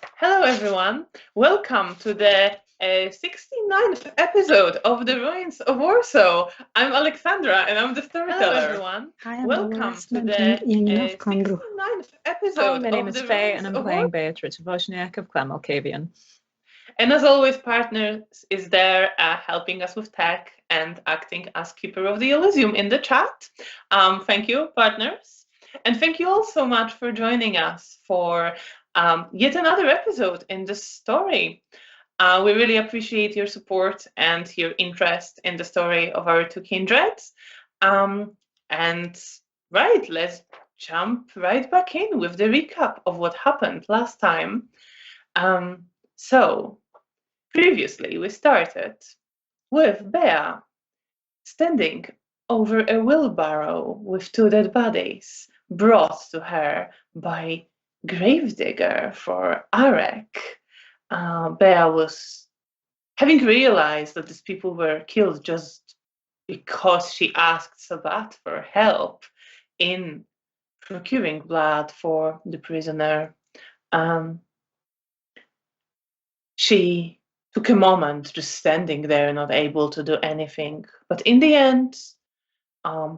Hello, everyone. Welcome to the 69th episode of The Ruins of Warsaw. I'm Alexandra and I'm the storyteller. Hello, everyone. Hi, I'm Welcome Dolores, to playing the Janina of Kandru. 69th Hi, episode my name of is The Faye, Ruins and I'm of playing Warsaw. Beatrice Wozniak of Clemalcavian. And as always, Partners is there helping us with tech and acting as Keeper of the Elysium in the chat. Thank you, Partners. And thank you all so much for joining us for yet another episode in the story. We really appreciate your support and your interest in the story of our two kindreds. And right, let's jump right back in with the recap of what happened last time. So, previously we started with Bea standing over a wheelbarrow with two dead bodies brought to her by gravedigger for Arek. Bea was having realized that these people were killed just because she asked Sabat for help in procuring blood for the prisoner. Um, she took a moment just standing there, not able to do anything, but in the end,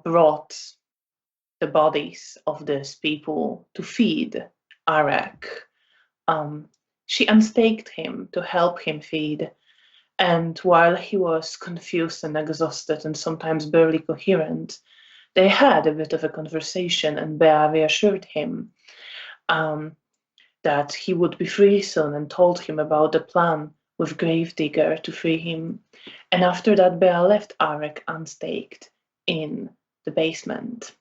brought the bodies of these people to feed Arek. She unstaked him to help him feed, and while he was confused and exhausted and sometimes barely coherent, they had a bit of a conversation, and Bea reassured him that he would be free soon and told him about the plan with Gravedigger to free him. And after that, Bea left Arek unstaked in the basement.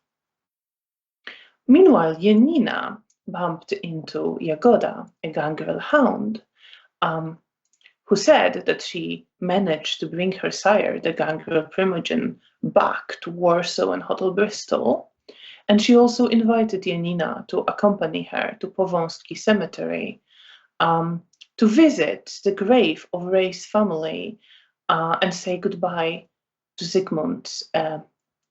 Meanwhile, Janina bumped into Jagoda, a gangrel hound, who said that she managed to bring her sire, the gangrel primogen, back to Warsaw and Hotel Bristol. And she also invited Janina to accompany her to Powązki Cemetery to visit the grave of Ray's family and say goodbye to Zygmunt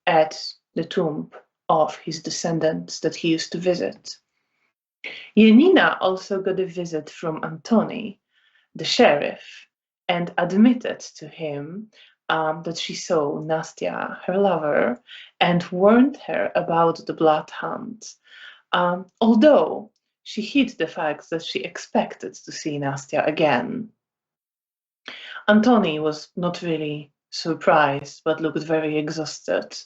at the tomb of his descendants that he used to visit. Janina also got a visit from Antoni, the sheriff, and admitted to him that she saw Nastya, her lover, and warned her about the blood hunt. Although she hid the fact that she expected to see Nastya again. Antoni was not really surprised, but looked very exhausted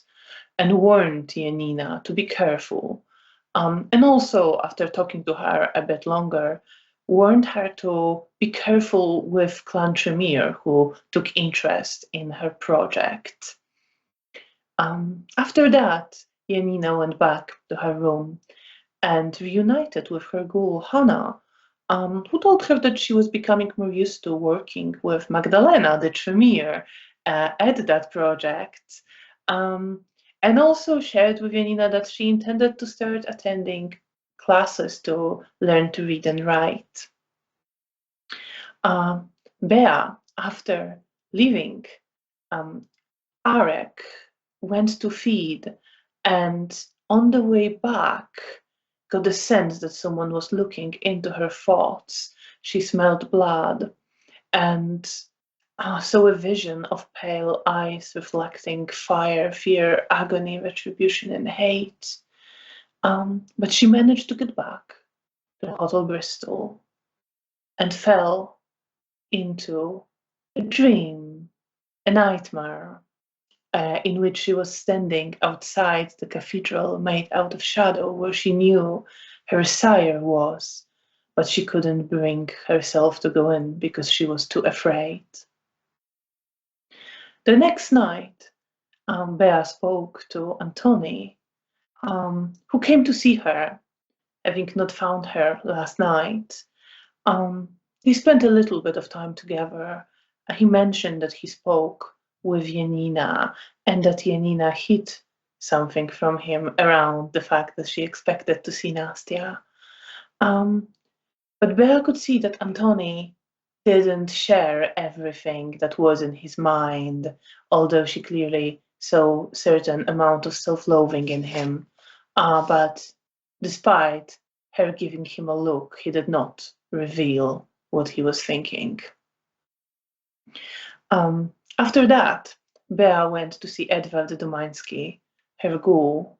and warned Janina to be careful. And also, after talking to her a bit longer, warned her to be careful with Clan Tremere, who took interest in her project. After that, Janina went back to her room and reunited with her ghoul Hannah, who told her that she was becoming more used to working with Magdalena, the Tremere, at that project. And also shared with Janina that she intended to start attending classes to learn to read and write. Bea, after leaving Arek, went to feed, and on the way back, got the sense that someone was looking into her thoughts. She smelled blood and saw a vision of pale eyes reflecting fire, fear, agony, retribution, and hate. But she managed to get back to Hotel Bristol and fell into a dream, a nightmare, in which she was standing outside the cathedral made out of shadow where she knew her sire was, but she couldn't bring herself to go in because she was too afraid. The next night, Bea spoke to Antoni, who came to see her, having not found her last night. They spent a little bit of time together. He mentioned that he spoke with Janina and that Janina hid something from him around the fact that she expected to see Nastya. But Bea could see that Antoni didn't share everything that was in his mind, although she clearly saw a certain amount of self-loathing in him. But despite her giving him a look, he did not reveal what he was thinking. After that, Bea went to see Edward Domiński, her ghoul,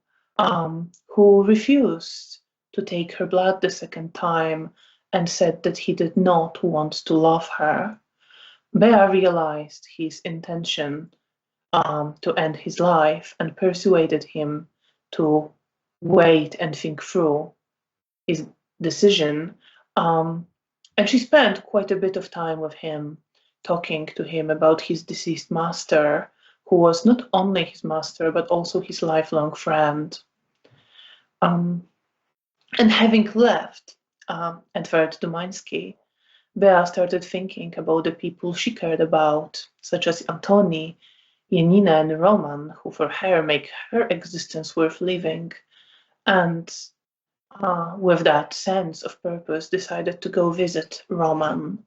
who refused to take her blood the second time and said that he did not want to love her. Bea realized his intention to end his life and persuaded him to wait and think through his decision. And she spent quite a bit of time with him, talking to him about his deceased master, who was not only his master, but also his lifelong friend. And having left Edward Domiński, Bea started thinking about the people she cared about, such as Antoni, Janina, and Roman, who for her make her existence worth living. And with that sense of purpose, decided to go visit Roman.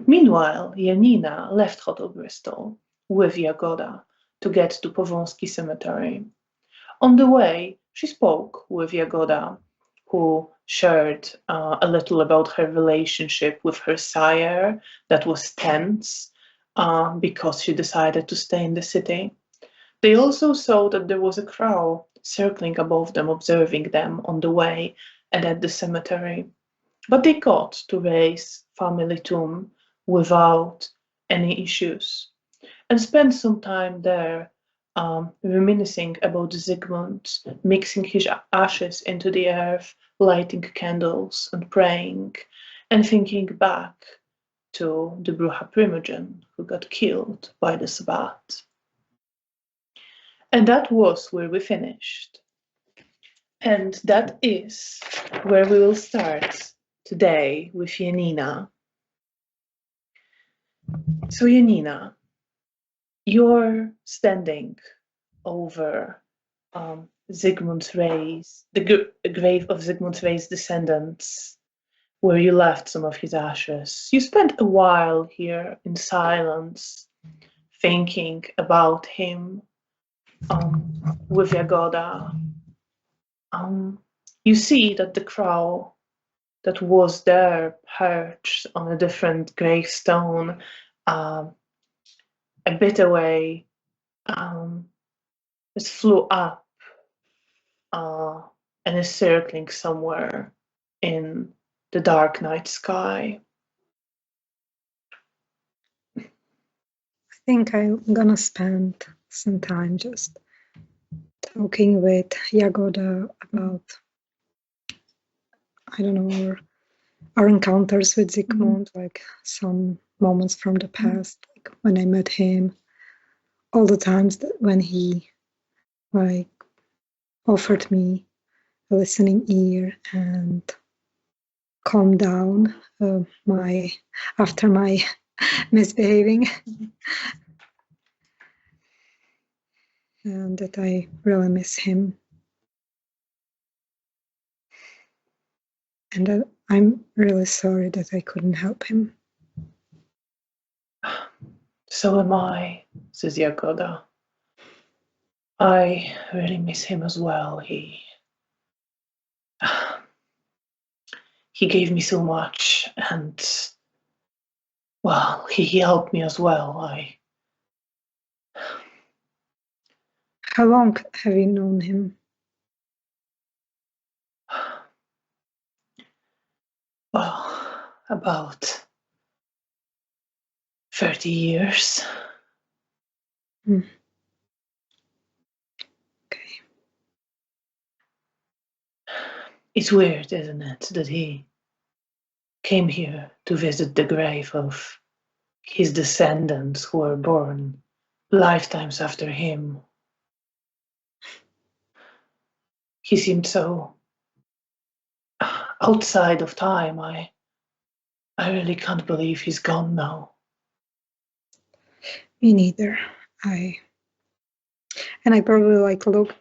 Meanwhile, Janina left Hotel Bristol with Jagoda to get to Powązki Cemetery. On the way, she spoke with Jagoda, who shared a little about her relationship with her sire that was tense because she decided to stay in the city. They also saw that there was a crow circling above them, observing them on the way and at the cemetery. But they got to Ray's family tomb without any issues and spent some time there reminiscing about Zygmunt, mixing his ashes into the earth, lighting candles and praying, and thinking back to the Bruja Primogen who got killed by the Sabbat. And that was where we finished. And that is where we will start today with Janina. So Janina, you're standing over Zygmunt Ray's, the grave of Zygmunt Ray's descendants, where you left some of his ashes. You spent a while here in silence, thinking about him with Jagoda. You see that the crow that was there perched on a different gravestone a bit away just flew up and is circling somewhere in the dark night sky. I think I'm gonna spend some time just talking with Jagoda about, I don't know, our encounters with Zygmunt, like some moments from the past, like when I met him, all the times that when he like offered me a listening ear and calmed down after my misbehaving. And that I really miss him. And that I'm really sorry that I couldn't help him. So am I, says Jagoda. I really miss him as well. He gave me so much, and well, he helped me as well. How long have you known him? Well, about 30 years. Okay. It's weird, isn't it, that he came here to visit the grave of his descendants who were born lifetimes after him. He seemed so outside of time. I really can't believe he's gone now. Me neither. I probably like look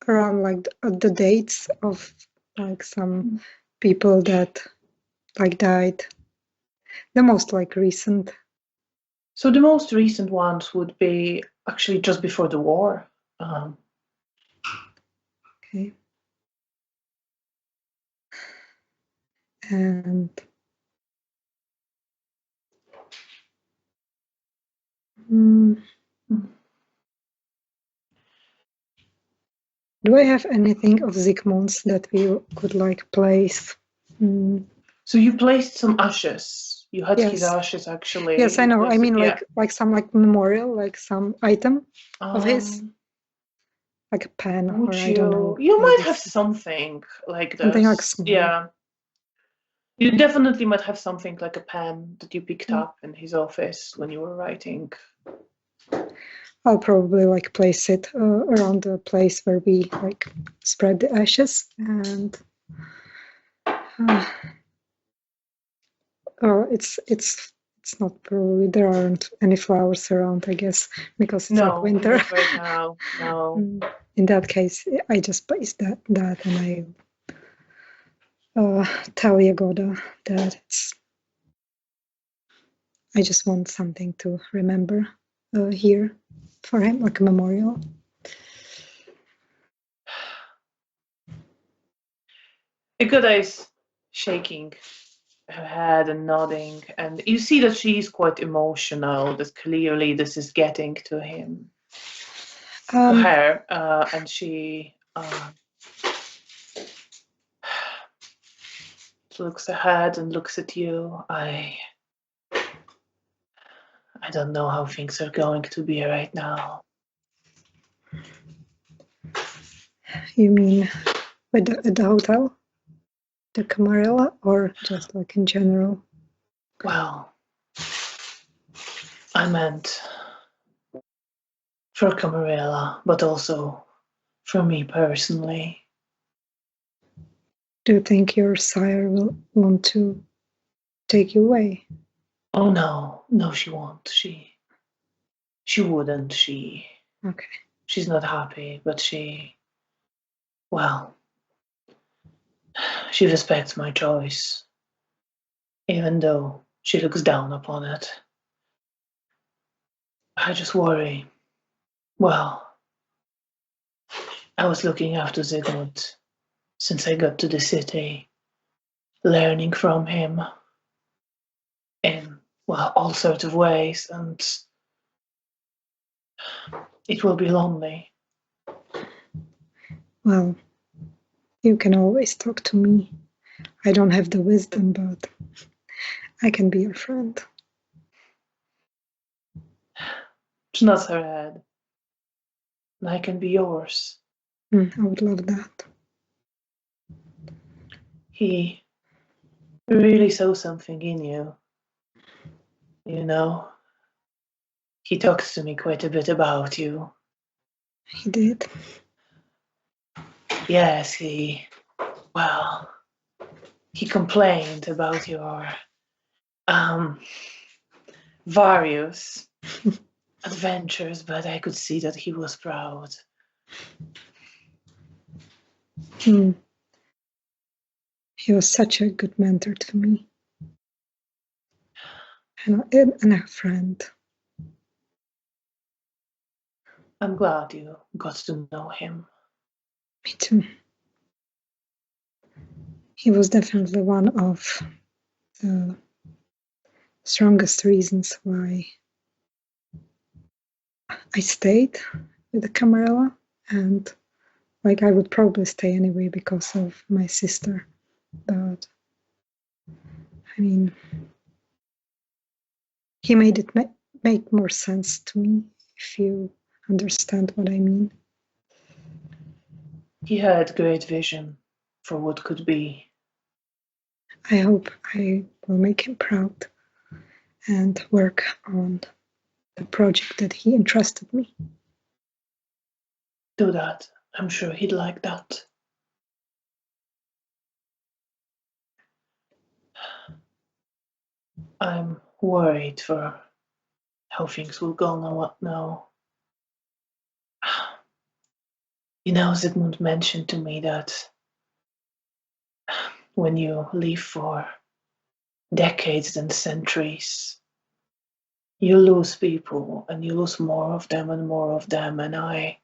around like the dates of like some people that like died. The most like recent. So the most recent ones would be actually just before the war. Okay. And Mm. Do I have anything of Zygmunt's that we could like place? So you placed some ashes. You had his Yes. ashes actually. Yes, I You know. I placed mean, it, like some like memorial, like some item of his, Um, like a pen, would or I don't know. you might maybe have something like something like this. small. Yeah. You definitely might have something like a pen that you picked up in his office when you were writing. I'll probably like place it around the place where we like spread the ashes, and it's not probably, there aren't any flowers around, I guess, because it's like No, winter. not right now. No. In that case, I just place that and I tell Yagoda that I just want something to remember here for him, like a memorial. Ikuda is shaking her head and nodding, and you see that she is quite emotional, that clearly this is getting to him, to her, and she looks ahead and looks at you. I don't know how things are going to be right now. You mean at the hotel? The Camarilla, or just like in general? Well, I meant for Camarilla, but also for me personally. Do you think your sire will want to take you away? Oh no, she won't. She wouldn't. Okay. She's not happy, but well, she respects my choice, even though she looks down upon it. I just worry. Well, I was looking after Zygmunt since I got to the city, learning from him in, well, all sorts of ways, and it will be lonely. Well, you can always talk to me. I don't have the wisdom, but I can be your friend. She nods her head. And I can be yours. I would love that. He really saw something in you. You know, he talks to me quite a bit about you. He did. Yes, he complained about your various adventures, but I could see that he was proud. He was such a good mentor to me, and a friend. I'm glad you got to know him. Me too. He was definitely one of the strongest reasons why I stayed with the Camarilla, and like I would probably stay anyway because of my sister, but I mean, he made it make more sense to me, if you understand what I mean. He had great vision for what could be. I hope I will make him proud and work on the project that he entrusted me. Do that. I'm sure he'd like that. I'm worried for how things will go now. You know, Zygmunt mentioned to me that when you live for decades and centuries, you lose people and you lose more of them and more of them. And I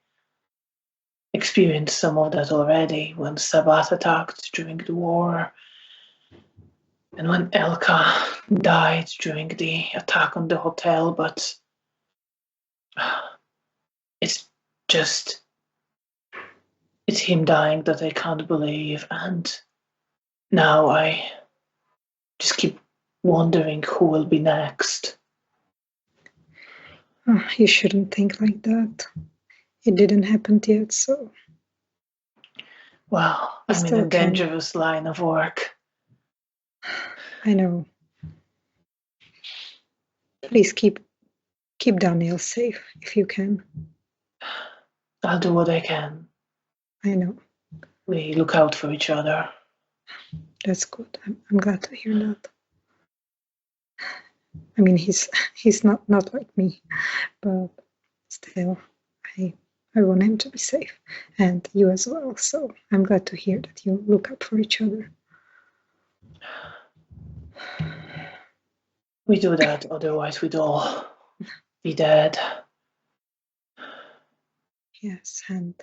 experienced some of that already when Sabbath attacked during the war, and when Elka died during the attack on the hotel. But It's just, it's him dying that I can't believe, and now I just keep wondering who will be next. Oh, you shouldn't think like that. It didn't happen yet, so Well, You I'm in still a can. dangerous line of work. I know. Please keep Daniel safe if you can. I'll do what I can. I know. We look out for each other. That's good. I'm glad to hear that. I mean, he's not like me, but still, I want him to be safe, and you as well. So I'm glad to hear that you look out for each other. We do that, otherwise we'd all be dead. Yes, and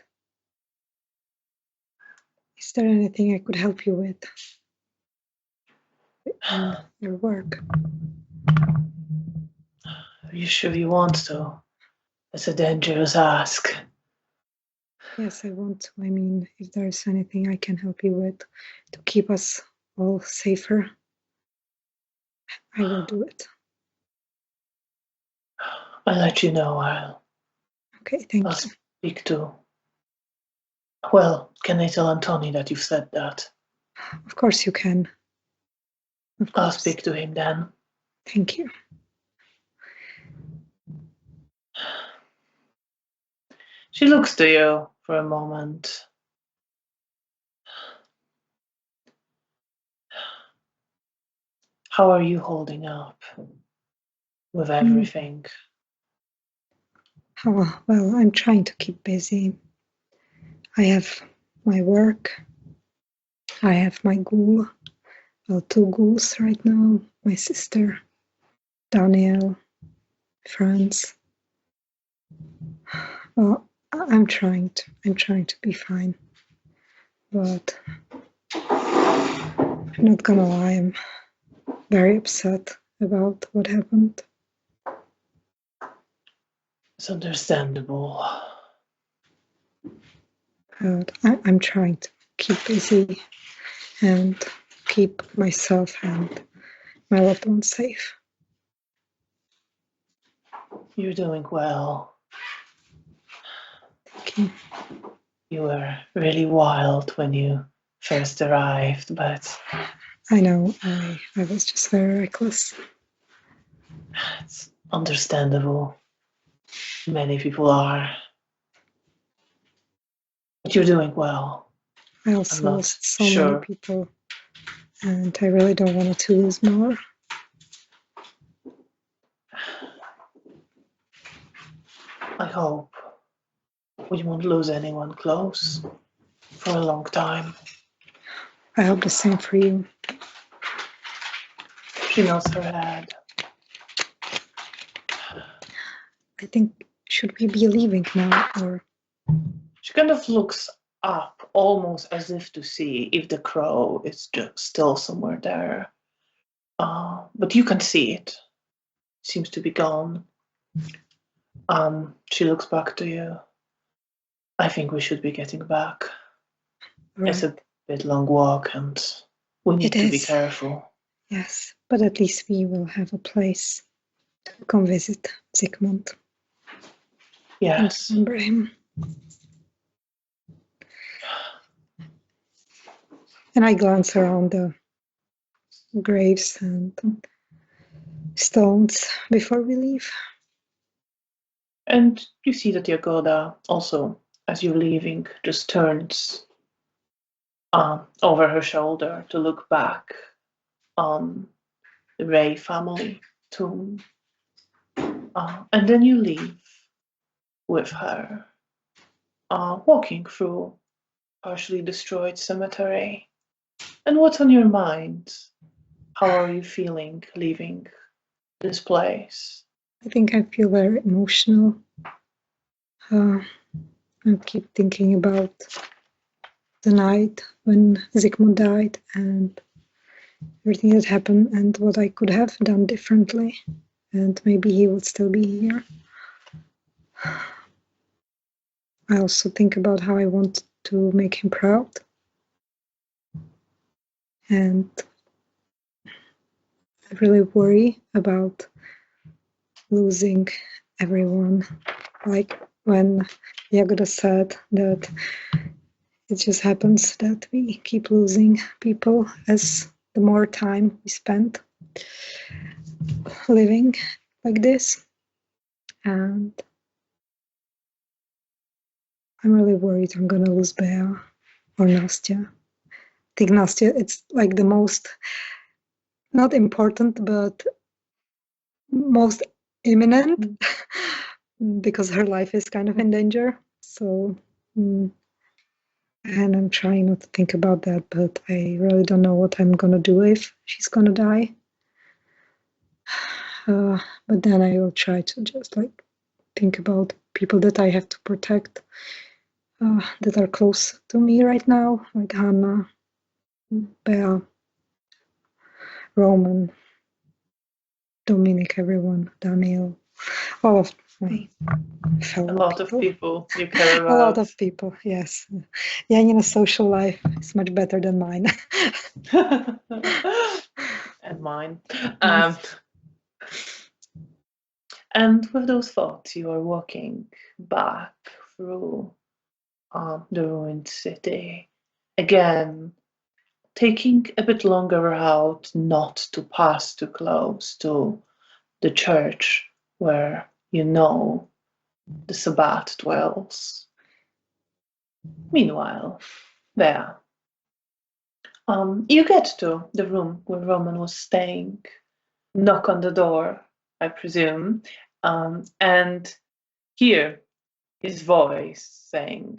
is there anything I could help you with in your work? Are you sure you want to? It's a dangerous ask. Yes, I want to. I mean, if there's anything I can help you with to keep us all safer, I will do it. I'll let you know. Okay, thank I'll you. speak to. Well, can I tell Antoni that you've said that? Of course you can. Of course. I'll speak to him then. Thank you. She looks to you for a moment. How are you holding up with everything? Oh, well, I'm trying to keep busy. I have my work. I have my ghoul. Well, 2 ghouls right now. My sister, Daniel, friends. Well, I'm trying to be fine. But I'm not gonna lie, I'm very upset about what happened. It's understandable. But I'm trying to keep busy and keep myself and my loved ones safe. You're doing well. Thank you. You were really wild when you first arrived, but I know, I was just very reckless. it's understandable. Many people are. But you're doing well. I also I'm not lost so sure. many people, and I really don't want to lose more. I hope we won't lose anyone close for a long time. I hope the same for you. She nods her head. I think, should we be leaving now, or? She kind of looks up, almost as if to see if the crow is just still somewhere there. But you can see it. Seems to be gone. She looks back to you. I think we should be getting back. Right. It's a bit long walk and we need to be careful. Yes, but at least we will have a place to come visit Zygmunt. Yes. And remember him. And I glance around the graves and stones before we leave. And you see that Yagoda also, as you're leaving, just turns over her shoulder to look back on the Ray family tomb. And then you leave with her, walking through partially destroyed cemetery. And what's on your mind? How are you feeling leaving this place? I think I feel very emotional. I keep thinking about the night when Zygmunt died and everything that happened and what I could have done differently. And maybe he would still be here. I also think about how I want to make him proud. And I really worry about losing everyone. Like when Jagoda said that it just happens that we keep losing people as the more time we spend living like this. And I'm really worried I'm going to lose Bea or Nastya. I think Nastya, it's like the most, not important, but most imminent because her life is kind of in danger. So, and I'm trying not to think about that, but I really don't know what I'm going to do if she's going to die. But then I will try to just like think about people that I have to protect, that are close to me right now, like Hannah, Bea, Roman, Dominik, everyone, Daniel, all of my fellow A lot people. of people you care A about. lot of people, yes. Janina's social life is much better than mine. And mine. And with those thoughts, you are walking back through the ruined city. Again, taking a bit longer route, not to pass too close to the church where you know the Sabbat dwells. Meanwhile, there. You get to the room where Roman was staying, knock on the door, I presume, and hear his voice saying,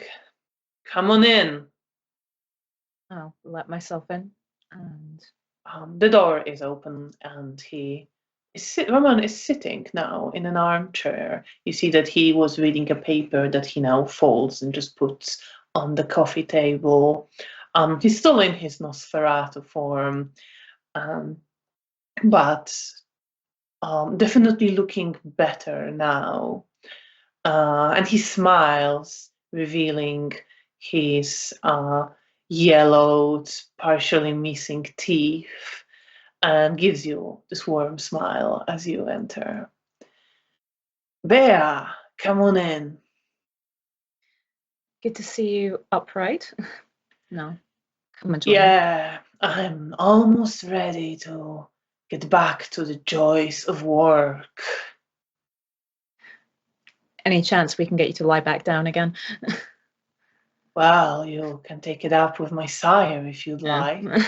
"Come on in." I'll let myself in. And The door is open, and Roman is sitting now in an armchair. You see that he was reading a paper that he now folds and just puts on the coffee table. He's still in his Nosferatu form, but definitely looking better now. And he smiles, revealing his yellowed, partially missing teeth, and gives you this warm smile as you enter. Bea, come on in. good to see you upright. No, come and join me. Yeah, I'm almost ready to get back to the joys of work. Any chance we can get you to lie back down again? Well, you can take it up with my sire if you'd Yeah. like.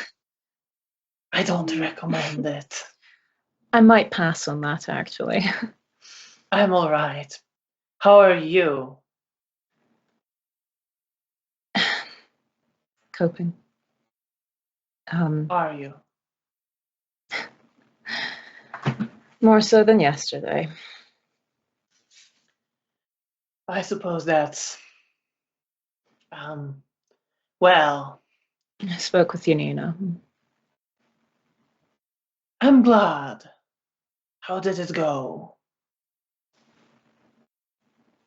I don't recommend it. I might pass on that, actually. I'm all right. How are you? Coping. Are you? More so than yesterday. I suppose that's well, I spoke with Janina. I'm glad. How did it go?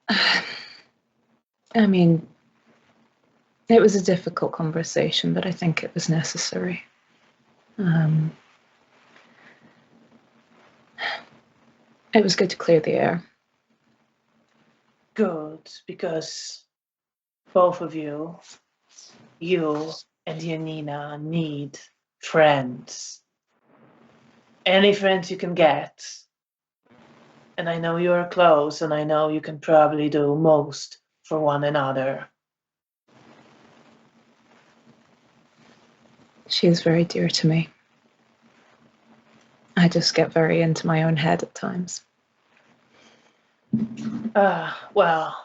I mean, it was a difficult conversation, but I think it was necessary. It was good to clear the air. Good, because both of you and Janina, need friends. Any friends you can get. And I know you're close, and I know you can probably do most for one another. She is very dear to me. I just get very into my own head at times. Well,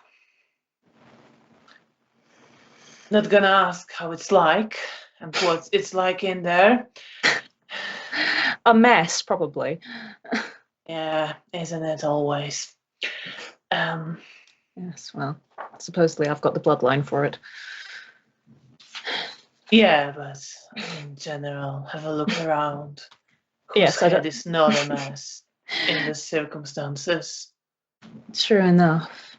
not gonna ask how it's like and what it's like in there. A mess, probably. Yeah, isn't it always? Yes, well, supposedly I've got the bloodline for it. Yeah, but in general, have a look around. Yes, I Head don't. is not a mess in the circumstances. True enough.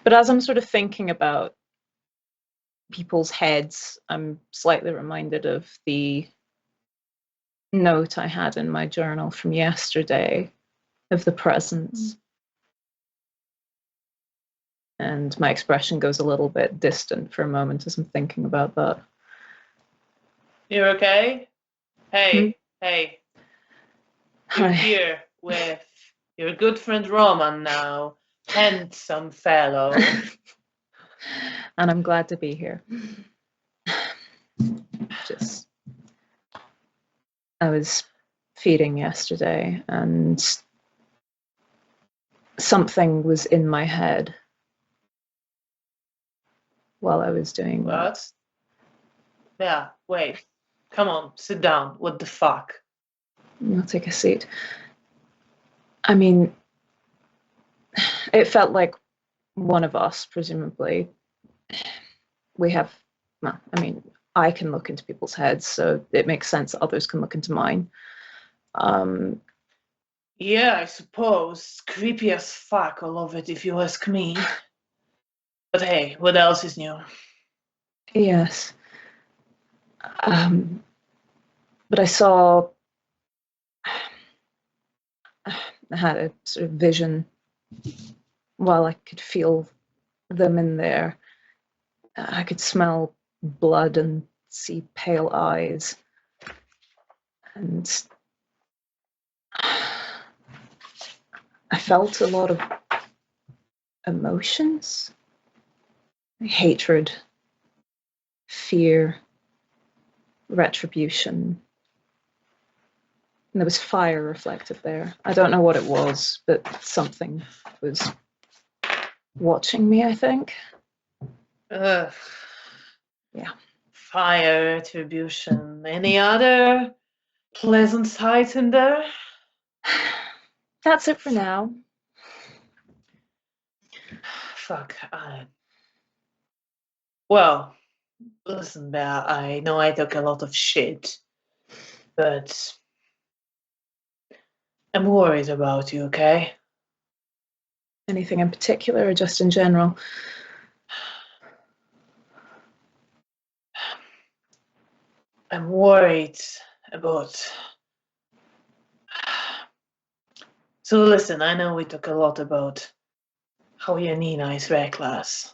But as I'm sort of thinking about people's heads, I'm slightly reminded of the note I had in my journal from yesterday of the presence. And my expression goes a little bit distant for a moment as I'm thinking about that. You're okay? Hey, hey. You're Hi. here with your good friend Roman now, handsome fellow. And I'm glad to be here. Just, I was feeding yesterday and something was in my head while I was doing that. What? Yeah, wait. Come on, sit down. What the fuck? I'll take a seat. I mean, it felt like one of us, presumably, we have, well, I mean, I can look into people's heads, so it makes sense that others can look into mine. Yeah, I suppose. Creepy as fuck, all of it, if you ask me. But hey, what else is new? Yes. But I saw, I had a sort of vision while I could feel them in there. I could smell blood and see pale eyes. And I felt a lot of emotions, hatred, fear, retribution. And there was fire reflected there. I don't know what it was, but something was watching me, I think. Ugh. Yeah. Fire, retribution. Any other pleasant sights in there? That's it for now. Fuck. Well, listen, Bear, I know I took a lot of shit, but I'm worried about you, okay? Anything in particular or just in general? I'm worried about. So listen, I know we talk a lot about how Janina is reckless.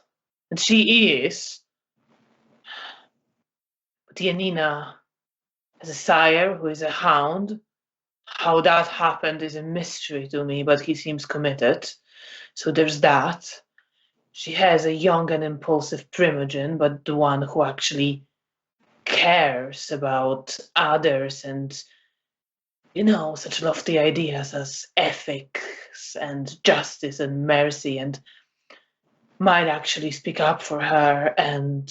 And she is. But Janina has a sire who is a hound. How that happened is a mystery to me, but he seems committed. So there's that. She has a young and impulsive primogen, but the one who actually cares about others and, such lofty ideas as ethics and justice and mercy and might actually speak up for her. And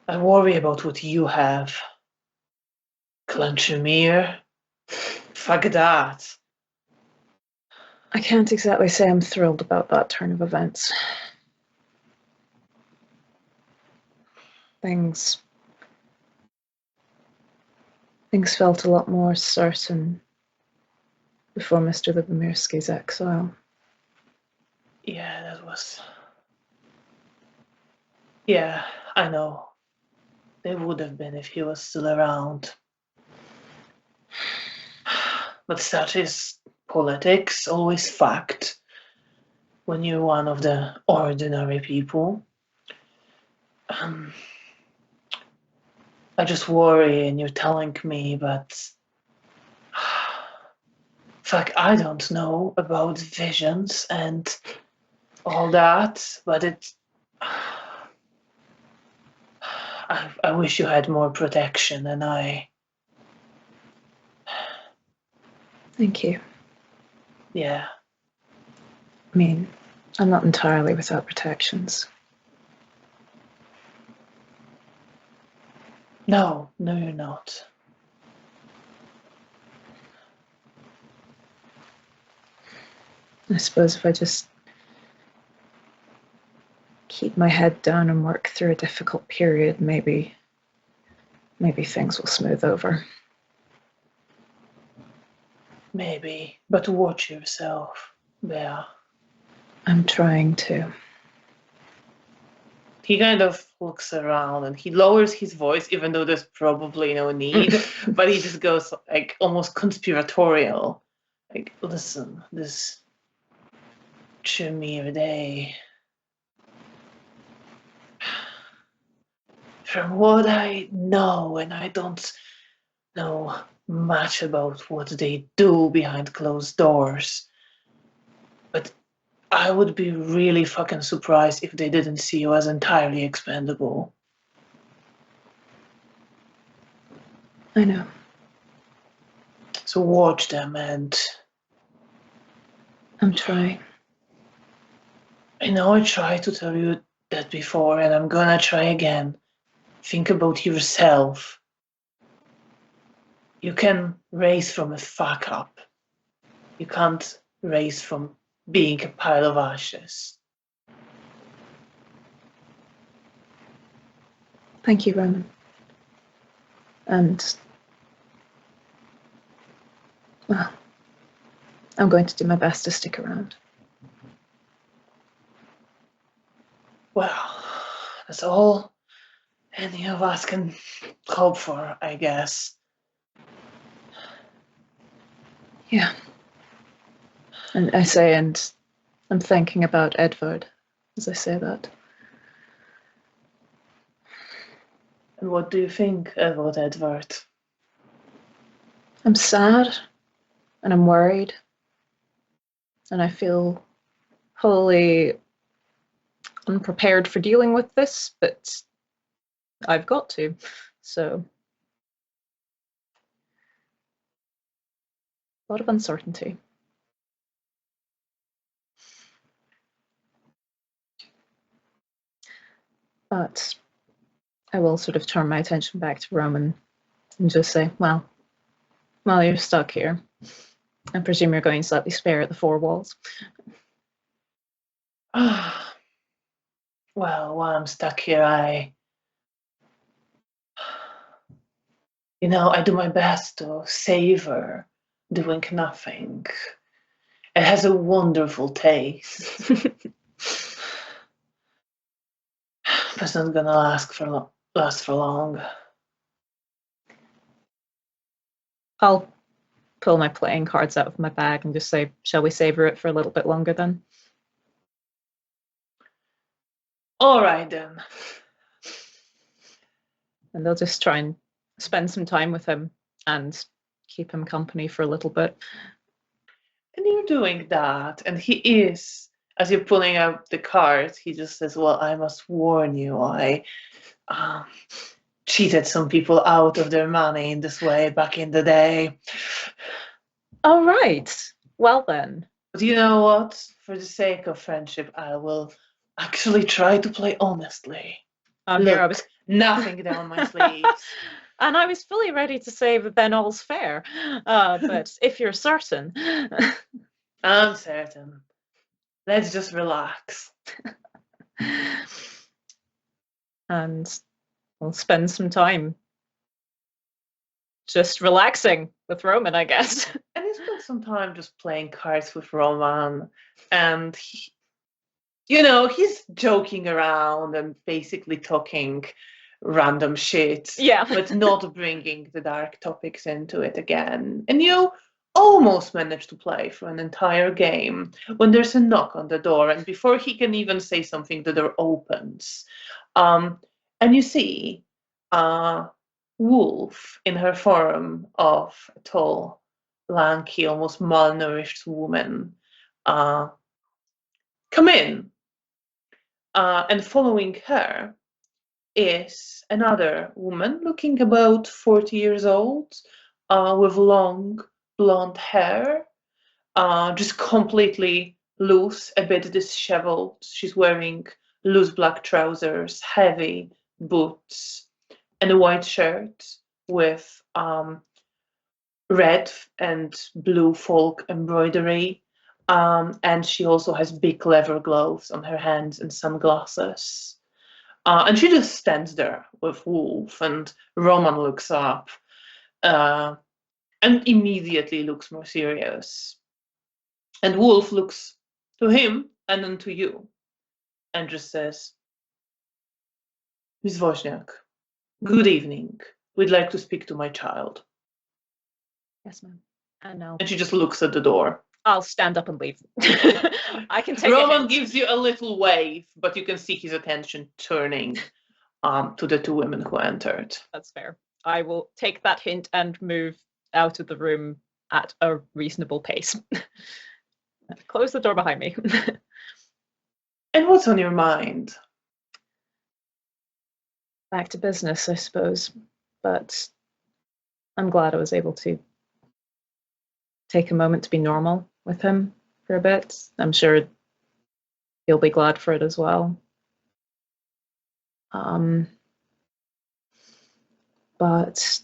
I worry about what you have. Clanchimir? Fuck that. I can't exactly say I'm thrilled about that turn of events. Things felt a lot more certain before Mr. Lubomirski's exile. Yeah, that was. Yeah, I know. They would have been if he was still around. But such is politics, always fact. When you're one of the ordinary people. I just worry, and you're telling me, but fuck, I don't know about visions and all that, but I wish you had more protection, and Thank you. yeah. I mean, I'm not entirely without protections. No, you're not. I suppose if I just keep my head down and work through a difficult period, maybe things will smooth over. Maybe, but watch yourself, Bea. I'm trying to. he kind of looks around and he lowers his voice, even though there's probably no need, but he just goes like almost conspiratorial. Like, listen, this Tremere day. From what I know, and I don't know much about what they do behind closed doors, but I would be really fucking surprised if they didn't see you as entirely expendable. I know. So watch them, and I'm trying. I know I tried to tell you that before, and I'm gonna try again. Think about yourself. You can raise from a fuck up. You can't raise from being a pile of ashes. Thank you, Roman. And, well, I'm going to do my best to stick around. Well, that's all any of us can hope for, I guess. Yeah. And I say, and I'm thinking about Edvard as I say that. And what do you think about Edward? I'm sad and I'm worried and I feel wholly unprepared for dealing with this, but I've got to. So, a lot of uncertainty. But I will sort of turn my attention back to Roman and just say, well, you're stuck here. I presume you're going slightly spare at the four walls. Well, while I'm stuck here, I do my best to savor doing nothing. It has a wonderful taste. But it's not gonna last for long. I'll pull my playing cards out of my bag and just say, shall we savor it for a little bit longer then? All right then. And they'll just try and spend some time with him and keep him company for a little bit. And you're doing that, and he is, as you're pulling out the cards, he just says, well, I must warn you, I cheated some people out of their money in this way back in the day. All right. Well then. But you know what? For the sake of friendship, I will actually try to play honestly. Here I was nothing down my sleeves. And I was fully ready to say that then all's fair. But if you're certain. I'm certain. Let's just relax. And we'll spend some time just relaxing with Roman, I guess. And he spent some time just playing cards with Roman. And he's joking around and basically talking random shit. Yeah. But not bringing the dark topics into it again. And you almost managed to play for an entire game when there's a knock on the door. And before he can even say something, the door opens. And you see Wolf in her form of a tall, lanky, almost malnourished woman come in. And following her is another woman looking about 40 years old with long blonde hair, just completely loose, a bit disheveled. She's wearing loose black trousers, heavy boots, and a white shirt with red and blue folk embroidery. And she also has big leather gloves on her hands and sunglasses. And she just stands there with Wolf, and Roman looks up and immediately looks more serious. And Wolf looks to him and then to you and just says, Miss Wozniak, good evening. We'd like to speak to my child. Yes, ma'am. And now And she just looks at the door. I'll stand up and leave. I can take a Roman hint. gives you a little wave, but you can see his attention turning to the two women who entered. That's fair. I will take that hint and move out of the room at a reasonable pace. Close the door behind me. And what's on your mind? Back to business, I suppose. But I'm glad I was able to take a moment to be normal with him for a bit. I'm sure he'll be glad for it as well. But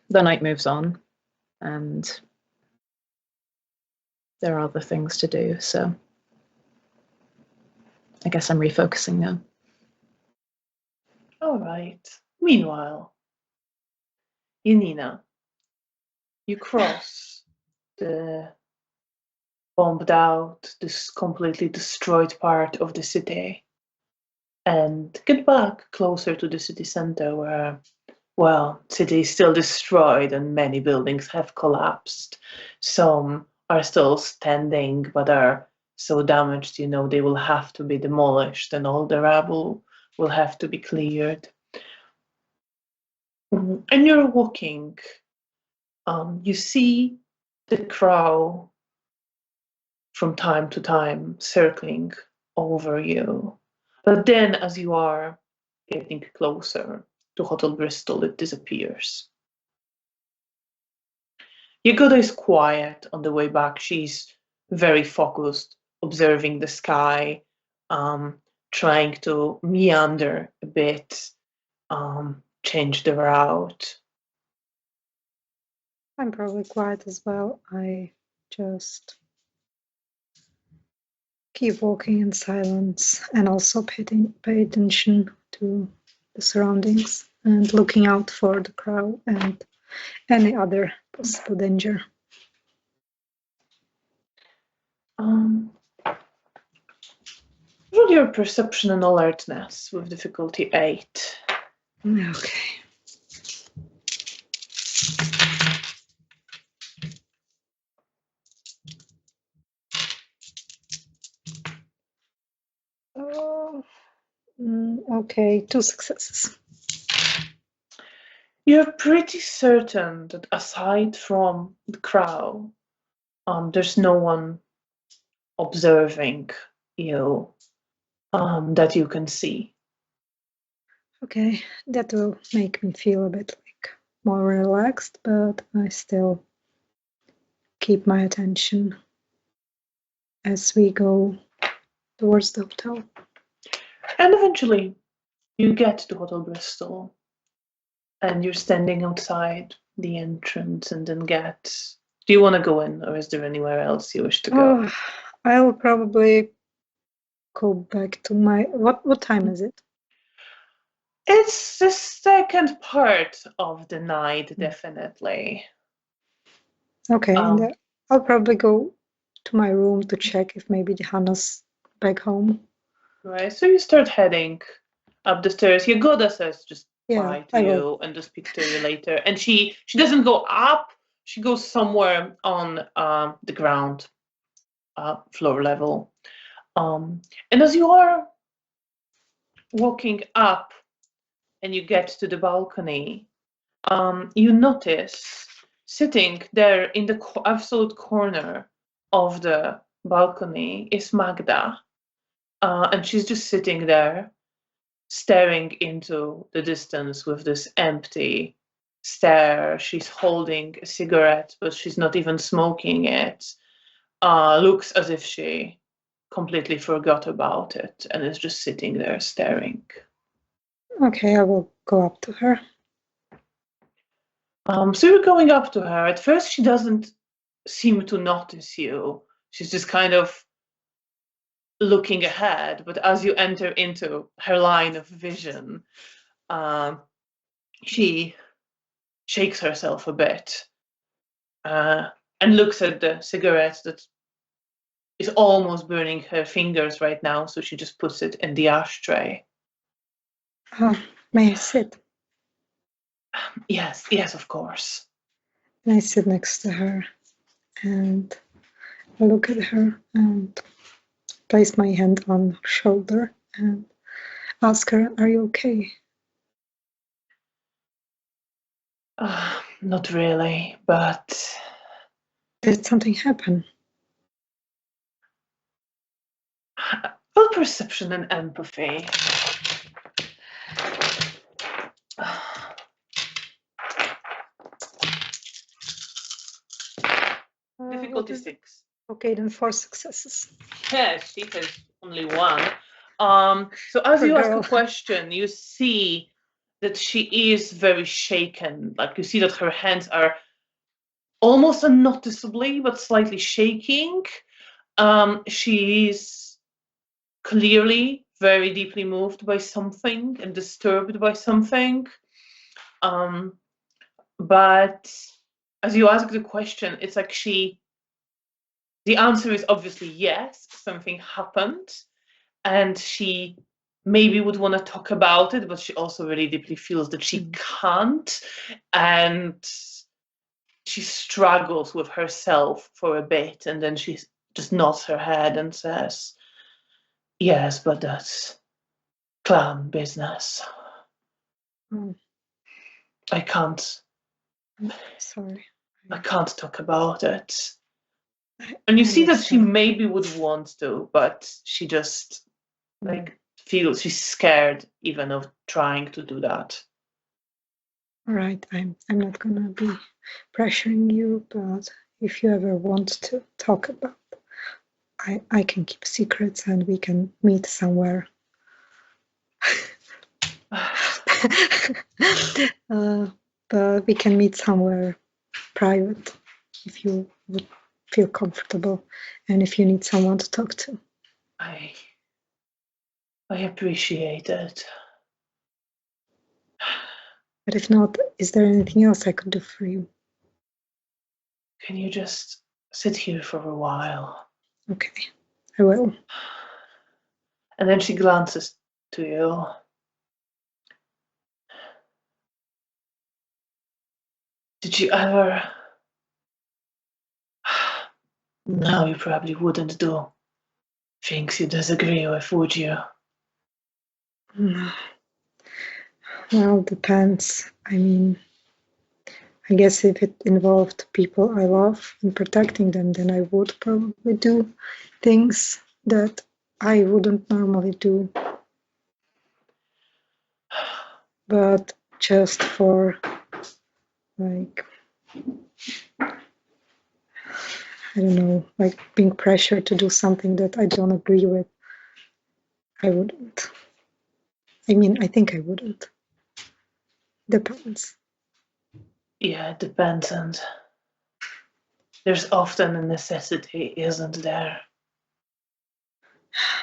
the night moves on, and there are other things to do, so I guess I'm refocusing now. All right. Meanwhile, Janina, you cross the bombed out, this completely destroyed part of the city and get back closer to the city center where, well, city is still destroyed and many buildings have collapsed. Some are still standing but are so damaged, they will have to be demolished and all the rubble will have to be cleared. And you're walking. You see the crow from time to time circling over you. But then, as you are getting closer to Hotel Bristol, it disappears. Yagoda is quiet on the way back. She's very focused, observing the sky, trying to meander a bit, change the route. I'm probably quiet as well. I just keep walking in silence and also pay attention to the surroundings and looking out for the crowd and any other possible danger. Roll your perception and alertness with difficulty 8. Okay. Okay, 2 successes. You're pretty certain that aside from the crowd, there's no one observing you that you can see. Okay, that will make me feel a bit like more relaxed, but I still keep my attention as we go towards the hotel. And eventually, you get to Hotel Bristol, and you're standing outside the entrance and then get... Do you want to go in, or is there anywhere else you wish to go? Oh, I'll probably go back to my... What time is it? It's the second part of the night, definitely. Okay, and I'll probably go to my room to check if maybe Hannah's back home. Right, so you start heading up the stairs. Yagoda says just Yeah, bye I to will. you and to speak to you later. And she doesn't go up. She goes somewhere on the ground, floor level. And as you are walking up and you get to the balcony, you notice sitting there in the absolute corner of the balcony is Magda. And she's just sitting there, staring into the distance with this empty stare. She's holding a cigarette, but she's not even smoking it. Looks as if she completely forgot about it and is just sitting there staring. Okay, I will go up to her. So you're going up to her. At first, she doesn't seem to notice you. She's just kind of looking ahead, but as you enter into her line of vision, she shakes herself a bit and looks at the cigarette that is almost burning her fingers right now, so she just puts it in the ashtray. May I sit? Yes, yes, of course. And I sit next to her and I look at her and place my hand on her shoulder and ask her, "Are you okay?" Not really, but Did something happen? full perception and empathy. Difficulty 6. Okay, then 4 successes. Yes, she has only one. So as Poor you ask girl. a question, you see that she is very shaken. Like you see that her hands are almost unnoticeably, but slightly shaking. She is clearly very deeply moved by something and disturbed by something. But as you ask the question, it's like the answer is obviously yes, something happened, and she maybe would want to talk about it, but she also really deeply feels that she can't, and she struggles with herself for a bit, and then she just nods her head and says, "Yes, but that's clan business. Oh, I can't. sorry. I can't talk about it." I And you see that she understand. maybe would want to, but she just like feels she's scared even of trying to do that. All right, I'm not gonna be pressuring you, but if you ever want to talk about, I can keep secrets and we can meet somewhere. But we can meet somewhere private if you would feel comfortable and if you need someone to talk to. I appreciate it. But if not, is there anything else I could do for you? Can you just sit here for a while? Okay, I will. And then she glances to you. Did you ever? No, you probably wouldn't do things you disagree with, would you? Well, depends. I mean, I guess if it involved people I love and protecting them, then I would probably do things that I wouldn't normally do. But just for like, I don't know, like being pressured to do something that I don't agree with, I wouldn't. I mean, I think I wouldn't. Depends. Yeah, it depends, and there's often a necessity, isn't there?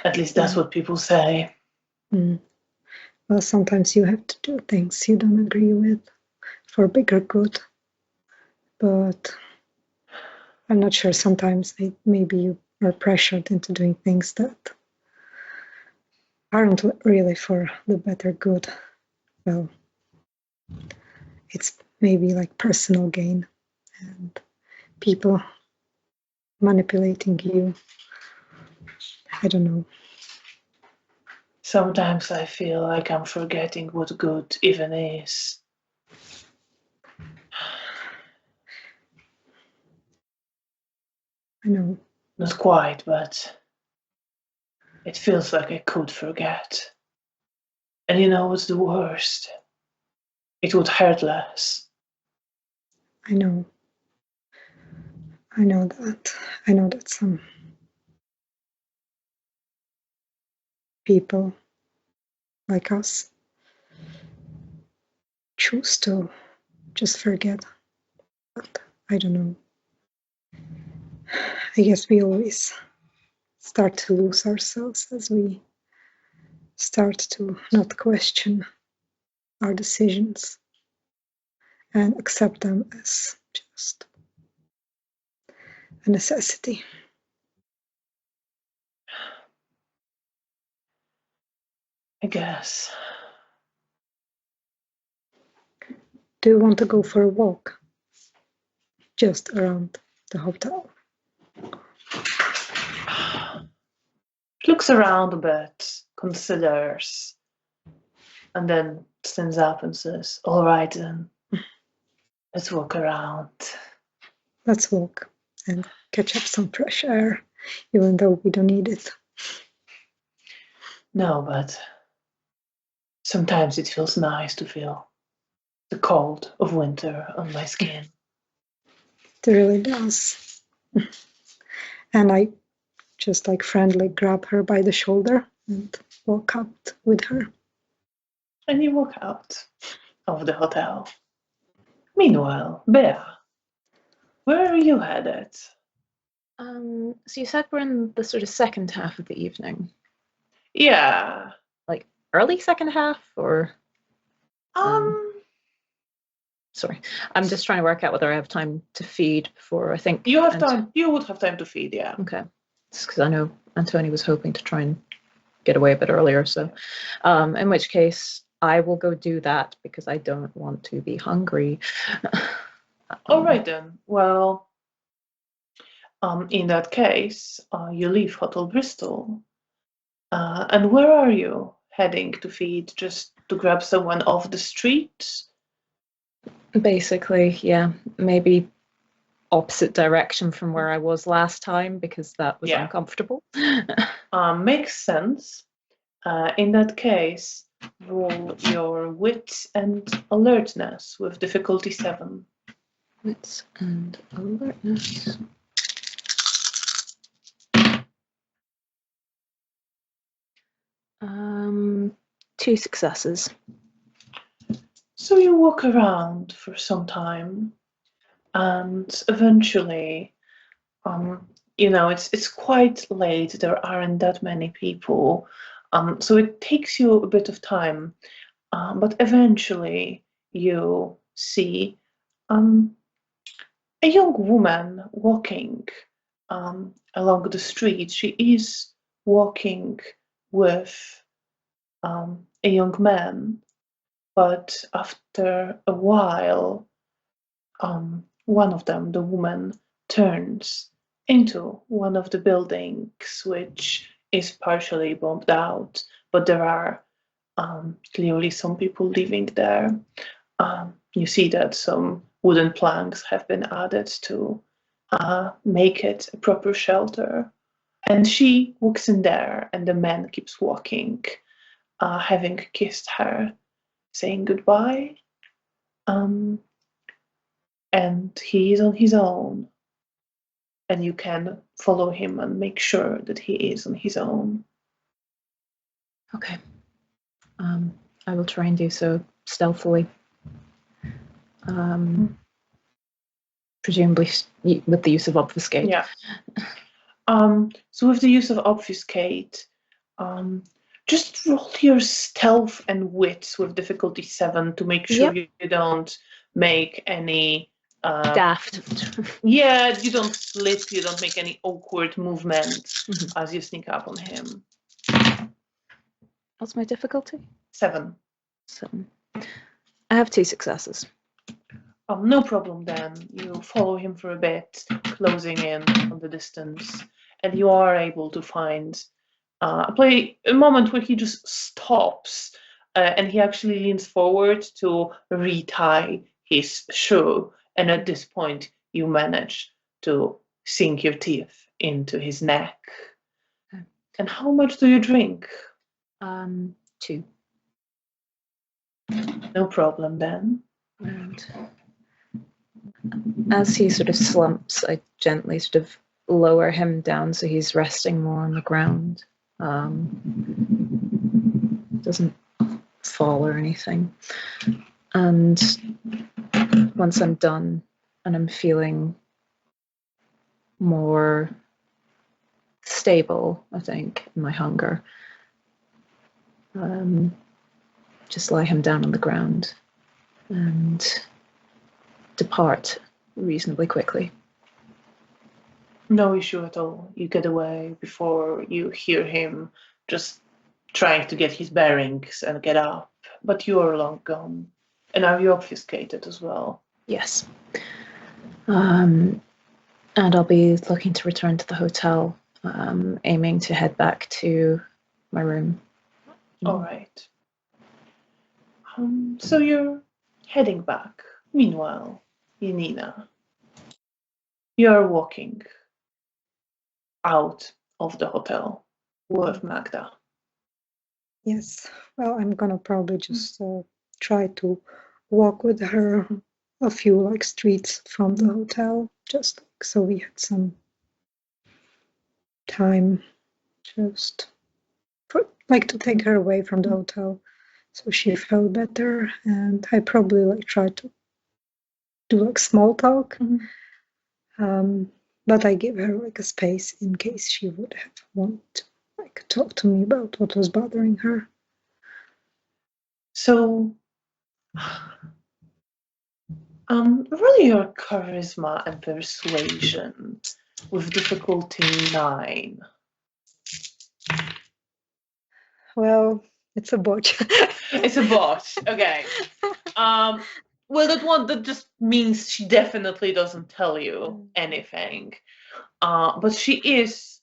At least that's what people say. Well, sometimes you have to do things you don't agree with for bigger good. But I'm not sure. Sometimes maybe you are pressured into doing things that aren't really for the better good. Well, it's maybe like personal gain and people manipulating you. I don't know. Sometimes I feel like I'm forgetting what good even is. I know. Not quite, but it feels like I could forget. And you know what's the worst? It would hurt less. I know. I know that. I know that some people like us choose to just forget. But I don't know. I guess we always start to lose ourselves as we start to not question our decisions and accept them as just a necessity. I guess. Do you want to go for a walk? Just around the hotel. Looks around a bit, considers, and then stands up and says, "All right then, let's walk around." Let's walk and catch up some fresh air, even though we don't need it. No, but sometimes it feels nice to feel the cold of winter on my skin. It really does. And I just like friendly grab her by the shoulder and walk out with her. And you walk out of the hotel. Meanwhile, Bea, where are you headed? So you said we're in the sort of second half of the evening, Yeah. like early second half, or sorry, I'm just trying to work out whether I have time to feed before I think you have time. You would have time to feed, yeah. Okay, just because I know Antoni was hoping to try and get away a bit earlier. So, in which case, I will go do that because I don't want to be hungry. All right then. Well, in that case, you leave Hotel Bristol. And where are you heading to feed? Just to grab someone off the street? Basically, yeah, maybe opposite direction from where I was last time because that was uncomfortable. Makes sense. In that case, roll your wit and alertness with difficulty 7. Wits and alertness. Two successes. So you walk around for some time, and eventually, it's quite late. There aren't that many people, so it takes you a bit of time. But eventually, you see a young woman walking along the street. She is walking with a young man, but after a while, one of them, the woman, turns into one of the buildings, which is partially bombed out, but there are clearly some people living there. You see that some wooden planks have been added to make it a proper shelter. And she walks in there, and the man keeps walking, having kissed her, saying goodbye. And he is on his own. And you can follow him and make sure that he is on his own. Okay. I will try and do so stealthily. Presumably with the use of obfuscate. Yeah. So with the use of obfuscate, just roll your stealth and wits with difficulty 7 to make sure you don't make any daft. Yeah, you don't slip, you don't make any awkward movements as you sneak up on him. What's my difficulty? 7. I have 2 successes. No problem then. You follow him for a bit, closing in on the distance, and you are able to find a moment where he just stops and he actually leans forward to retie his shoe. And at this point, you manage to sink your teeth into his neck. Okay. And how much do you drink? 2. No problem then. And as he sort of slumps, I gently sort of lower him down so he's resting more on the ground. Doesn't fall or anything. And once I'm done and I'm feeling more stable, I think, in my hunger, just lie him down on the ground and depart reasonably quickly. No issue at all. You get away before you hear him just trying to get his bearings and get up, but you are long gone. And are you obfuscated as well? Yes. And I'll be looking to return to the hotel, aiming to head back to my room. All right. So you're heading back. Meanwhile, Janina, you're walking out of the hotel with Magda. Yes. Well, I'm gonna probably just try to walk with her a few like streets from the hotel, just so we had some time, just for, like to take her away from the hotel, so she felt better. And I probably like try to do like small talk, but I give her like a space in case she would have want to like talk to me about what was bothering her. So, roll your charisma and persuasion with difficulty 9. Well, it's a botch. It's a botch. Okay. Well, that just means she definitely doesn't tell you anything. But she is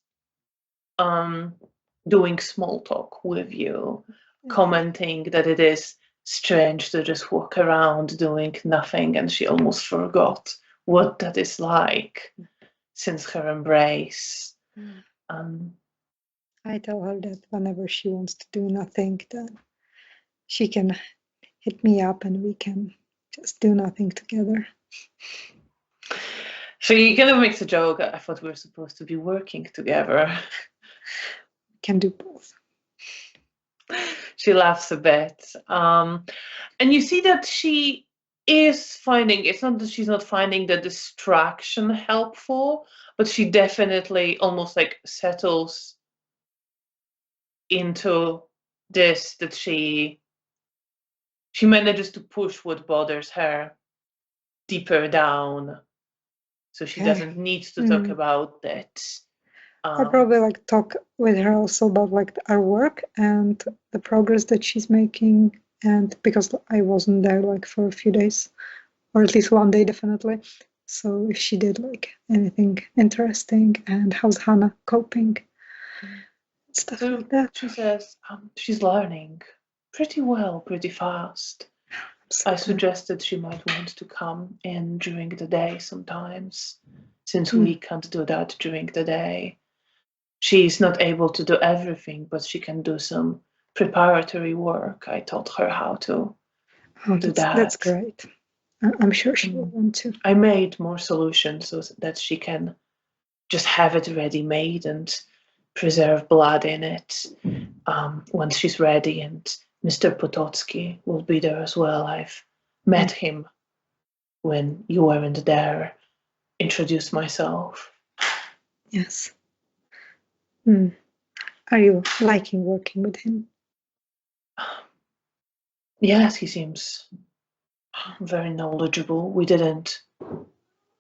doing small talk with you, commenting that it is strange to just walk around doing nothing, and she almost forgot what that is like since her embrace. I tell her that whenever she wants to do nothing, then she can hit me up and we can just do nothing together. She kind of makes a joke. I thought we were supposed to be working together. We can do both. She laughs a bit. And you see that she is finding, it's not that she's not finding the distraction helpful, but she definitely almost like settles into this, that she manages to push what bothers her deeper down, so she doesn't need to talk about that. I probably like talk with her also about like our work and the progress that she's making, and because I wasn't there like for a few days, or at least one day definitely. So if she did like anything interesting, and how's Hannah coping, stuff So like that. she says she's learning pretty well, pretty fast. I suggested she might want to come in during the day sometimes, since we can't do that during the day. She's not able to do everything, but she can do some preparatory work. I taught her how to do that. That's great. I'm sure she will want to. I made more solutions so that she can just have it ready made and preserve blood in it once she's ready. And Mr. Potocki will be there as well. I've met him when you weren't there, introduced myself. Yes. Are you liking working with him? Yes, he seems very knowledgeable. We didn't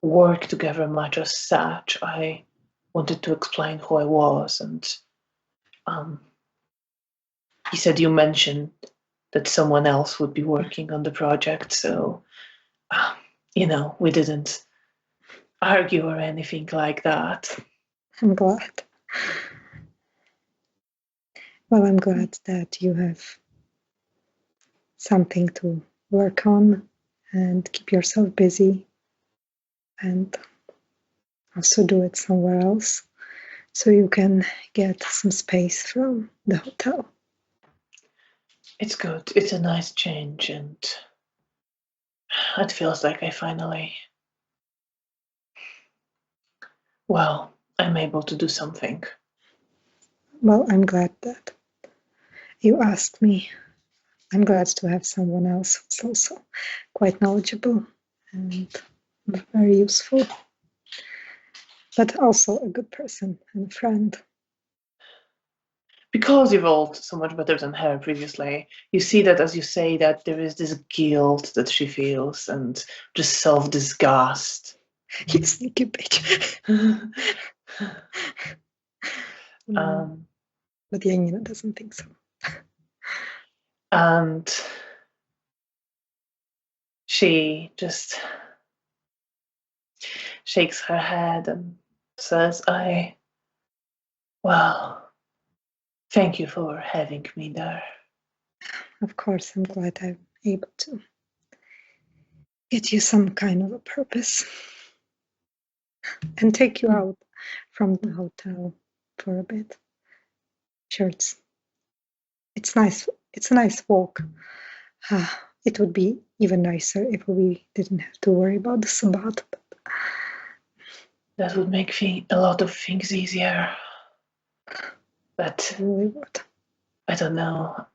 work together much as such. I wanted to explain who I was, and he said you mentioned that someone else would be working on the project, so we didn't argue or anything like that. I'm glad. Well, I'm glad that you have something to work on and keep yourself busy, and also do it somewhere else so you can get some space from the hotel. It's good. It's a nice change, and it feels like I finally, I'm able to do something. Well, I'm glad that you asked me. I'm glad to have someone else who's also quite knowledgeable and very useful, but also a good person and a friend. Because you've rolled so much better than her previously, you see that as you say that there is this guilt that she feels and just self-disgust. You sneaky bitch. But Janina doesn't think so. And she just shakes her head and says, well, thank you for having me there. Of course, I'm glad I'm able to get you some kind of a purpose and take you out from the hotel for a bit. Sure, it's nice. It's a nice walk. It would be even nicer if we didn't have to worry about the Sabbat. That would make a lot of things easier. But Really would. I don't know.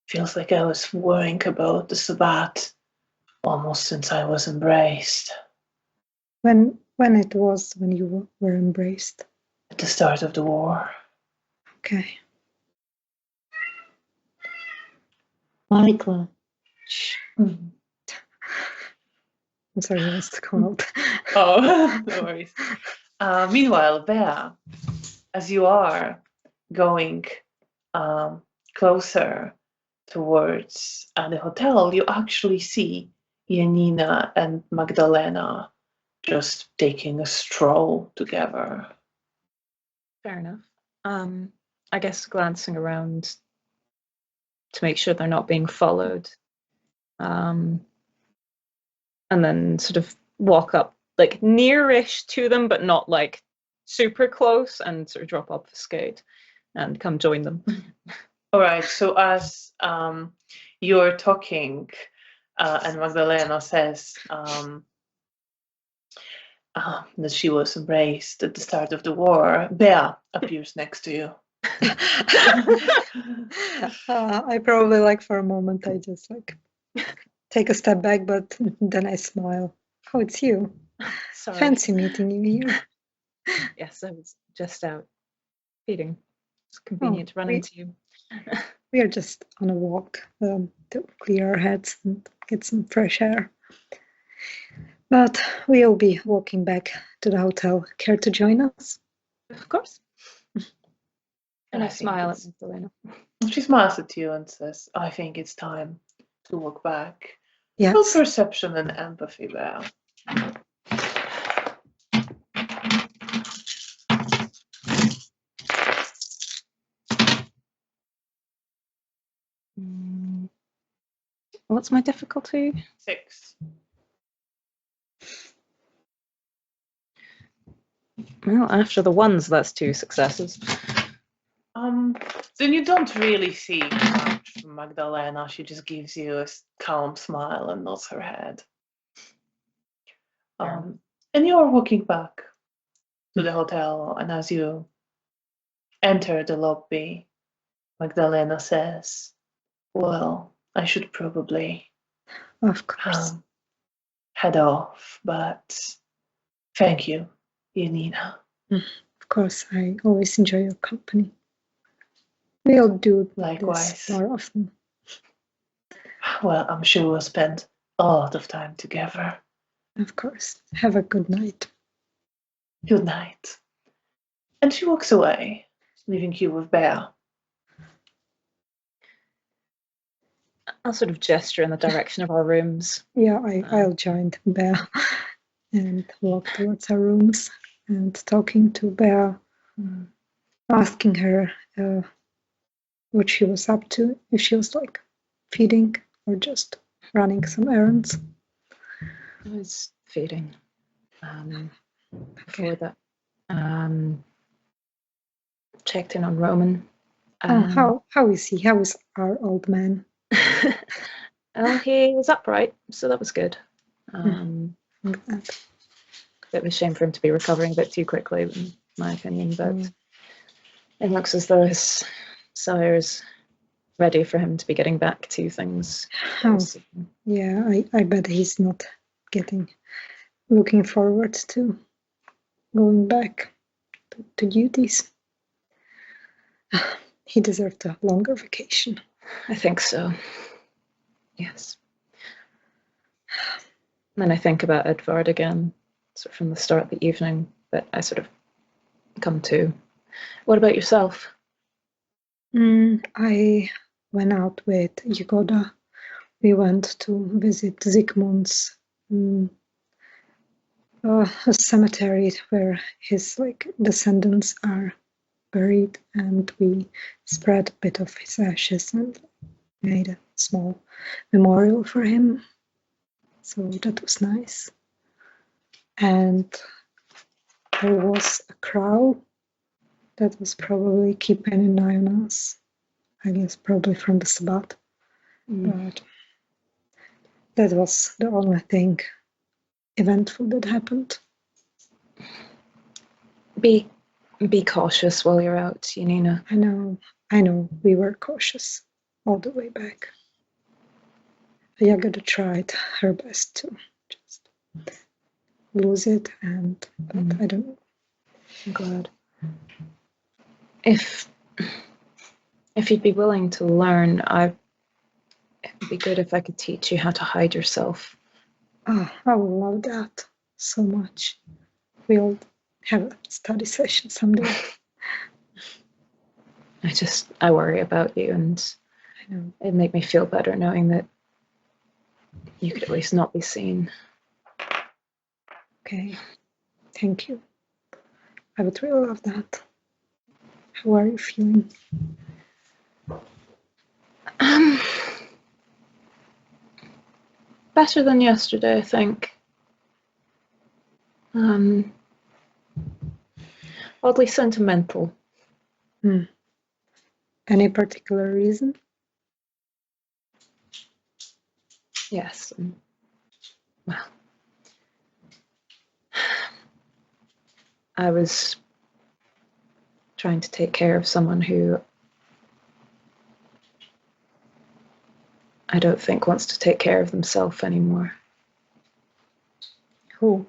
Feels like I was worrying about the Sabbat almost since I was embraced. When it was when you were embraced? At the start of the war. Okay. Michael. Mm. I'm sorry, I was called. Oh, no worries. Meanwhile, Bea, as you are going closer towards the hotel, you actually see Janina and Magdalena just taking a stroll together. Fair enough. I guess glancing around to make sure they're not being followed. And then sort of walk up like near-ish to them, but not like super close, and sort of drop off the skate and come join them. All right, so as you're talking and Magdalena says that she was embraced at the start of the war, Bea appears next to you. I probably for a moment I just take a step back, but then I smile. Oh, it's you. Sorry. Fancy meeting you here. Yes, I was just out feeding. It's convenient to run into you. We are just on a walk to clear our heads and get some fresh air. But we'll be walking back to the hotel. Care to join us? Of course. And I think smile at it's- Magdalena. She smiles at you and says, I think it's time to walk back. Yes. Full perception and empathy, Bea. What's my difficulty? 6. Well, after the ones, that's 2 successes. Then you don't really see much from Magdalena. She just gives you a calm smile and nods her head. And you're walking back to the hotel, and as you enter the lobby, Magdalena says, well, I should probably Of course. head off, but thank you, Janina. Of course, I always enjoy your company. We'll do Likewise. this more often. Well, I'm sure we'll spend a lot of time together. Of course. Have a good night. Good night. And she walks away, leaving you with Bea. I'll sort of gesture in the direction of our rooms. Yeah, I'll join Bea and walk towards our rooms and talking to Bea, asking her what she was up to, if she was feeding or just running some errands. I was feeding before that. Checked in on Roman. How is he? How is our old man? He was upright, so that was good. I'm glad. Bit of a shame for him to be recovering a bit too quickly, in my opinion, but it looks as though his sire's ready for him to be getting back to things. Oh, yeah, I bet he's not looking forward to going back to duties. He deserved a longer vacation. I think so. Yes. Then I think about Edvard again, sort of from the start of the evening, but I sort of come to. What about yourself? I went out with Yagoda. we went to visit Zygmunt's a cemetery where his descendants are buried, and we spread a bit of his ashes and made a small memorial for him. So that was nice. And there was a crow that was probably keeping an eye on us. I guess probably from the Sabbath. But that was the only thing eventful that happened. Be cautious while you're out, Janina. I know, we were cautious all the way back. Jagada tried her best to just lose it, but I don't know. I'm glad. If you'd be willing to learn, it'd be good if I could teach you how to hide yourself. Oh, I would love that so much. We'll have a study session someday. I worry about you, and I know. it'd make me feel better knowing that you could at least not be seen. Okay, thank you. I would really love that. How are you feeling? Better than yesterday, I think. Oddly sentimental. Any particular reason? Yes. Well, I was trying to take care of someone who I don't think wants to take care of themselves anymore. Who?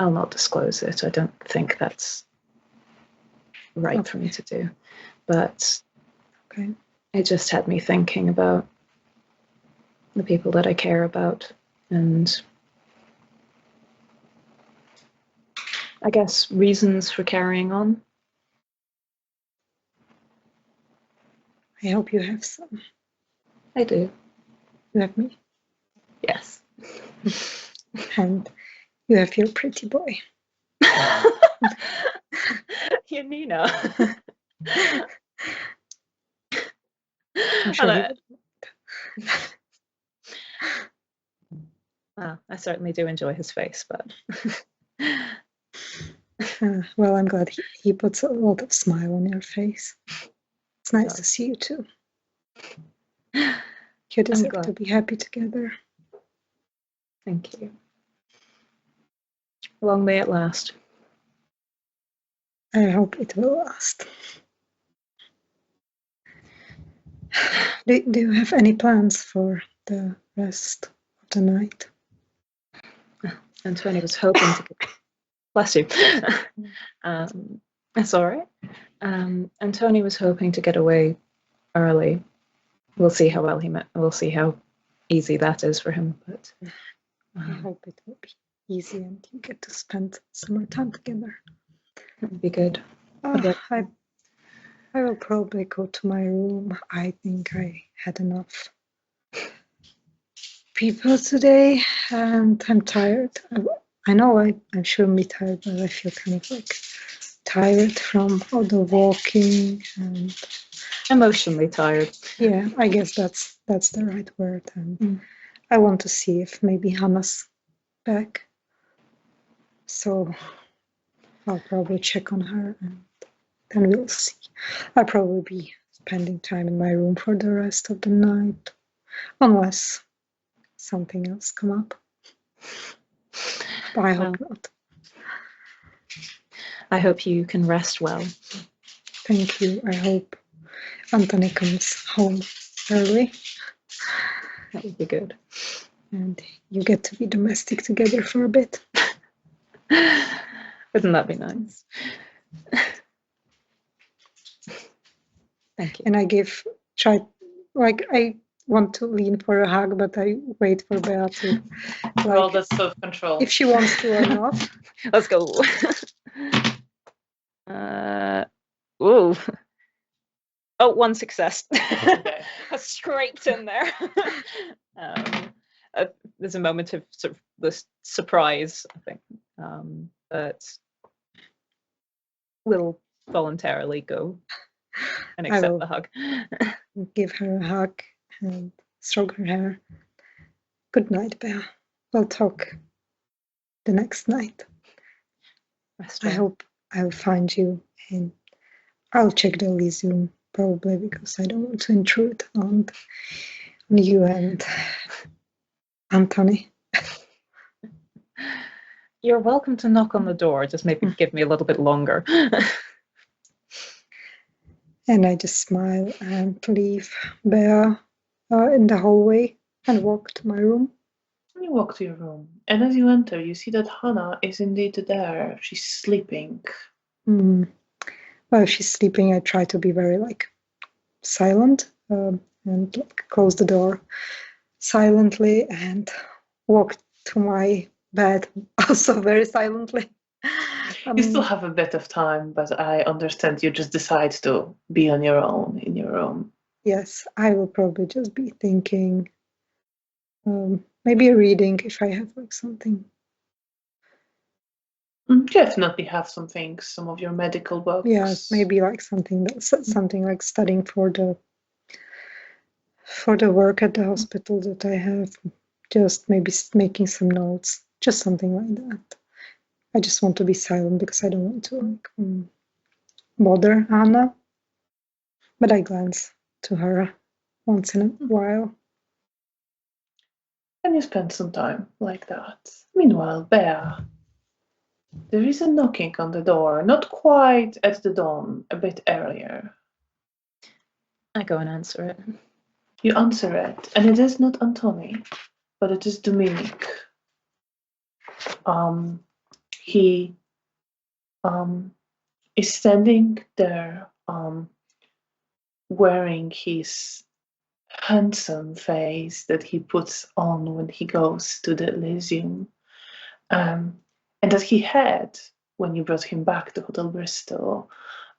I'll not disclose it. I don't think that's right for me to do. But okay, it just had me thinking about the people that I care about, and I guess reasons for carrying on. I hope you have some. I do. You have me. Yes. And you have your pretty boy. Janina. I'm sure he would. I certainly do enjoy his face, but well, I'm glad he puts a lot of smile on your face. It's nice to see you too. You deserve to be happy together. Thank you. Long may it last. I hope it will last. Do you have any plans for the rest of the night? Antonia was hoping to get... Bless you. That's all right. Antonia was hoping to get away early. We'll see how well we'll see how easy that is for him. But I hope it will be easy and you get to spend some more time together. That would be good. I will probably go to my room. I think I had enough people today, and I'm tired. I know I shouldn't be tired, but I feel kind of tired from all the walking and emotionally tired. Yeah, I guess that's the right word. And I want to see if maybe Hannah's back. So I'll probably check on her and then we'll see. I'll probably be spending time in my room for the rest of the night, unless something else come up. But I hope not. I hope you can rest well. Thank you. I hope Anthony comes home early. That would be good. And you get to be domestic together for a bit. Wouldn't that be nice? Thank you. And I want to lean for a hug, but I wait for Bea to all the self-control. If she wants to or not. Let's go. Ooh. Oh, one success. Okay. I scraped in there. There's a moment of sort of this surprise, I think, but we'll voluntarily go and I accept will the hug. give her a hug and stroke her hair. Good night, Bear. We'll talk the next night. Rest I well. hope I'll find you, and I'll check the Elysium probably because I don't want to intrude on you and Anthony. You're welcome to knock on the door. Just maybe give me a little bit longer. And I just smile and leave Bear in the hallway and walk to my room. You walk to your room, and as you enter, you see that Hannah is indeed there. She's sleeping. While she's sleeping, I try to be very silent and close the door silently and walk to my bed also very silently. You still have a bit of time, but I understand you just decide to be on your own in your room. Yes, I will probably just be thinking, maybe reading if I have something. Definitely have some things, some of your medical books. Yes, maybe something like studying for the work at the hospital that I have. Just maybe making some notes, just something like that. I just want to be silent because I don't want to bother Anna. But I glance to her once in a while. And you spend some time like that. Meanwhile, Bea, there is a knocking on the door, not quite at the dawn, a bit earlier. I go and answer it. You answer it, and it is not Antoni, but it is Dominik. He is standing there, wearing his handsome face that he puts on when he goes to the Elysium, and that he had when you brought him back to Hotel Bristol.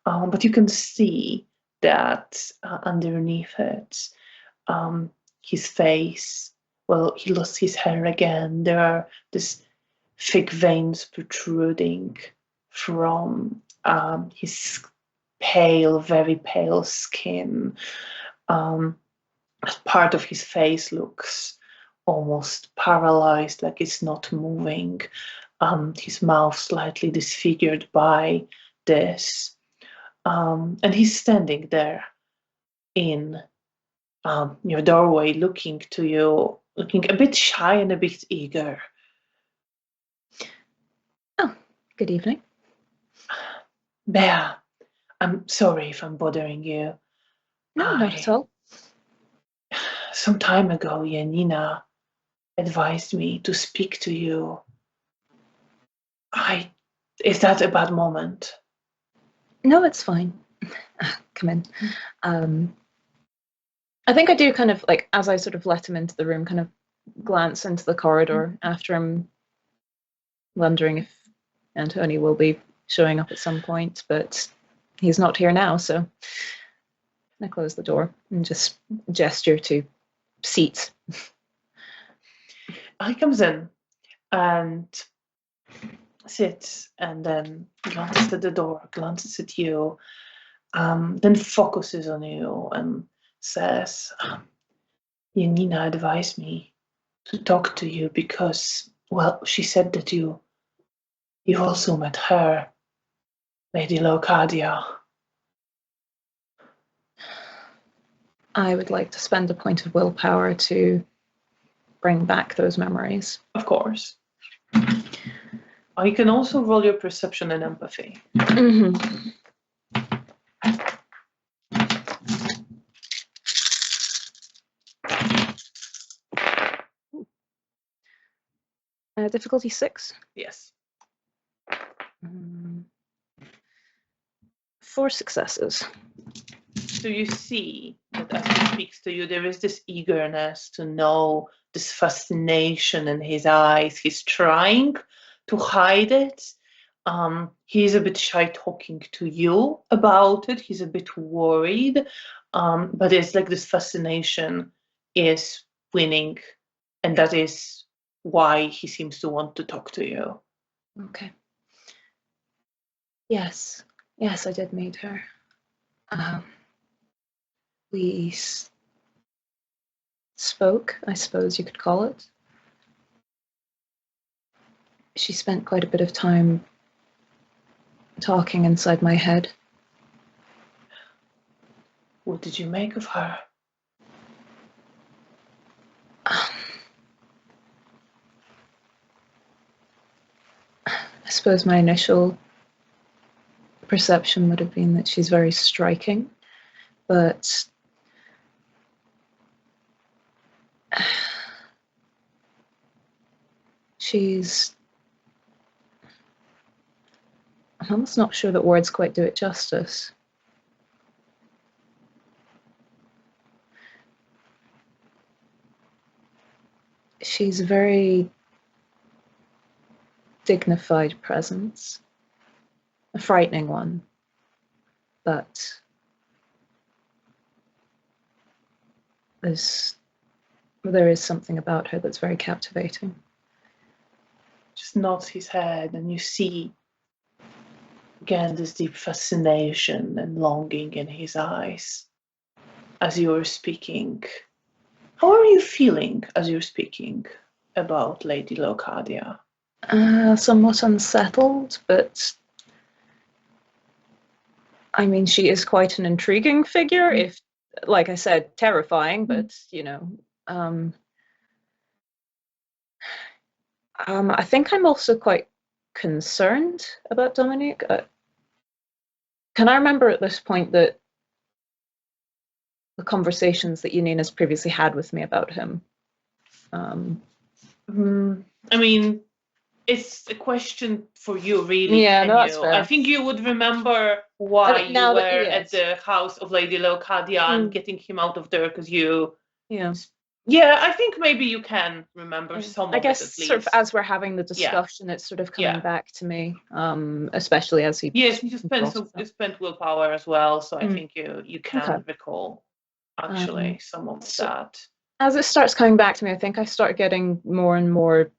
But you can see that underneath it, his face, well, he lost his hair again. There are these thick veins protruding from his pale, very pale skin. Part of his face looks almost paralyzed, like it's not moving. His mouth slightly disfigured by this. And he's standing there in your doorway, looking to you, looking a bit shy and a bit eager. Oh, good evening. Bea, I'm sorry if I'm bothering you. No, not at all. Some time ago, Janina advised me to speak to you. Is that a bad moment? No, it's fine. Come in. I think I do kind of as I sort of let him into the room, kind of glance into the corridor after him, wondering if Antony will be showing up at some point, but he's not here now, so I close the door and just gesture to seats. He comes in and sits and then glances at the door, glances at you, then focuses on you and says, Janina advised me to talk to you because, well, she said that you also met her, Lady Leokadia. I would like to spend a point of willpower to bring back those memories. Of course. You can also roll your perception and empathy. Mm-hmm. Difficulty 6? Yes. 4 successes. So you see that as he speaks to you, there is this eagerness to know, this fascination in his eyes. He's trying to hide it. He's a bit shy talking to you about it. He's a bit worried. But it's like this fascination is winning, and that is why he seems to want to talk to you. Okay. Yes, I did meet her. We spoke, I suppose you could call it. She spent quite a bit of time talking inside my head. What did you make of her? I suppose my initial perception would have been that she's very striking, but I'm almost not sure that words quite do it justice. She's a very dignified presence, a frightening one, but there is something about her that's very captivating. Just nods his head, and you see again this deep fascination and longing in his eyes as you were speaking. How are you feeling as you're speaking about Lady Leokadia? Somewhat unsettled, but I mean, she is quite an intriguing figure, if, like I said, terrifying, but, you know, I think I'm also quite concerned about Dominik. Can I remember at this point that the conversations that Janina's previously had with me about him? I mean, it's a question for you, really. Yeah, no, that's fair. I think you would remember why you now were that- yes. at the house of Lady Leokadia and getting him out of there because you. Yeah. Yeah, I think maybe you can remember some I of guess it at least. sort of as we're having the discussion, it's sort of coming back to me, especially as he. Yes, you spent willpower as well, so I think you can recall actually some of that. As it starts coming back to me, I think I start getting more and more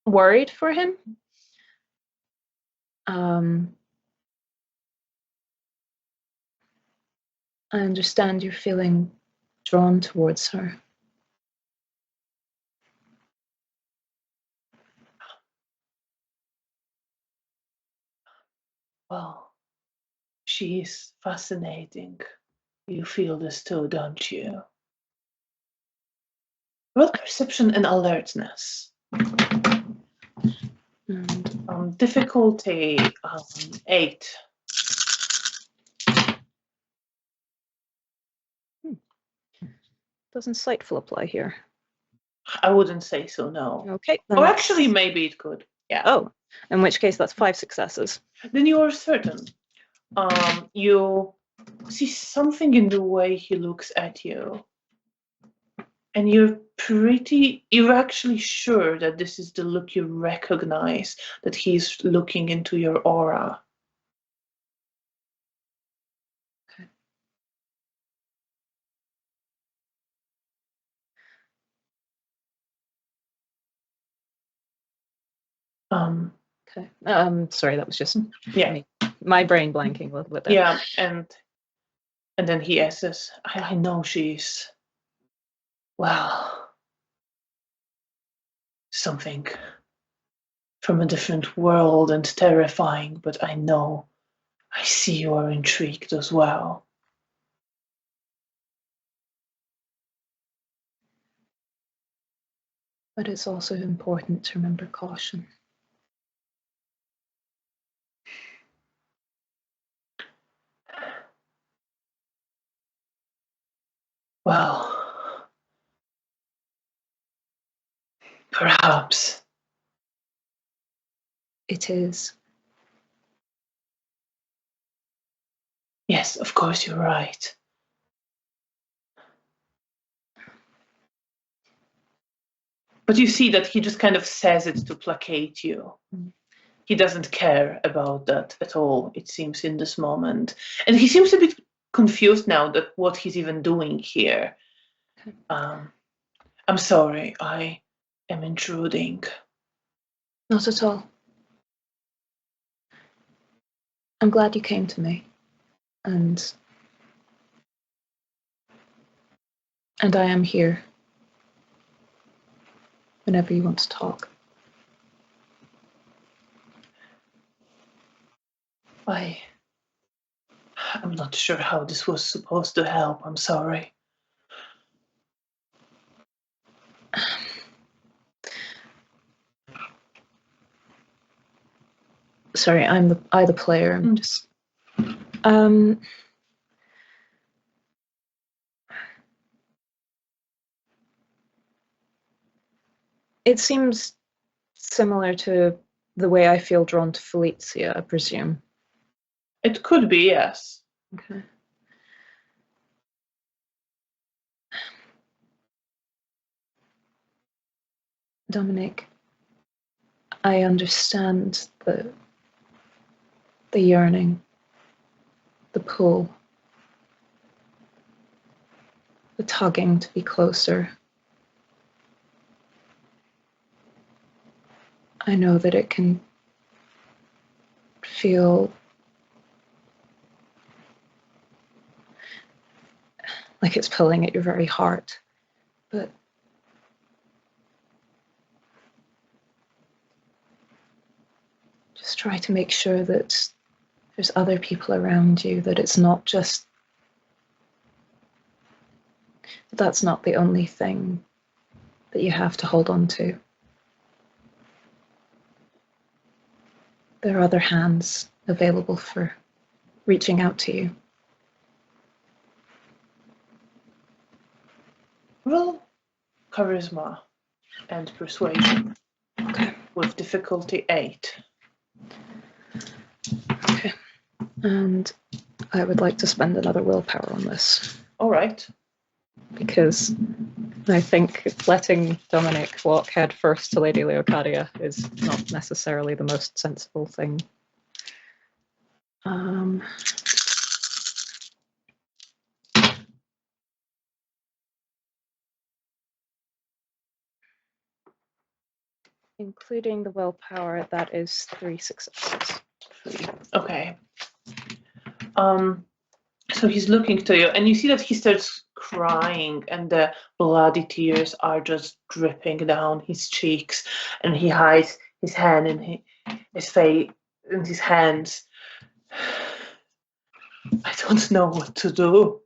worried for him. I understand you're feeling drawn towards her. Well, she is fascinating. You feel this too, don't you? Roll perception and alertness. Difficulty 8. Doesn't Sightful apply here? I wouldn't say so, no. Okay. Or actually, maybe it could. Yeah. Oh, in which case that's 5 successes. Then you are certain. You see something in the way he looks at you. And you're actually sure that this is the look you recognize, that he's looking into your aura. Okay. Okay. Sorry, that was just my brain blanking a little bit there. Yeah, and then he asks, I know she's, well, something from a different world and terrifying, but I see you are intrigued as well. But it's also important to remember caution. Well, perhaps. It is. Yes, of course, you're right. But you see that he just kind of says it to placate you. He doesn't care about that at all, it seems, in this moment. And he seems a bit confused now that what he's even doing here. I'm sorry, I am intruding. Not at all. I'm glad you came to me, and I am here whenever you want to talk. I'm not sure how this was supposed to help. I'm sorry. Sorry, I the player. I'm just. It seems similar to the way I feel drawn to Felicia, I presume. It could be, yes. Okay. Dominik, I understand the yearning, the pull, the tugging to be closer. I know that it can feel like it's pulling at your very heart, but just try to make sure that there's other people around you, that it's not just, that's not the only thing that you have to hold on to. There are other hands available for reaching out to you. Roll charisma and persuasion. Okay. With difficulty 8. Okay. And I would like to spend another willpower on this. All right. Because I think letting Dominik walk head first to Lady Leokadia is not necessarily the most sensible thing. Including the willpower, that is 3 successes. 3. Okay. So he's looking to you, and you see that he starts crying, and the bloody tears are just dripping down his cheeks, and he hides his hand in his face, in his hands. I don't know what to do.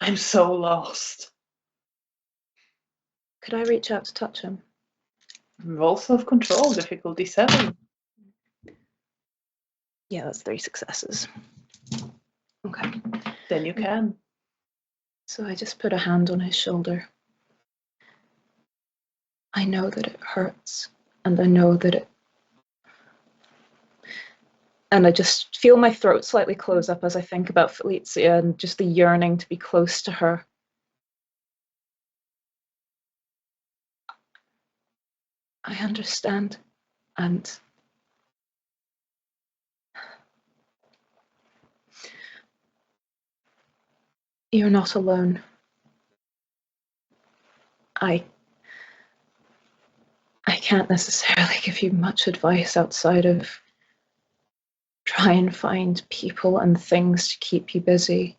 I'm so lost. Could I reach out to touch him? Roll self-control, difficulty 7. Yeah, that's 3 successes. Okay. Then you can. So I just put a hand on his shoulder. I know that it hurts, and I know that it... And I just feel my throat slightly close up as I think about Felicia and just the yearning to be close to her. I understand, and you're not alone. I can't necessarily give you much advice outside of try and find people and things to keep you busy.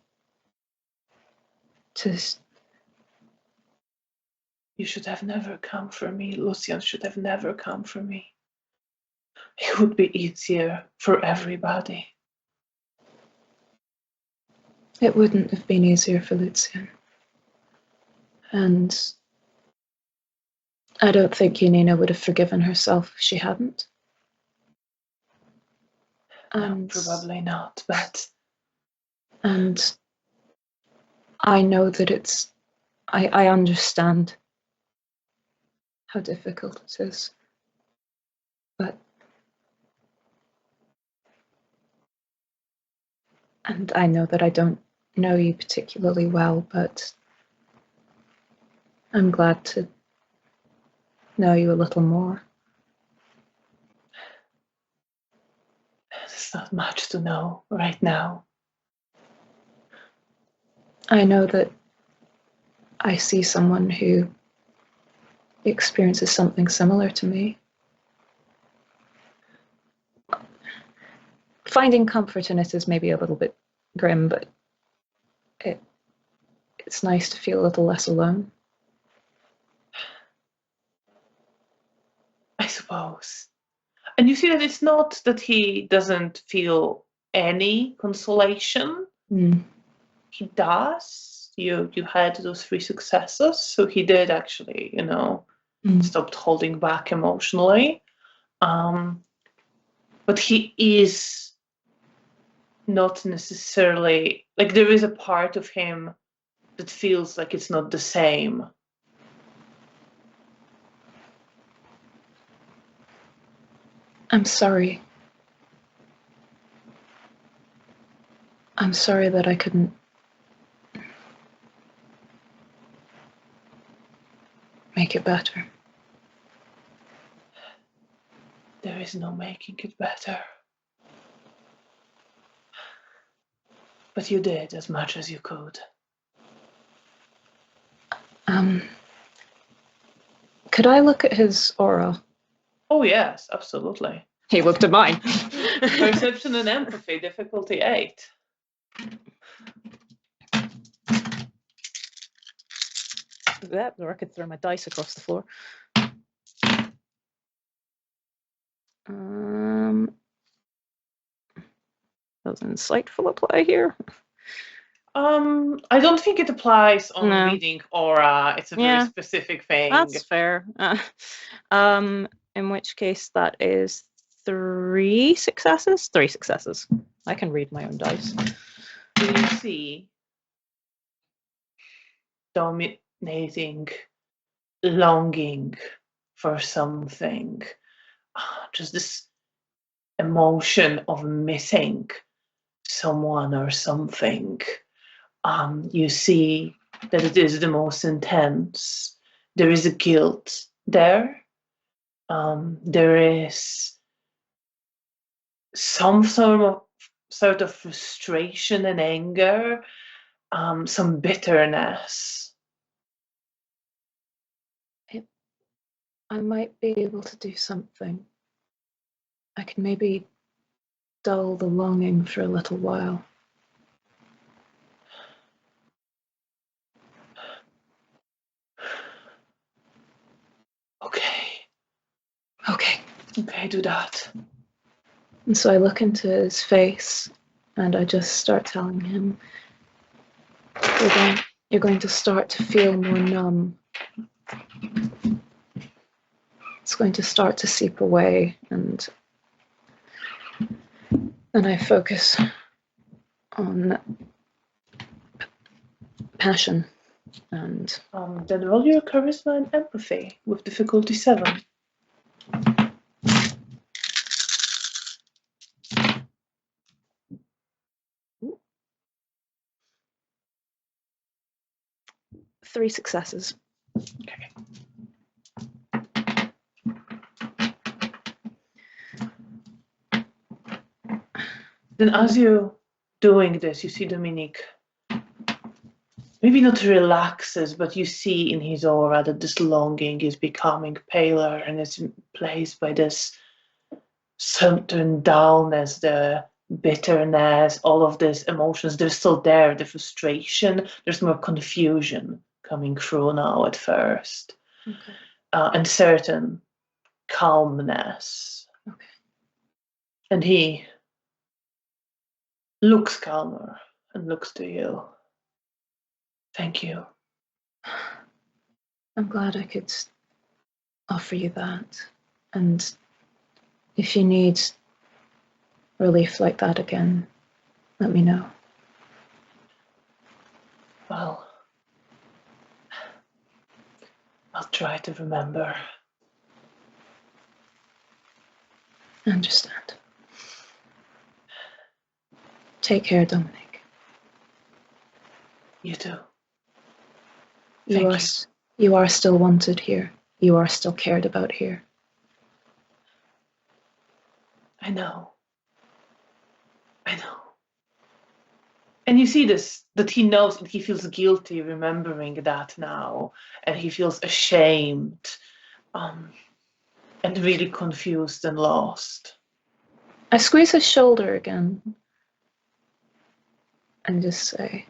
You should have never come for me. Lucian should have never come for me. It would be easier for everybody. It wouldn't have been easier for Lucian. And I don't think Janina would have forgiven herself if she hadn't. No, probably not, but... And I know that it's... I understand how difficult it is. But... And I know that I don't know you particularly well, but I'm glad to know you a little more. There's not much to know right now. I know that I see someone who experiences something similar to me. Finding comfort in it is maybe a little bit grim, but it's nice to feel a little less alone. I suppose. And you see that it's not that he doesn't feel any consolation. He does. You had those 3 successes, so he did actually, stopped holding back emotionally. But he is not necessarily, like, there is a part of him that feels like it's not the same. I'm sorry. I'm sorry that I couldn't make it better. There is no making it better. But you did as much as you could. Could I look at his aura? Oh yes, absolutely. He looked at mine. Perception and empathy, difficulty 8. That, or I could throw my dice across the floor. Does insightful apply here? I don't think it applies on No. reading aura. It's a very specific thing. That's fair. In which case, that is 3 successes. 3 successes. I can read my own dice. You see dominating longing for something. Just this emotion of missing someone or something. You see that it is the most intense. There is a guilt there. There is some sort of frustration and anger, some bitterness. I might be able to do something. I can maybe dull the longing for a little while. Okay, do that. And so I look into his face and I just start telling him, you're going to start to feel more numb. It's going to start to seep away, and then I focus on passion. And then roll your charisma and empathy with difficulty 7. Three successes. Okay. Then as you're doing this, you see Dominik maybe not relaxes, but you see in his aura that this longing is becoming paler and is replaced by this certain dullness, the bitterness, all of these emotions. They're still there, the frustration. There's more confusion coming through now at first. Okay. And certain calmness. Okay. And he looks calmer and looks to you. Thank you. I'm glad I could offer you that. And if you need relief like that again, let me know. Well, I'll try to remember. I understand. Take care, Dominik. You too. You are still wanted here. You are still cared about here. I know. And you see this, that he knows that he feels guilty remembering that now, and he feels ashamed, and really confused and lost. I squeeze his shoulder again and just say,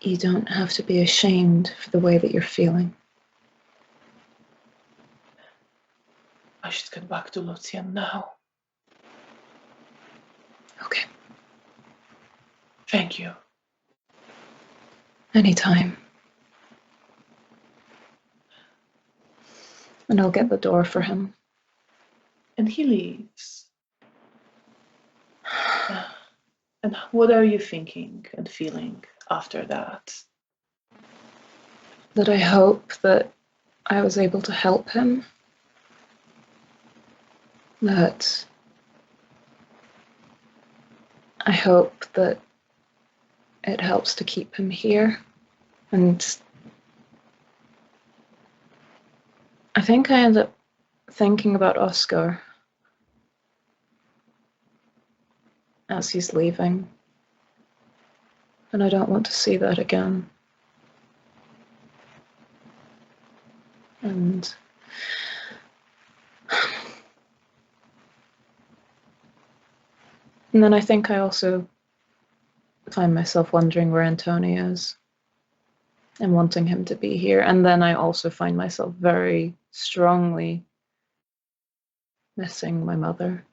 you don't have to be ashamed for the way that you're feeling. I should get back to Lucian now. Okay. Thank you. Anytime. And I'll get the door for him. And he leaves. And what are you thinking and feeling after that? That I hope that I was able to help him. That I hope that it helps to keep him here. And I think I end up thinking about Oscar as he's leaving. And I don't want to see that again. And then I think I also find myself wondering where Antonio is and wanting him to be here. And then I also find myself very strongly missing my mother.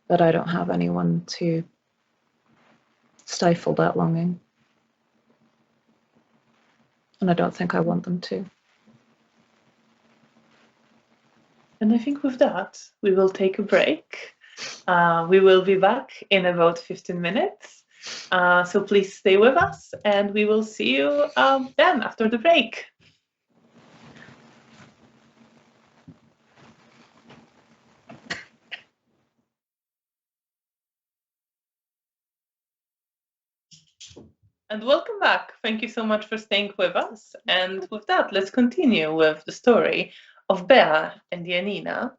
That I don't have anyone to stifle that longing. And I don't think I want them to. And I think with that, we will take a break. We will be back in about 15 minutes. So please stay with us, and we will see you then after the break. And welcome back. Thank you so much for staying with us. And with that, let's continue with the story of Bea and Janina.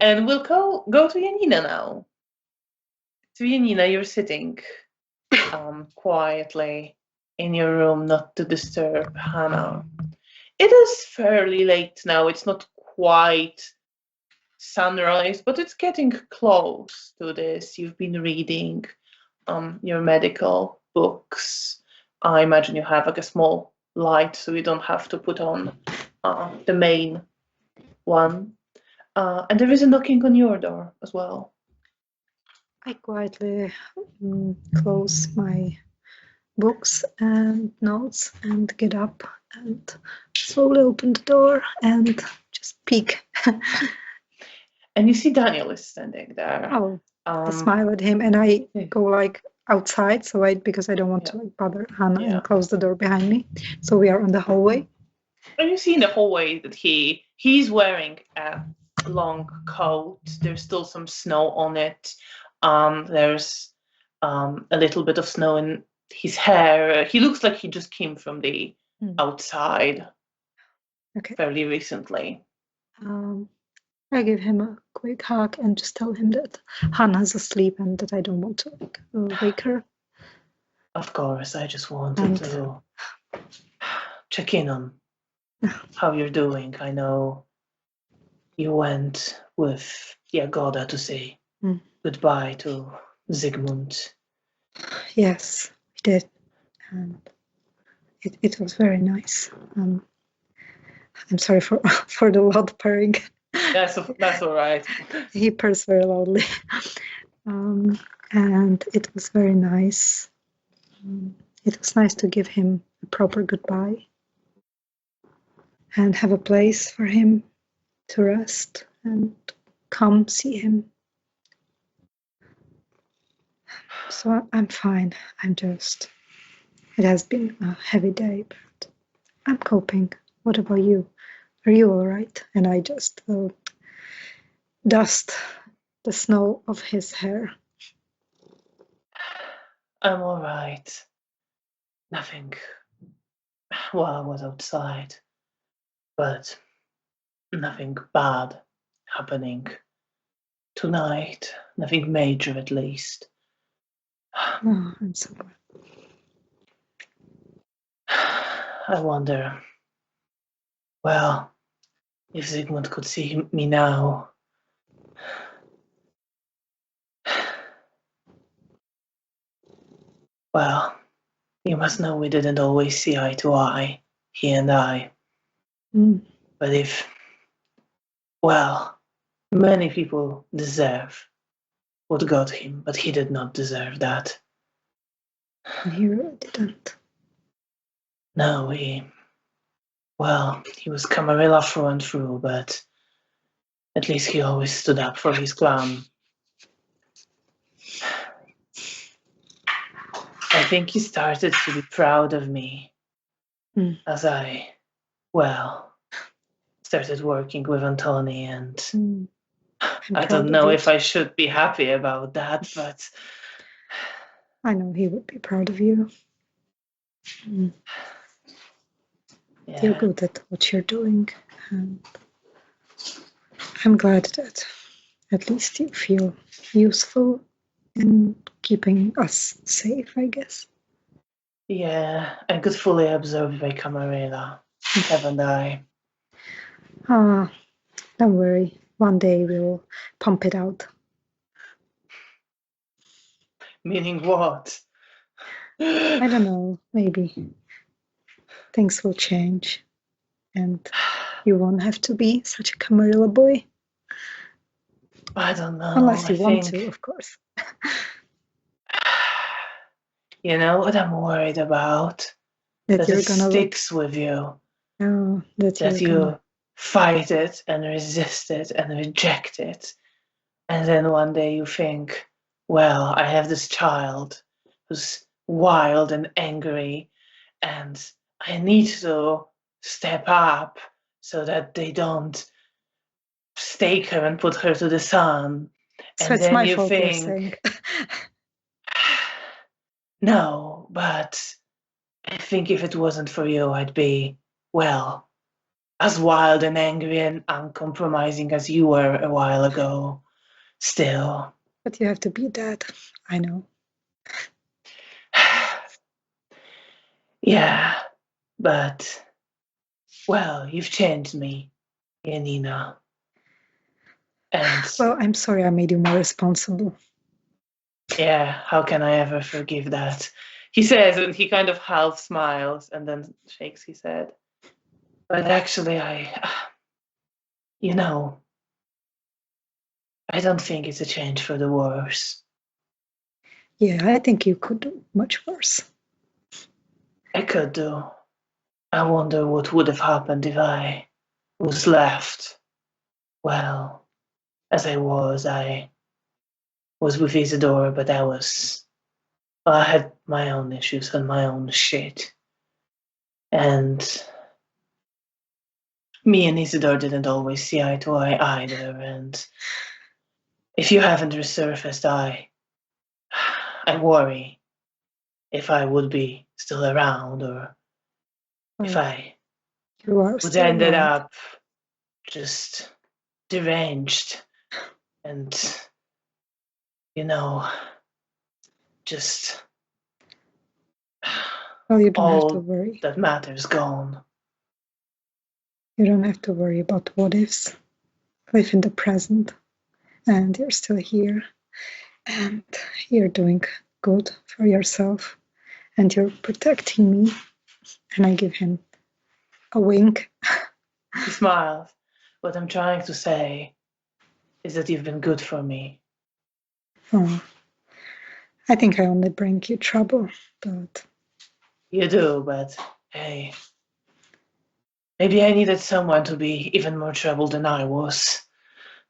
And we'll go to Janina now. So Janina, you're sitting quietly in your room, not to disturb Hannah. It is fairly late now. It's not quite sunrise, but it's getting close to this. You've been reading your medical books. I imagine you have like a small light, so you don't have to put on the main one. And there is a knocking on your door as well. I quietly close my books and notes and get up and slowly open the door and just peek. And you see Daniel is standing there. Oh, I smile at him and I go like outside, so because I don't want to like bother Hannah and close the door behind me. So we are on the hallway. And you see in the hallway that he's wearing a long coat. There's still some snow on it. There's a little bit of snow in his hair. He looks like he just came from the outside fairly recently. I give him a quick hug and just tell him that Hannah's asleep and that I don't want to wake her. Of course, I just wanted to check in on how you're doing. I know you went with Jagoda to say goodbye to Zygmunt. Yes, we did. And it was very nice. I'm sorry for the loud purring. That's all right. He purrs very loudly. And it was very nice. It was nice to give him a proper goodbye and have a place for him to rest and come see him. So I'm fine. It has been a heavy day, but I'm coping. What about you? Are you all right? And I just dust the snow of his hair. I'm all right. Nothing while I was outside, but nothing bad happening tonight. Nothing major, at least. Oh, I'm so glad. I wonder, well, if Sigmund could see me now. Well, you must know we didn't always see eye to eye, he and I. Mm. But if, well, many people deserve what got him, but he did not deserve that. And he really didn't. No, he was Camarilla through and through, but at least he always stood up for his clan. I think he started to be proud of me as I, started working with Antoni, and I don't know if I should be happy about that, but I know he would be proud of you. yeah. You're good at what you're doing, and I'm glad that at least you feel useful in keeping us safe, I guess. Yeah, I could fully absorb by Camarilla, haven't I? Don't worry. One day we'll pump it out. Meaning what? I don't know. Maybe things will change, and you won't have to be such a Camarilla boy. I don't know. Unless you want to, of course. You know what I'm worried about? That you're it gonna sticks with you. Oh, That you fight it and resist it and reject it. And then one day you think, well, I have this child who's wild and angry, and I need to step up so that they don't stake her and put her to the sun. So and it's then my you fault, you're think, saying. no, but I think if it wasn't for you, I'd be, well, as wild and angry and uncompromising as you were a while ago. Still. But you have to be that. I know. Yeah, but, well, you've changed me, Janina. And, Well, I'm sorry I made you more responsible. yeah, how can I ever forgive that? He says, and he kind of half smiles and then shakes his head. But actually, you know, I don't think it's a change for the worse. Yeah, I think you could do much worse. I could do. I wonder what would have happened if I was left. Well, as I was with Isidore, but I had my own issues and my own shit. And me and Isidore didn't always see eye to eye either. And if you haven't resurfaced, I worry if I would be still around, or if I would ended up just deranged and, just Well, you don't have to all worry. that matters gone. You don't have to worry about what ifs. Live in the present, and you're still here, and you're doing good for yourself, and you're protecting me. And I give him a wink. He smiles. What I'm trying to say is that you've been good for me. Oh, I think I only bring you trouble, but... You do, but hey, maybe I needed someone to be even more troubled than I was.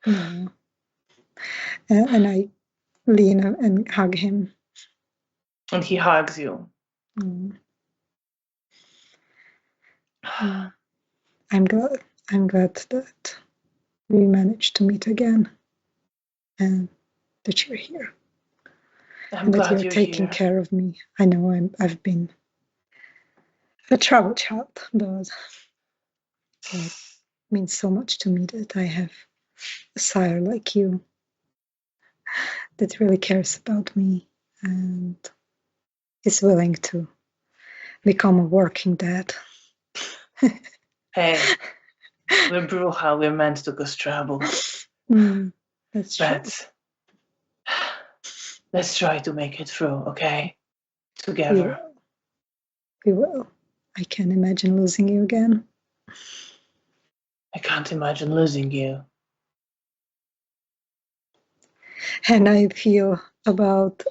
Yeah. And I lean and hug him. And he hugs you. Mm. Yeah. I'm glad that we managed to meet again, and that you're here. I'm and that glad you're you're taking here. care of me. I know I've been a trouble child, but it means so much to me that I have a sire like you that really cares about me and is willing to become a working dad. Hey, we're Bruja, we're meant to cause trouble. That's true. But let's try to make it through, okay? We Together. will. We will. I can't imagine losing you again. I can't imagine losing you. And I feel about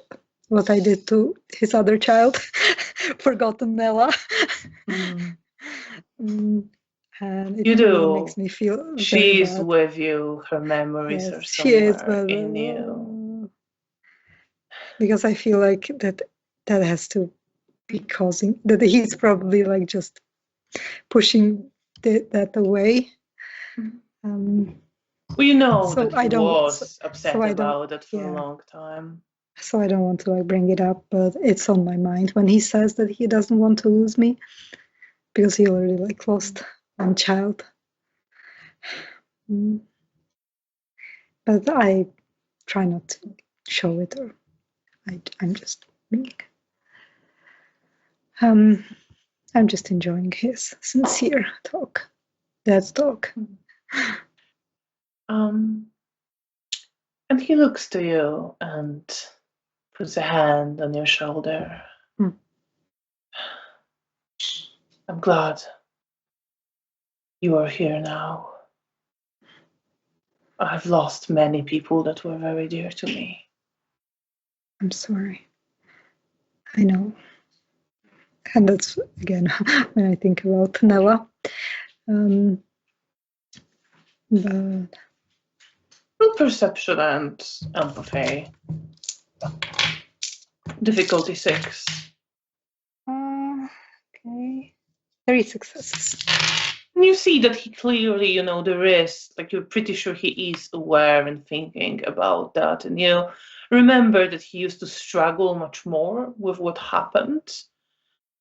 what I did to his other child, forgotten Nella. And it You really do. makes me feel very She's bad. with you. Her memories are Yes, she is, somewhere but in you. because I feel like that has to be causing that he's probably like just pushing that away. We know So that he I don't- was so upset I don't- about it for a yeah. long time. So I don't want to like bring it up, but it's on my mind when he says that he doesn't want to lose me because he already like lost one child. But I try not to show it, or I'm just being. I'm just enjoying his sincere talk. Dad's talk. And he looks to you and puts a hand on your shoulder. I'm glad you are here now. I've lost many people that were very dear to me. I'm sorry. I know. And that's, again, when I think about Nella. But Perception and empathy. Difficulty 6. Okay. 3 successes. And you see that he clearly, there is, like, you're pretty sure he is aware and thinking about that. And you remember that he used to struggle much more with what happened.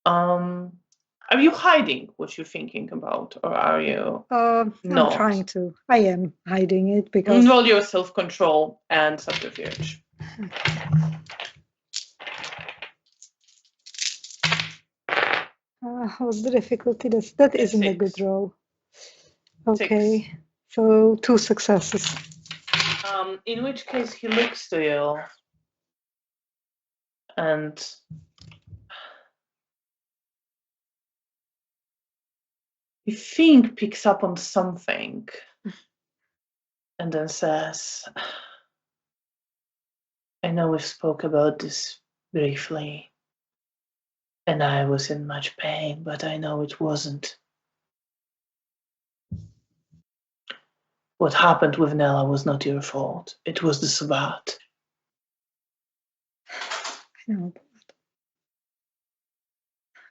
Are you hiding what you're thinking about, or are you I'm not? trying to. I am hiding it because. Roll your self-control and subterfuge. What's the difficulty? That isn't a good 6. roll. Okay, 6. so 2 successes. In which case he looks to you and you think picks up on something and then says, I know we spoke about this briefly and I was in much pain, but I know it wasn't. What happened with Nella was not your fault. It was the Sabbat. I know, but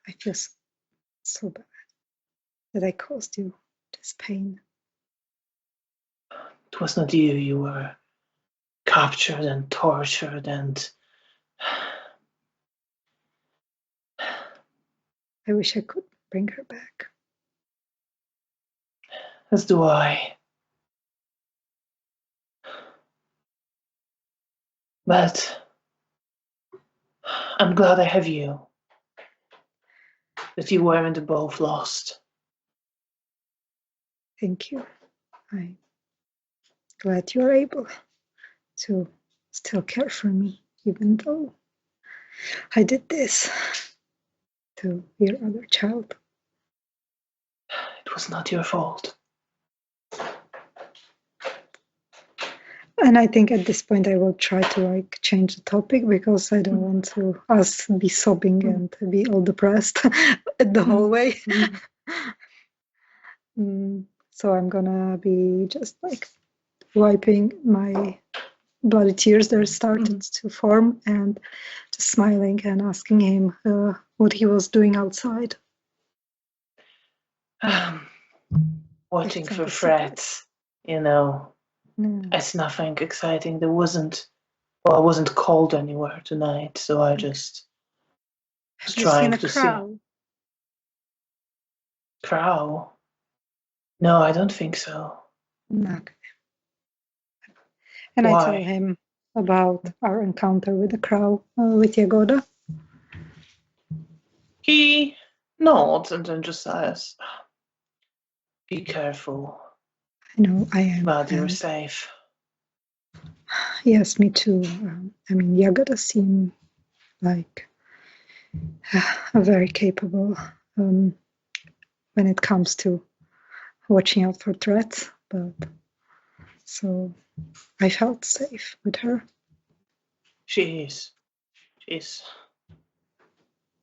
I feel so bad that I caused you this pain. It was not you. You were captured and tortured and I wish I could bring her back. as do I. But I'm glad I have you. That you weren't both lost. Thank you. I'm glad you're able to still care for me, even though I did this to your other child. It was not your fault. And I think at this point I will try to like change the topic because I don't want to us be sobbing and be all depressed at the whole way. So I'm gonna be just like wiping my bloody tears that started to form and just smiling and asking him what he was doing outside. Watching It's for like a secret. threats, It's nothing exciting. I wasn't called anywhere tonight, so I just was Have you seen trying a to crow? see. Crow? No, I don't think so. Okay. And Why? I tell him about our encounter with the crow, with Jagoda? He nods and then just says, "Be careful, I know I am. glad you're safe." Yes, me too. I mean, Jagoda seemed like very capable when it comes to watching out for threats, but so I felt safe with her. She's,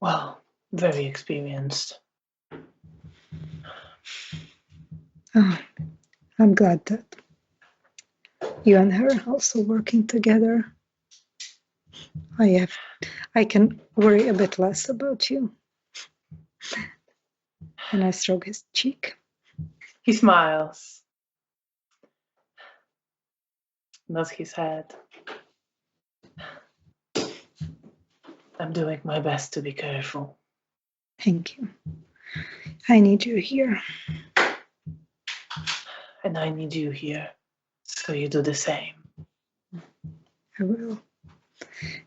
well, very experienced. Oh, I'm glad that you and her are also working together. I can worry a bit less about you. And I stroke his cheek. He smiles, nods his head. I'm doing my best to be careful. Thank you. I need you here. And I need you here, so you do the same. I will.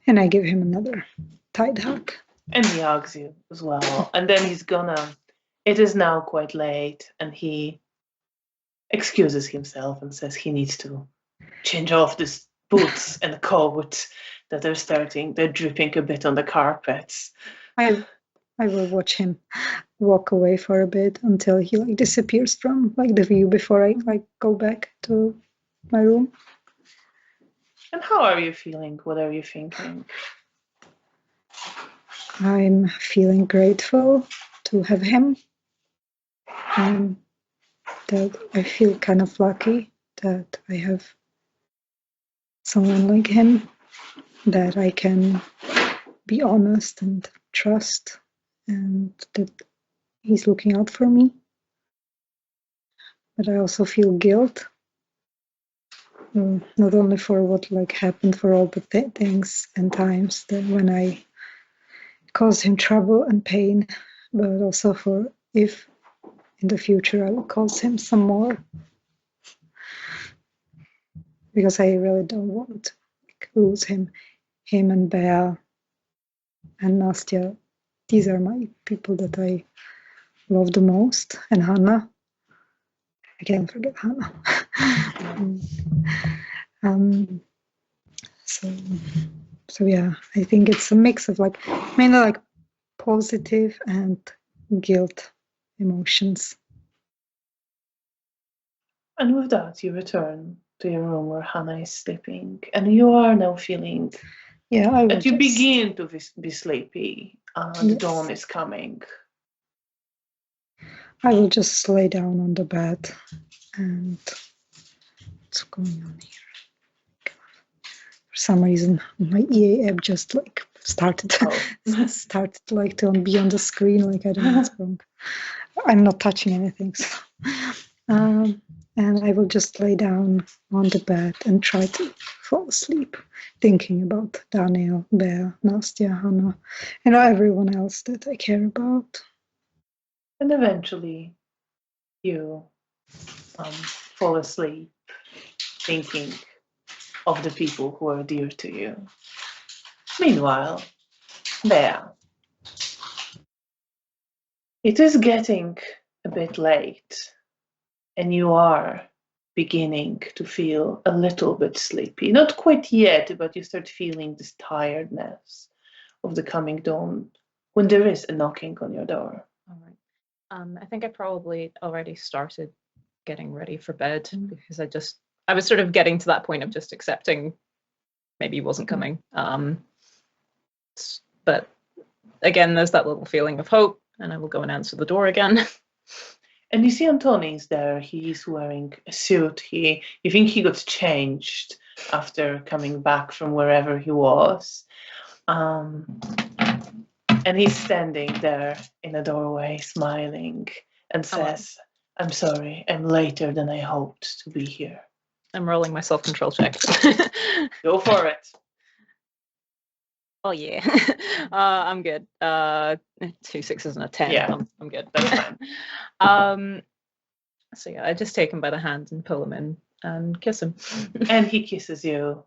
And I give him another tight hug. And he hugs you as well. And then he's gonna, it is now quite late, and he excuses himself and says he needs to change off these boots and coat that they're dripping a bit on the carpets. I will watch him walk away for a bit until he like disappears from like the view before I like go back to my room. And how are you feeling? What are you thinking? I'm feeling grateful to have him, and that I feel kind of lucky that I have someone like him that I can be honest and trust, and that he's looking out for me. But I also feel guilt, not only for what like happened, for all the things and times that when I caused him trouble and pain, but also for if in the future I will cause him some more, because I really don't want to lose him. Him and Bea and Nastya, these are my people that I love the most, and Hannah. I can't forget Hannah. So yeah, I think it's a mix of like mainly like positive and guilt emotions. And with that, you return to your room where Hannah is sleeping, and you are now feeling that you begin to be sleepy, and yes. dawn is coming. I will just lay down on the bed, and what's going on here? For some reason, my EA app just like started like to be on the screen. Like I don't know what's wrong. I'm not touching anything, so. And I will just lay down on the bed and try to fall asleep, thinking about Daniel, Bea, Nastya, Hannah, and everyone else that I care about. And eventually, you fall asleep, thinking of the people who are dear to you. Meanwhile, Bea, it is getting a bit late, and you are beginning to feel a little bit sleepy. Not quite yet, but you start feeling this tiredness of the coming dawn when there is a knocking on your door. All right. I think I probably already started getting ready for bed because I was sort of getting to that point of just accepting maybe he wasn't coming. But again, there's that little feeling of hope, and I will go and answer the door again. And you see Antoni's there. He's wearing a suit. You think he got changed after coming back from wherever he was. And he's standing there in a doorway, smiling, and says, "I'm sorry, I'm later than I hoped to be here." I'm rolling my self-control check. Go for it. Oh yeah, I'm good. 2 6s and a 10. Yeah, I'm good. That's fine. So yeah, I just take him by the hand and pull him in and kiss him. And he kisses you.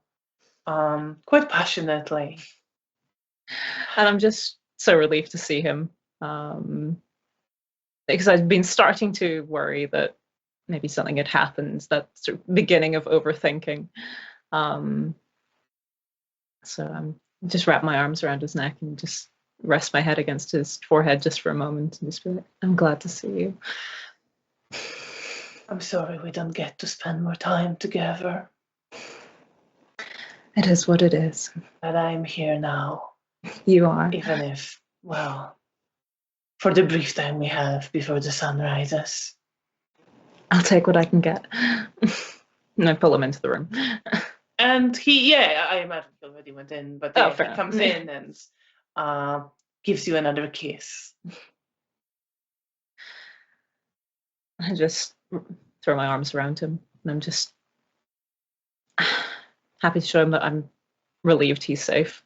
quite passionately. And I'm just so relieved to see him. Because I've been starting to worry that maybe something had happened, that sort of beginning of overthinking. So I'm just wrap my arms around his neck and just rest my head against his forehead just for a moment and just be like, I'm glad to see you. I'm sorry we don't get to spend more time together. It is what it is. But I'm here now. You are. Even if, well, for the brief time we have before the sun rises. I'll take what I can get. And I pull him into the room. And I imagine he already went in, but he comes in and gives you another kiss. I just throw my arms around him, and I'm just happy to show him that I'm relieved he's safe.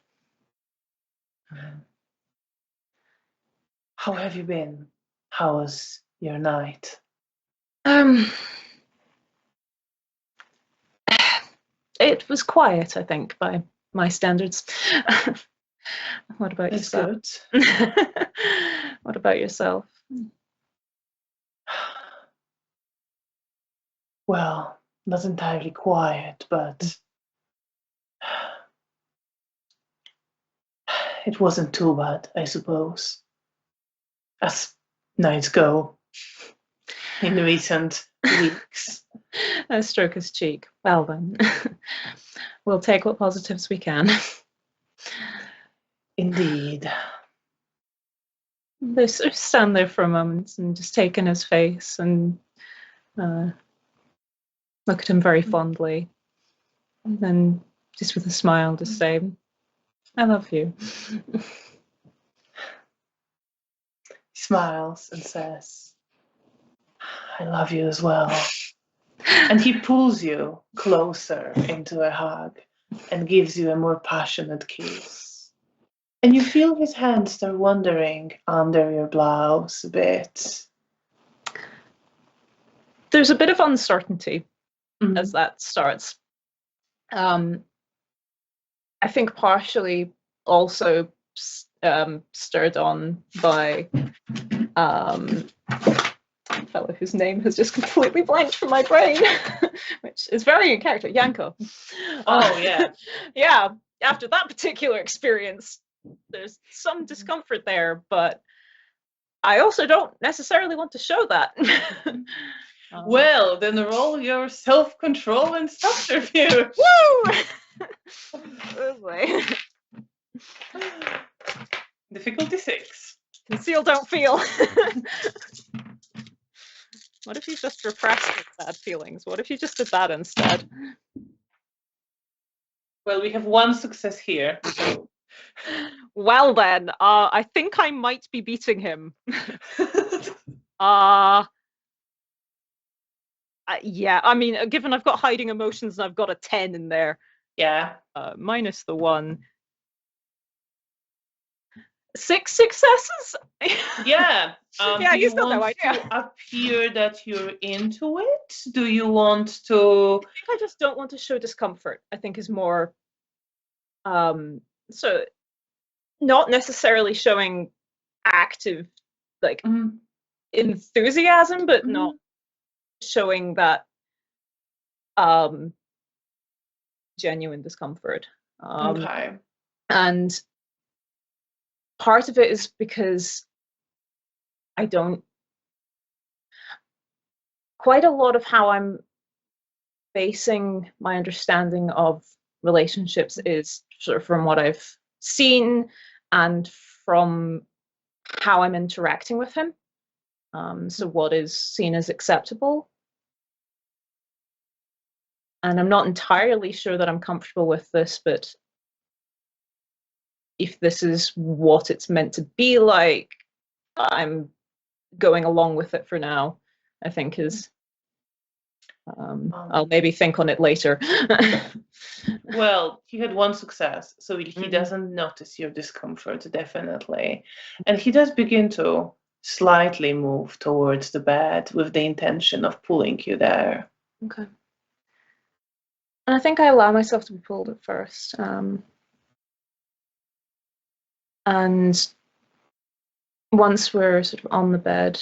How have you been? How was your night? It was quiet, I think, by my standards. What about yourself? Good. What about yourself? Well, not entirely quiet, but it wasn't too bad, I suppose. As nights go in recent weeks. I stroke his cheek. Well then, we'll take what positives we can. Indeed. They sort of stand there for a moment and just take in his face and look at him very fondly. And then just with a smile just say, I love you. He smiles and says, I love you as well. And he pulls you closer into a hug and gives you a more passionate kiss. And you feel his hands start wandering under your blouse a bit. There's a bit of uncertainty as that starts. I think partially also stirred on by a fellow whose name has just completely blanked from my brain, which is very in character, Yanko. Oh, yeah. Yeah, after that particular experience, there's some discomfort there, but I also don't necessarily want to show that. Well, then roll your self-control and subterfuge. Woo! Difficulty 6. Conceal, don't feel. What if you just repressed his bad feelings? What if you just did that instead? Well, we have one success here. So. Well then, I think I might be beating him. Yeah, I mean, given I've got hiding emotions and I've got a 10 in there. Yeah. Minus the 1. 6 successes? Yeah. Yeah, do you he's got no want idea. to appear that you're into it? Do you want to... I think I just don't want to show discomfort, I think is more... so, not necessarily showing active, like, enthusiasm, but not showing that genuine discomfort. Okay. And part of it is because I don't... Quite a lot of how I'm basing my understanding of relationships is sort of from what I've seen and from how I'm interacting with him. So what is seen as acceptable. And I'm not entirely sure that I'm comfortable with this, but if this is what it's meant to be like, I'm going along with it for now, I think is... I'll maybe think on it later. Well, he had one success, so he doesn't notice your discomfort, definitely. And he does begin to slightly move towards the bed with the intention of pulling you there. Okay. And I think I allow myself to be pulled at first. And once we're sort of on the bed,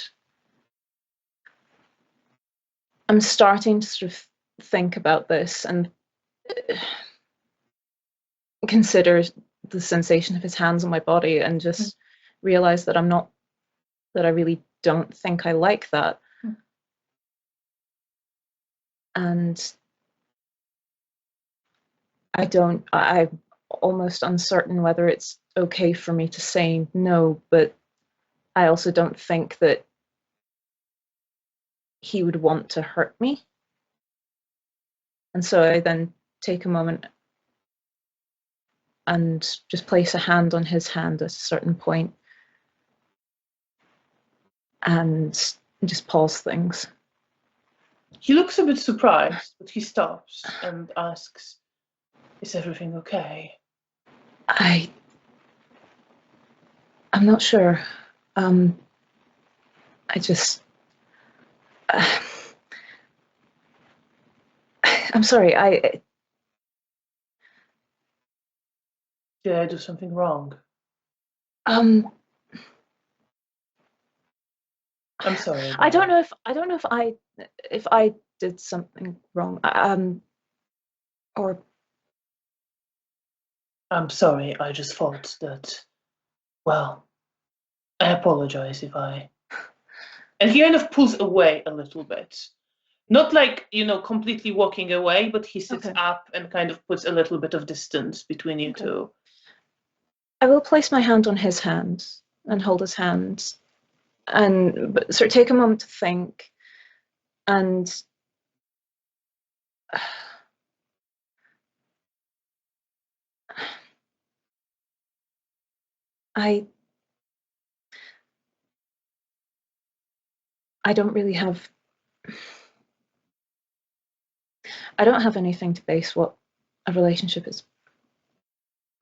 I'm starting to sort of think about this and consider the sensation of his hands on my body and just realize that that I really don't think I like that. And I'm almost uncertain whether it's okay for me to say no, but I also don't think that he would want to hurt me. And so I then take a moment and just place a hand on his hand at a certain point and just pause things. He looks a bit surprised, but he stops and asks, "Is everything okay?" I'm not sure. I just I'm sorry. Did I do something wrong? I'm sorry. I don't know if I did something wrong. Or I'm sorry. I just thought that. Well, I apologize if I. And he kind of pulls away a little bit. Not like, completely walking away, but he sits up and kind of puts a little bit of distance between you two. I will place my hand on his hand and hold his hand and sort of take a moment to think. And I don't really have anything to base what a relationship is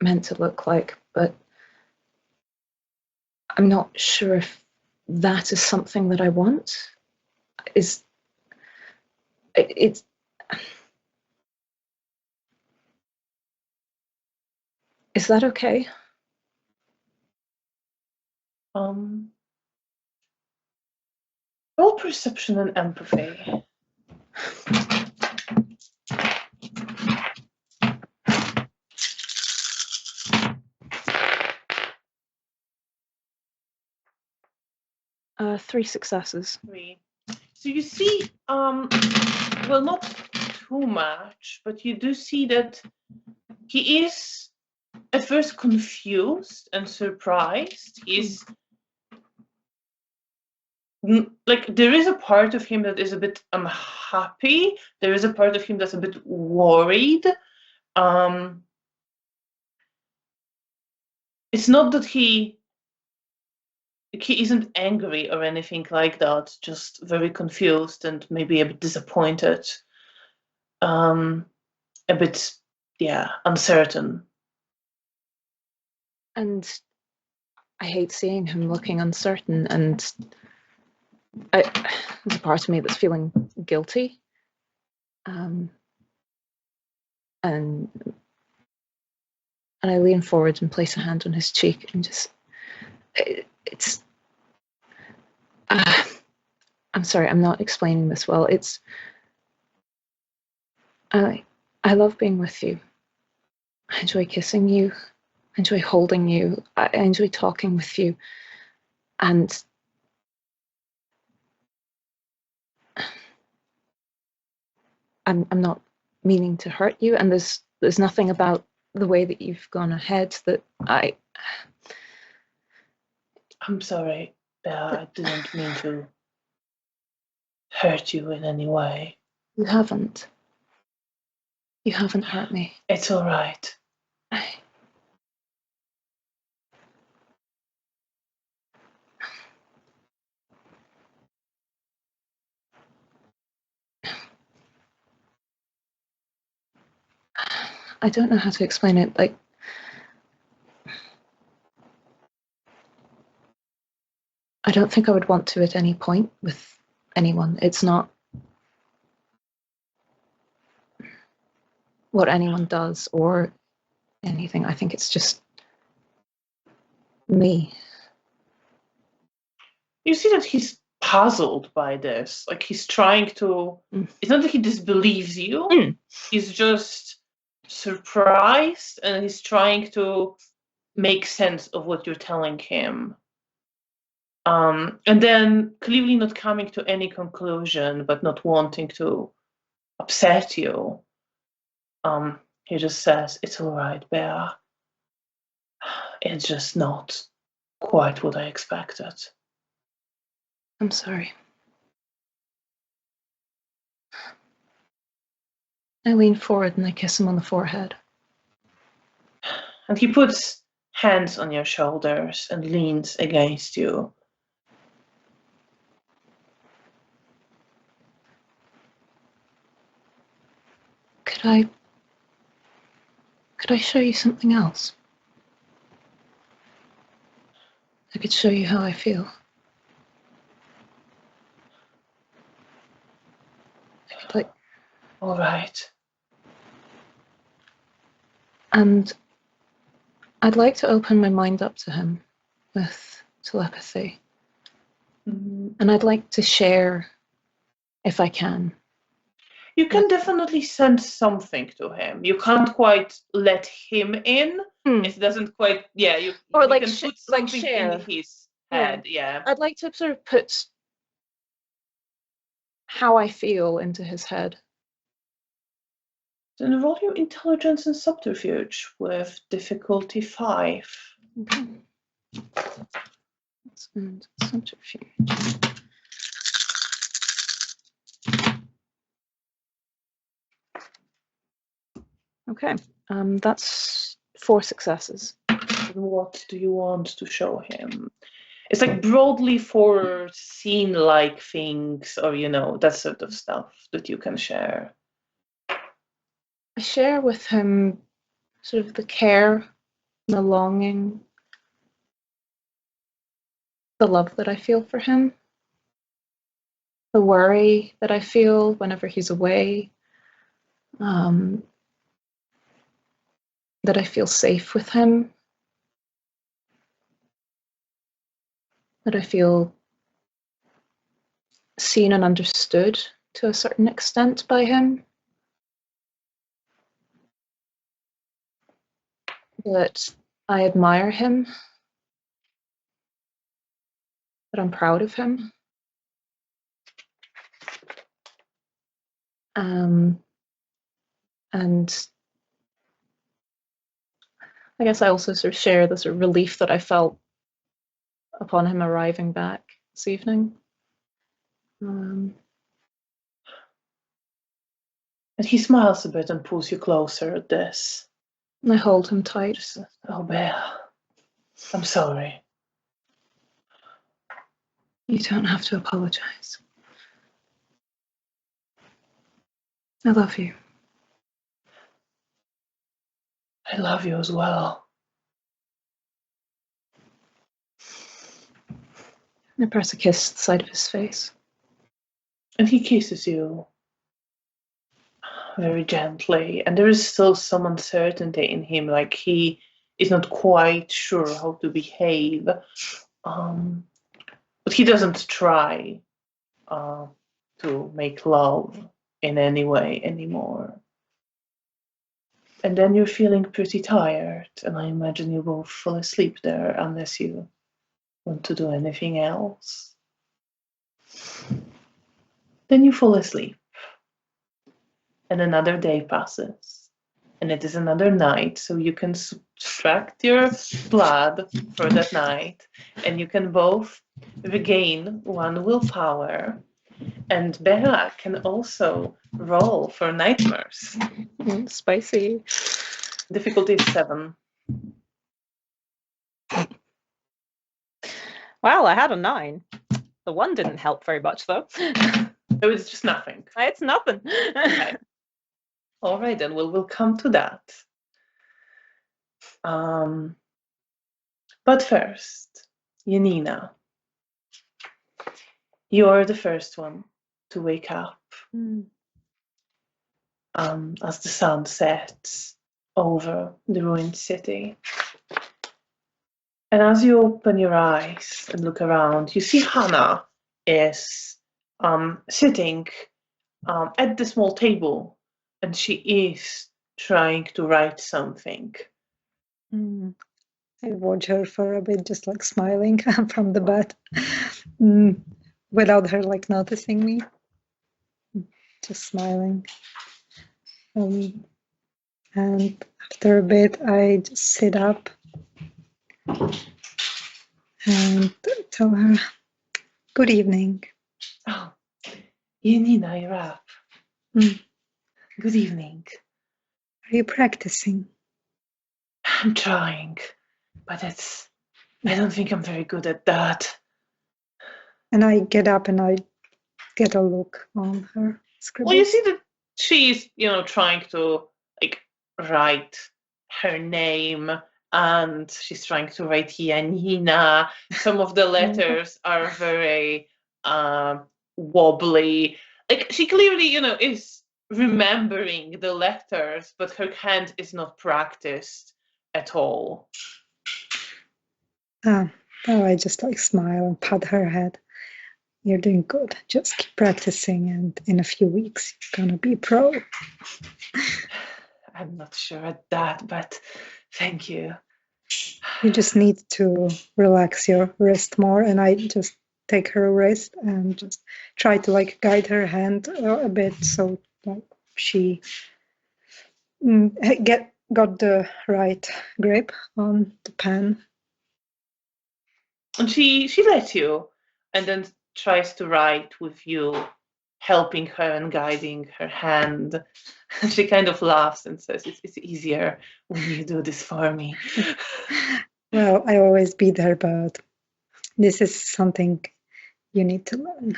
meant to look like, but I'm not sure if that is something that I want. Is that okay? Roll perception and empathy. Three successes. 3. So you see, well, not too much, but you do see that he is at first confused and surprised. He's like, there is a part of him that is a bit unhappy. There is a part of him that's a bit worried. It's not that he isn't angry or anything like that, just very confused and maybe a bit disappointed. A bit, uncertain. And I hate seeing him looking uncertain, and there's a part of me that's feeling guilty. And I lean forward and place a hand on his cheek and just, I'm sorry, I'm not explaining this well. I love being with you. I enjoy kissing you. I enjoy holding you. I enjoy talking with you. And I'm not meaning to hurt you. And there's nothing about the way that you've gone ahead that I'm sorry. I didn't mean to hurt you in any way. You haven't. You haven't hurt me. It's all right. I don't know how to explain it. Like, I don't think I would want to at any point with anyone. It's not. what anyone does or anything. I think it's just me. You see that he's puzzled by this. Like he's trying to. It's not that he disbelieves you. He's just surprised, and he's trying to make sense of what you're telling him. And then clearly not coming to any conclusion, but not wanting to upset you. He just says, "It's all right, Bea. It's just not quite what I expected." I'm sorry. I lean forward and I kiss him on the forehead. And he puts hands on your shoulders and leans against you. Could I show you something else? I could show you how I feel. I could like. All right. And I'd like to open my mind up to him with telepathy. And I'd like to share, if I can. You can definitely send something to him. You can't quite let him in. It doesn't quite, you or like can put something share in his head. Yeah. I'd like to sort of put how I feel into his head. Then roll your intelligence and subterfuge with difficulty 5. Okay. And subterfuge. Okay. That's 4 successes. What do you want to show him? It's like broadly for scene-like things, or that sort of stuff that you can share. I share with him sort of the care, the longing, the love that I feel for him, the worry that I feel whenever he's away, that I feel safe with him, that I feel seen and understood to a certain extent by him. That I admire him, that I'm proud of him. And I guess I also sort of share the sort of relief that I felt upon him arriving back this evening. And he smiles a bit and pulls you closer at this. And I hold him tight. Just, "Oh, Bea, I'm sorry." You don't have to apologize. I love you. I love you as well. I press a kiss to the side of his face. And he kisses you very gently. And there is still some uncertainty in him, like he is not quite sure how to behave. But he doesn't try to make love in any way anymore. And then you're feeling pretty tired, and I imagine you will fall asleep there unless you want to do anything else. Then you fall asleep, and another day passes, and it is another night, so you can subtract your blood for that night, and you can both regain 1 willpower, and Bella can also roll for nightmares. Spicy. Difficulty is 7. Well, I had a 9. The 1 didn't help very much, though. So it's just nothing. It's nothing. Okay. All right, then we'll come to that. But first, Janina, you're the first one to wake up. as the sun sets over the ruined city. And as you open your eyes and look around, you see Hannah is sitting at the small table, and she is trying to write something. I watch her for a bit, just like smiling from the bed, without her like noticing me. Just smiling. And after a bit, I just sit up and tell her, "Good evening." Oh, Janina, you're up. Good evening. Are you practicing? I'm trying, but I don't think I'm very good at that. And I get up and I get a look on her scribble. Well, you see that she's, trying to like write her name, and she's trying to write Janina. Some of the letters are very wobbly. Like she clearly, is remembering the letters, but her hand is not practiced at all. Oh, I just like smile and pat her head. You're doing good. Just keep practicing, and in a few weeks you're gonna be pro. I'm not sure at that, but thank you. You just need to relax your wrist more, and I just take her wrist and just try to like guide her hand a bit, so like she got the right grip on the pen. And she lets you, and then tries to write with you helping her and guiding her hand. And she kind of laughs and says, it's easier when you do this for me. Well, I always be there, but this is something you need to learn.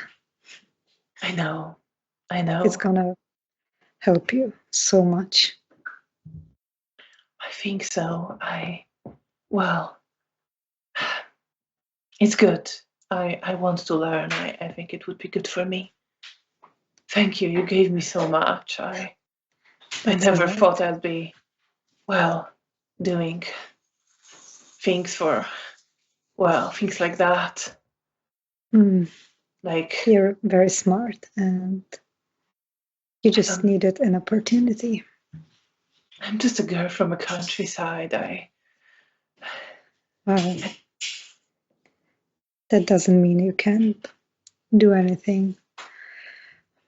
I know. It's gonna help you so much. I think so. Well, it's good. I want to learn. I think it would be good for me. Thank you. You gave me so much. I never thought I'd be, doing things things like that. Like, you're very smart, and you just needed an opportunity. I'm just a girl from a countryside. That doesn't mean you can't do anything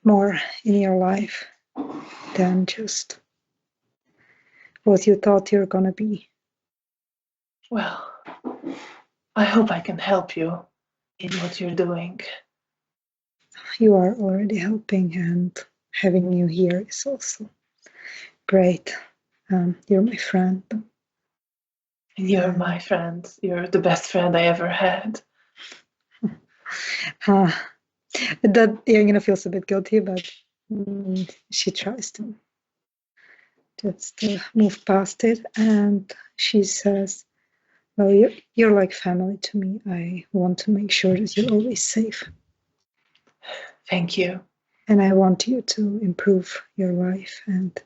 more in your life than just what you thought you're gonna be. Well, I hope I can help you in what you're doing. You are already helping, and having you here is also great. You're my friend. And you're my friend. You're the best friend I ever had. That Janina feels a bit guilty, but she tries to just move past it, and she says, "Well, you're like family to me. I want to make sure that you're always safe." Thank you. And I want you to improve your life and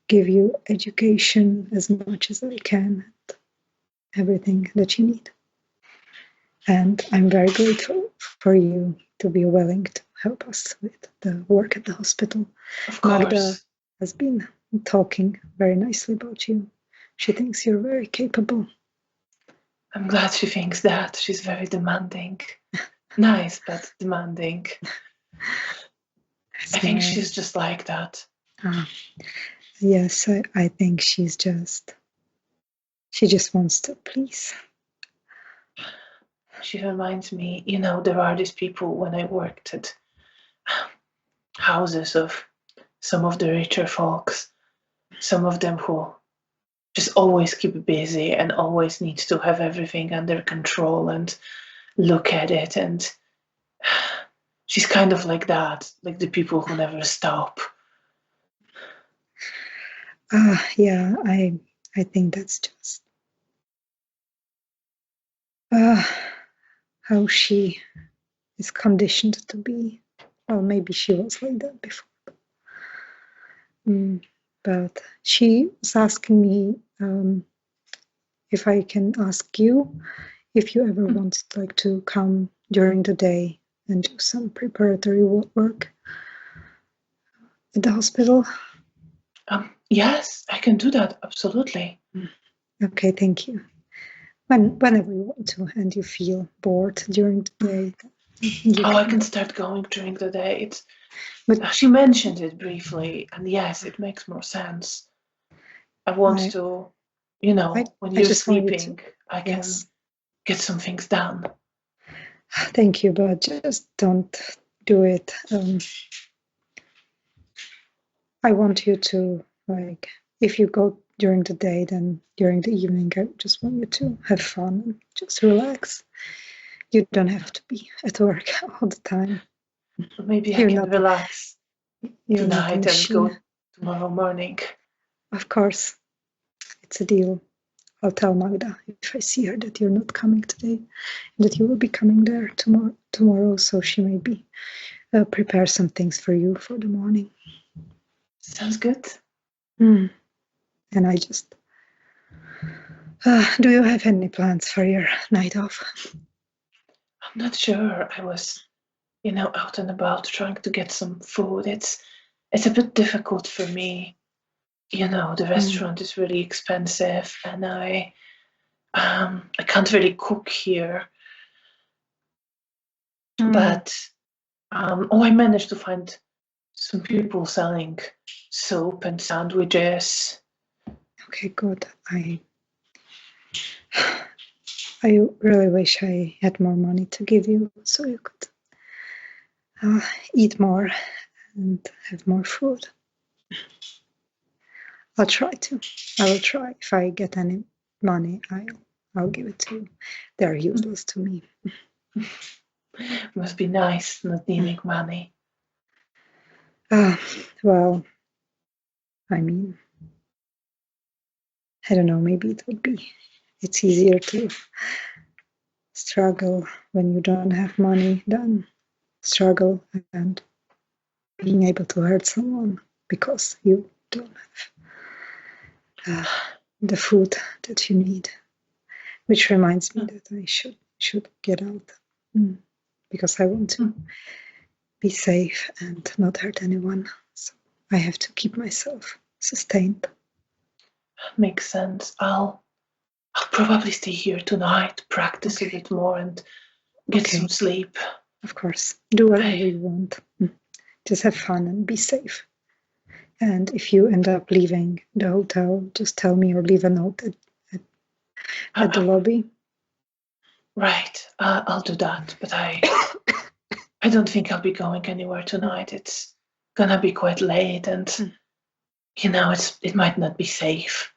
give you education as much as I can, and everything that you need. And I'm very grateful for you to be willing to help us with the work at the hospital. Of course. Magda has been talking very nicely about you. She thinks you're very capable. I'm glad she thinks that. She's very demanding. Nice, but demanding. I think she's just like that. Yes, I think she just wants to please. She reminds me, there are these people when I worked at houses of some of the richer folks, some of them who just always keep busy and always need to have everything under control and look at it. And she's kind of like that, like the people who never stop. Yeah, I think that's just how she is conditioned to be. Well, maybe she was like that before. but she was asking me if I can ask you if you ever wanted like to come during the day and do some preparatory work at the hospital. Yes, I can do that, absolutely. Okay, thank you. Whenever you want to and you feel bored during the day. I can start going during the day. But She mentioned it briefly, and yes, it makes more sense. I want to, when I you're just want you to- sleeping, I can yes. get some things done. Thank you, but just don't do it. I want you to, like, if you go during the day, then during the evening, I just want you to have fun and just relax. You don't have to be at work all the time. Maybe I can relax You're not a tonight and machine. go tomorrow morning. Of course, it's a deal. I'll tell Magda if I see her that you're not coming today, that you will be coming there tomorrow, so she maybe prepare some things for you for the morning. Sounds good. And I just, do you have any plans for your night off? I'm not sure. I was, out and about trying to get some food. It's a bit difficult for me. The restaurant is really expensive, and I can't really cook here. But I managed to find some people selling soup and sandwiches. Okay, good. I really wish I had more money to give you so you could eat more and have more food. I'll try to. I will try. If I get any money, I'll give it to you. They're useless to me. Must be nice not needing money. Well, I mean, I don't know, maybe it's easier to struggle when you don't have money than struggle and being able to hurt someone because you don't have the food that you need. Which reminds me that I should get out because I want to be safe and not hurt anyone. So I have to keep myself sustained. Makes sense. I'll probably stay here tonight, practice a bit more, and get some sleep. Of course, do whatever you want. Just have fun and be safe. And if you end up leaving the hotel, just tell me or leave a note at the lobby. Right, I'll do that. But I don't think I'll be going anywhere tonight. It's gonna be quite late, and it might not be safe.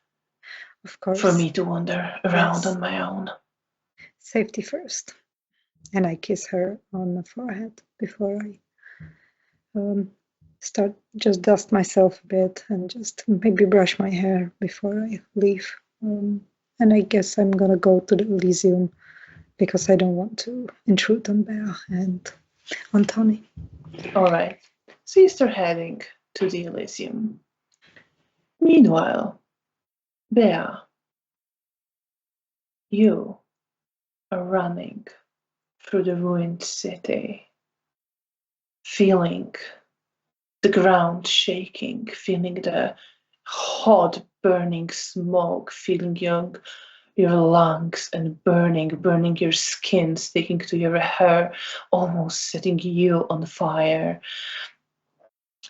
Of course. For me to wander around on my own. Safety first. And I kiss her on the forehead before I just dust myself a bit and just maybe brush my hair before I leave. And I guess I'm gonna go to the Elysium because I don't want to intrude on Bea and on Tony. All right. So you start heading to the Elysium. Meanwhile, Bea, you are running through the ruined city, feeling the ground shaking, feeling the hot burning smoke, feeling your lungs and burning your skin, sticking to your hair, almost setting you on fire.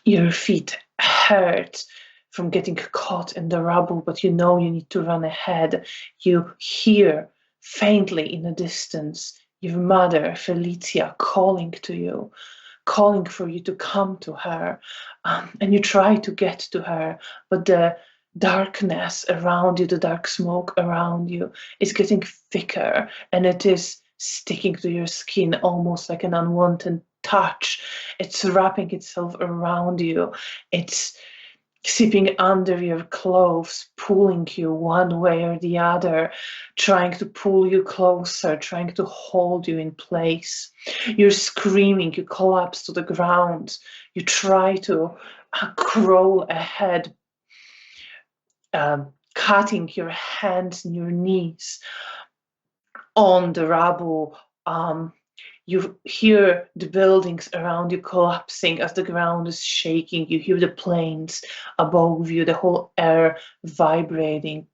Your feet hurt from getting caught in the rubble, but you know you need to run ahead. You hear faintly in the distance your mother, Felicia, calling to you, calling for you to come to her. And you try to get to her, but the darkness around you, the dark smoke around you, is getting thicker, and it is sticking to your skin almost like an unwanted touch. It's wrapping itself around you. It's seeping under your clothes, pulling you one way or the other, trying to pull you closer, trying to hold you in place. You're screaming, you collapse to the ground, you try to crawl ahead, cutting your hands and your knees on the rubble. You hear the buildings around you collapsing as the ground is shaking. You hear the planes above you, the whole air vibrating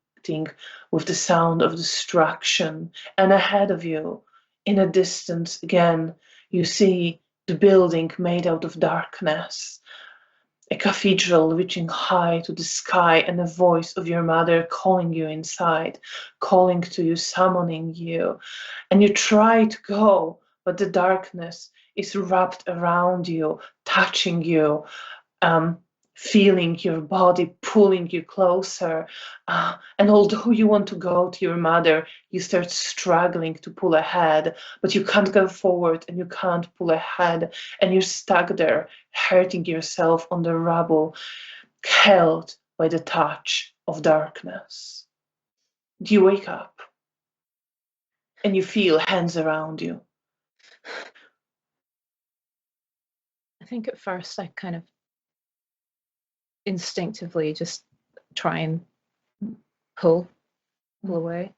with the sound of destruction. And ahead of you, in a distance again, you see the building made out of darkness. A cathedral reaching high to the sky, and a voice of your mother calling you inside, calling to you, summoning you. And you try to go, but the darkness is wrapped around you, touching you, feeling your body pulling you closer. And although you want to go to your mother, you start struggling to pull ahead, but you can't go forward and you can't pull ahead, and you're stuck there, hurting yourself on the rubble, held by the touch of darkness. Do you wake up and you feel hands around you? I think at first I kind of instinctively just try and pull away.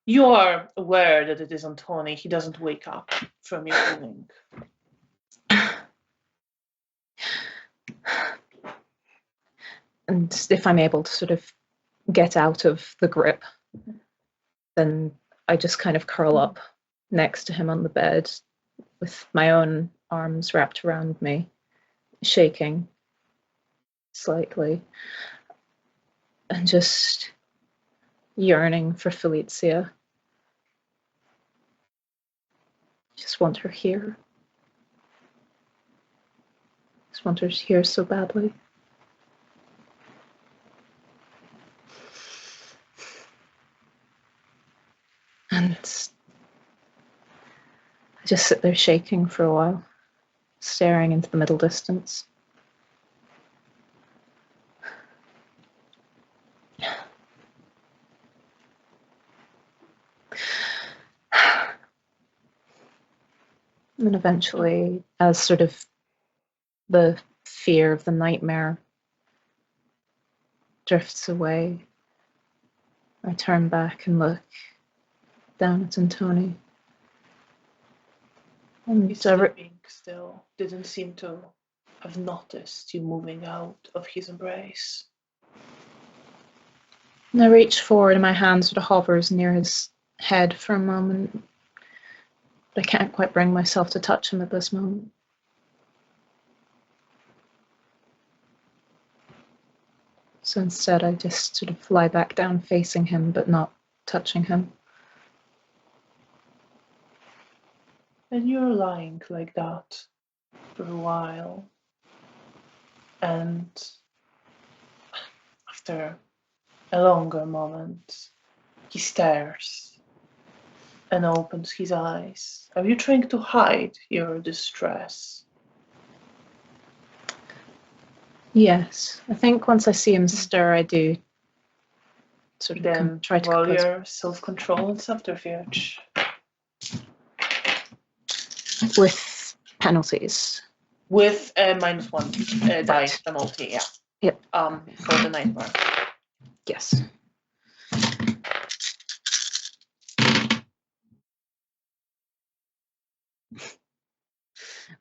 You are aware that it is Antoni. He doesn't wake up from your pulling. And if I'm able to sort of get out of the grip, then I just kind of curl up next to him on the bed with my own arms wrapped around me, shaking slightly, and just yearning for Felicia. Just want her here. Just want her here so badly. And I just sit there shaking for a while, staring into the middle distance. And eventually, as sort of the fear of the nightmare drifts away, I turn back and look down at Antoni. And He's sleeping still. Didn't seem to have noticed you moving out of his embrace. And I reach forward and my hand sort of hovers near his head for a moment. But I can't quite bring myself to touch him at this moment. So instead I just sort of lie back down facing him but not touching him. And you're lying like that for a while. And after a longer moment, he stares and opens his eyes. Are you trying to hide your distress? Yes, I think once I see him stir, I do sort of Then try to roll compose. your self-control and subterfuge. With penalties. With a -1 die penalty, yeah. Yep. For the nightmare. Yes.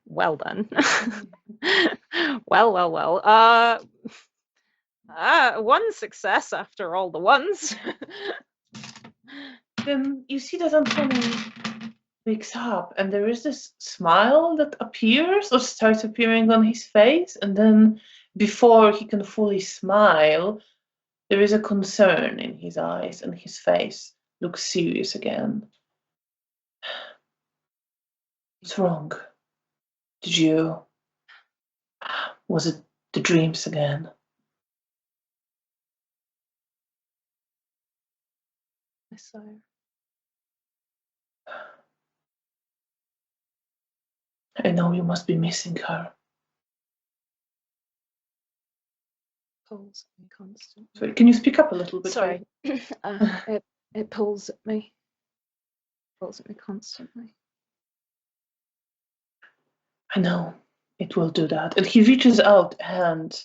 Well done. well. One success after all the ones. Then you see that Antoni wakes up and there is this smile that appears or starts appearing on his face, and then before he can fully smile, there is a concern in his eyes and his face looks serious again. What's wrong? Was it the dreams again? My sire. I know you must be missing her. Pulls at me constantly. Sorry, can you speak up a little bit? Sorry. It pulls at me. Pulls at me constantly. I know it will do that. And he reaches out a hand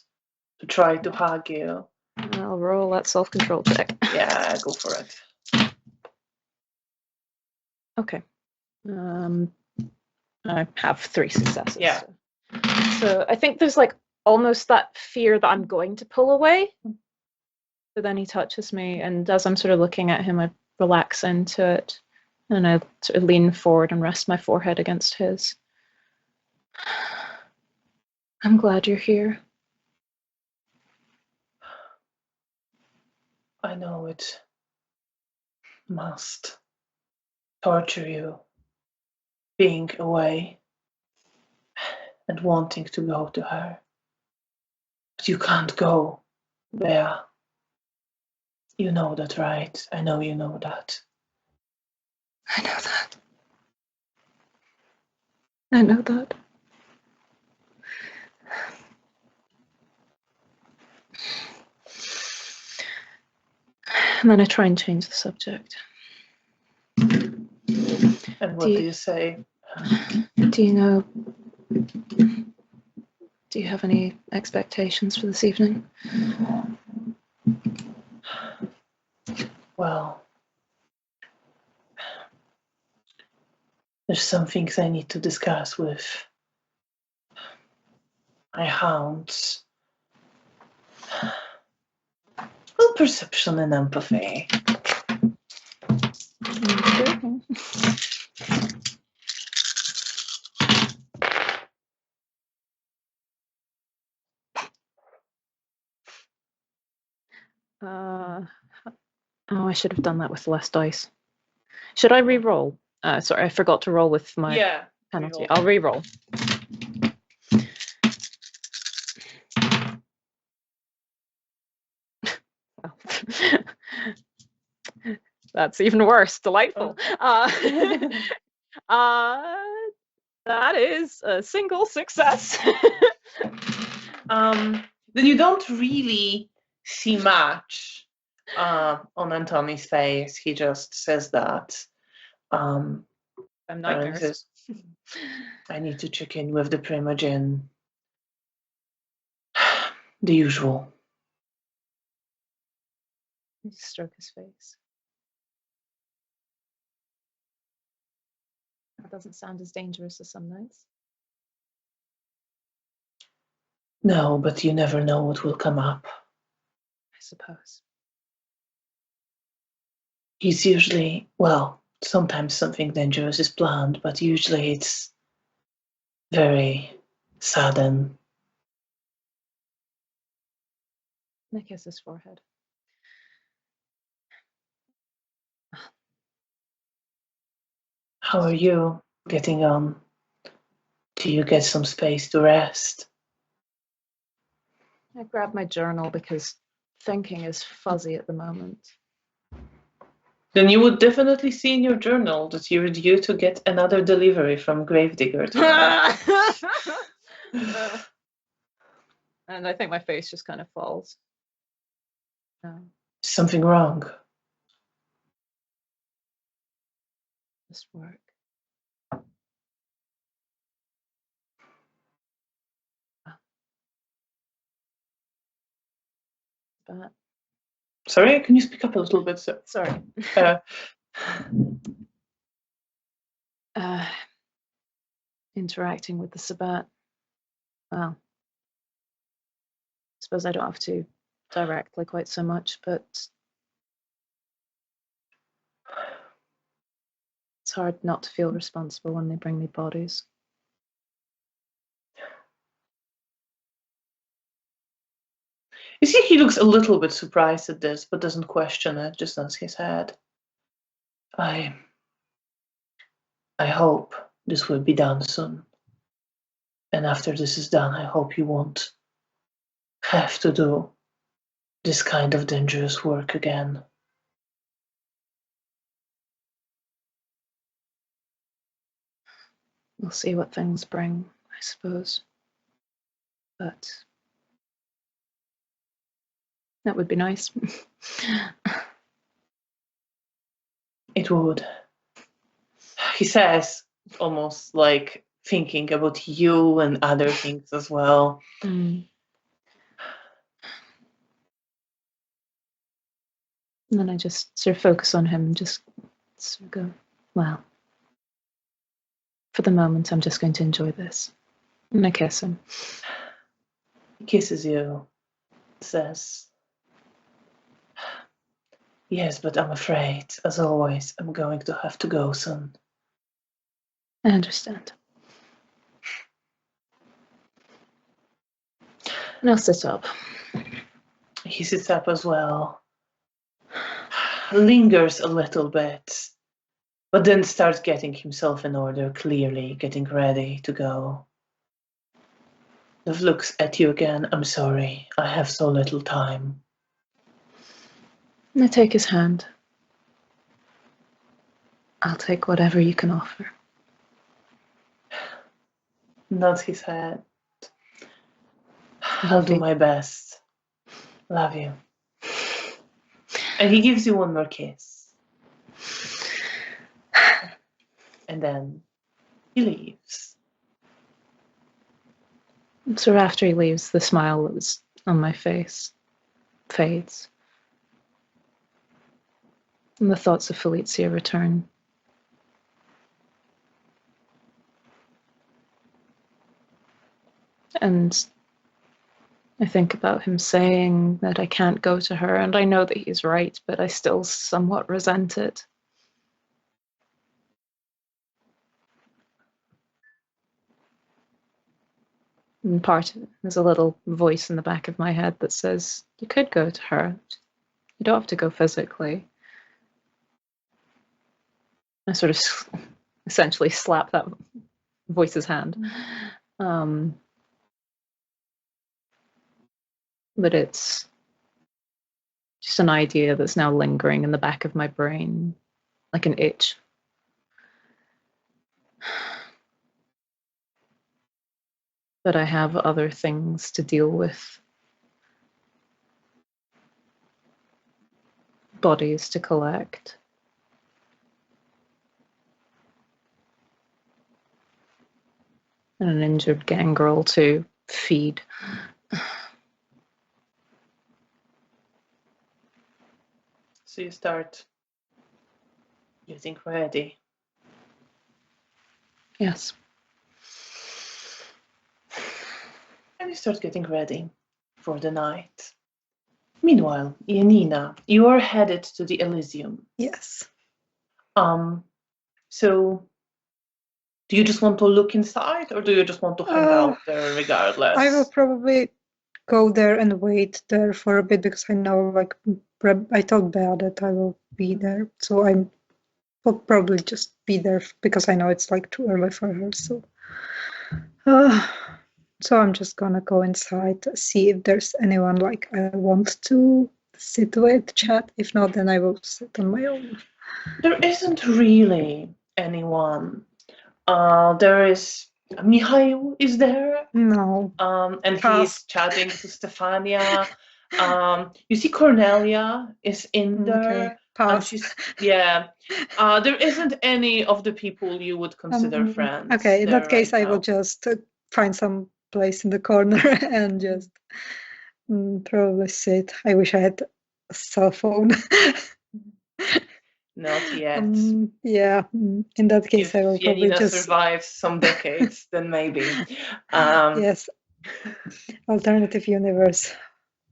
to try to hug you. I'll roll that self-control check. Yeah, go for it. Okay. I have 3 successes. Yeah. So I think there's like almost that fear that I'm going to pull away. But then he touches me, and as I'm sort of looking at him, I relax into it, and I sort of lean forward and rest my forehead against his. I'm glad you're here. I know it must torture you being away and wanting to go to her. But you can't go, Bea. You know that, right? I know you know that. I know that. I know that. And then I try and change the subject. And what do you say? Do you know? Do you have any expectations for this evening? Well, there's some things I need to discuss with my hounds. Well, perception and empathy. Oh, I should have done that with less dice. Should I re-roll? Sorry, I forgot to roll with my penalty. Re-roll. I'll re-roll. That's even worse. Delightful. That is a single success. Then you don't really see much on Antony's face. He just says that. I'm And nightmares. says, I need to check in with the Primogen. The usual. You stroke his face. That doesn't sound as dangerous as some nights. No, but you never know what will come up. I suppose. He's usually, well, sometimes something dangerous is planned, but usually it's very sudden. I kiss his forehead. How are you getting on? Do you get some space to rest? I grab my journal because thinking is fuzzy at the moment. Then you would definitely see in your journal that you're due to get another delivery from Gravedigger tonight. And I think my face just kind of falls. Something wrong. Just work. But Sorry, can you speak up a little bit? sorry. Interacting with the Sabbat. Well, I suppose I don't have to directly quite so much, but it's hard not to feel responsible when they bring me bodies. You see, he looks a little bit surprised at this, but doesn't question it, just nods his head. I hope this will be done soon. And after this is done, I hope you won't have to do this kind of dangerous work again. We'll see what things bring, I suppose. But that would be nice. It would. he says, almost like thinking about you and other things as well. And then I just sort of focus on him and just sort of go, well, for the moment, I'm just going to enjoy this. And I kiss him. He kisses you, says, yes, but I'm afraid, as always, I'm going to have to go soon. I understand. And I'll sit up. He sits up as well, lingers a little bit, but then starts getting himself in order, clearly getting ready to go. Looks at you again. I'm sorry, I have so little time. And I take his hand. I'll take whatever you can offer. Nods his head. I'll do my best. Love you. And he gives you one more kiss. And then he leaves. So after he leaves, the smile that was on my face fades. And the thoughts of Felicia return. And I think about him saying that I can't go to her, and I know that he's right, but I still somewhat resent it. And there's a little voice in the back of my head that says, you could go to her. You don't have to go physically. I sort of essentially slap that voice's hand. But it's just an idea that's now lingering in the back of my brain, like an itch. But I have other things to deal with. Bodies to collect. And an injured gangrel to feed. So you start getting ready. Yes. And you start getting ready for the night. Meanwhile, Janina, you are headed to the Elysium. Yes. So do you just want to look inside, or do you just want to hang out there regardless? I will probably go there and wait there for a bit because I know, like, I told Bea that I will be there, so I will probably just be there because I know it's like too early for her. So, so I'm just gonna go inside, see if there's anyone like I want to sit with, chat. If not, then I will sit on my own. There isn't really anyone. There is Mihail is there. No. And he's chatting to Stefania. You see Cornelia is in there. Okay. Pass. There isn't any of the people you would consider friends. Okay, in that case, right I will just find some place in the corner and just probably sit. I wish I had a cell phone. Not yet. Yeah, in that case, if I will probably Janina just survives some decades, then maybe. Yes, alternative universe.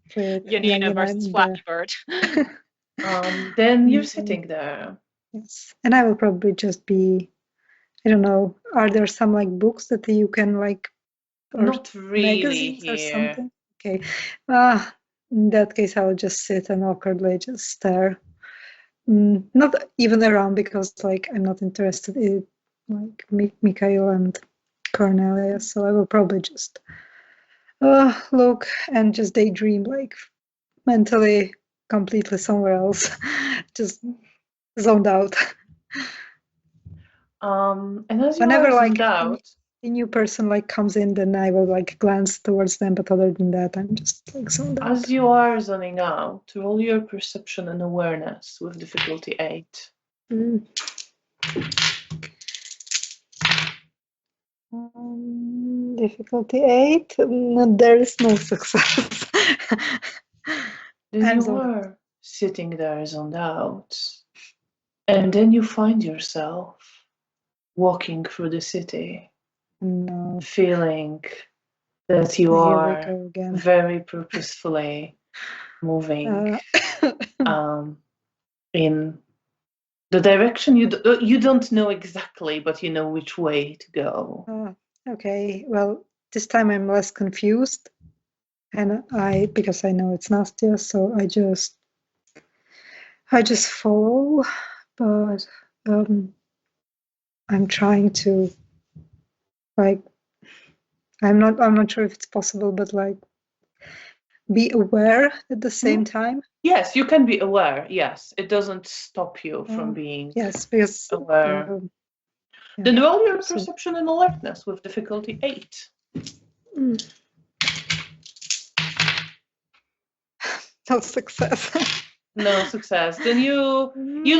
Janina versus Flappy Bird. Then you're sitting there. Yes, and I will probably just be. I don't know. Are there some like books that you can like? Or not really magazines here. Or something? Okay. In that case, I will just sit and awkwardly just stare. Not even around because like I'm not interested in like Mikhail and Cornelia, so I will probably just look and just daydream, like mentally completely somewhere else, just zoned out. And as you Whenever are like zoned out, a new person like comes in, then I will like glance towards them, but other than that, I'm just like zoned out. as you are zoning out, roll your perception and awareness with difficulty 8. Difficulty 8. There is no success. Then I'm you so- are sitting there zoned out, and then you find yourself walking through the city, No, feeling that you here we are go again. very purposefully moving in the direction you don't know exactly, but you know which way to go. Okay, well, this time I'm less confused, and because I know it's Nastya, so I just follow, but I'm trying to, like, I'm not sure if it's possible, but like be aware at the same time. Yes, you can be aware. Yes, it doesn't stop you from being Yes, because aware. yeah. Then roll your So- perception and alertness with difficulty 8. No success. No success. Then you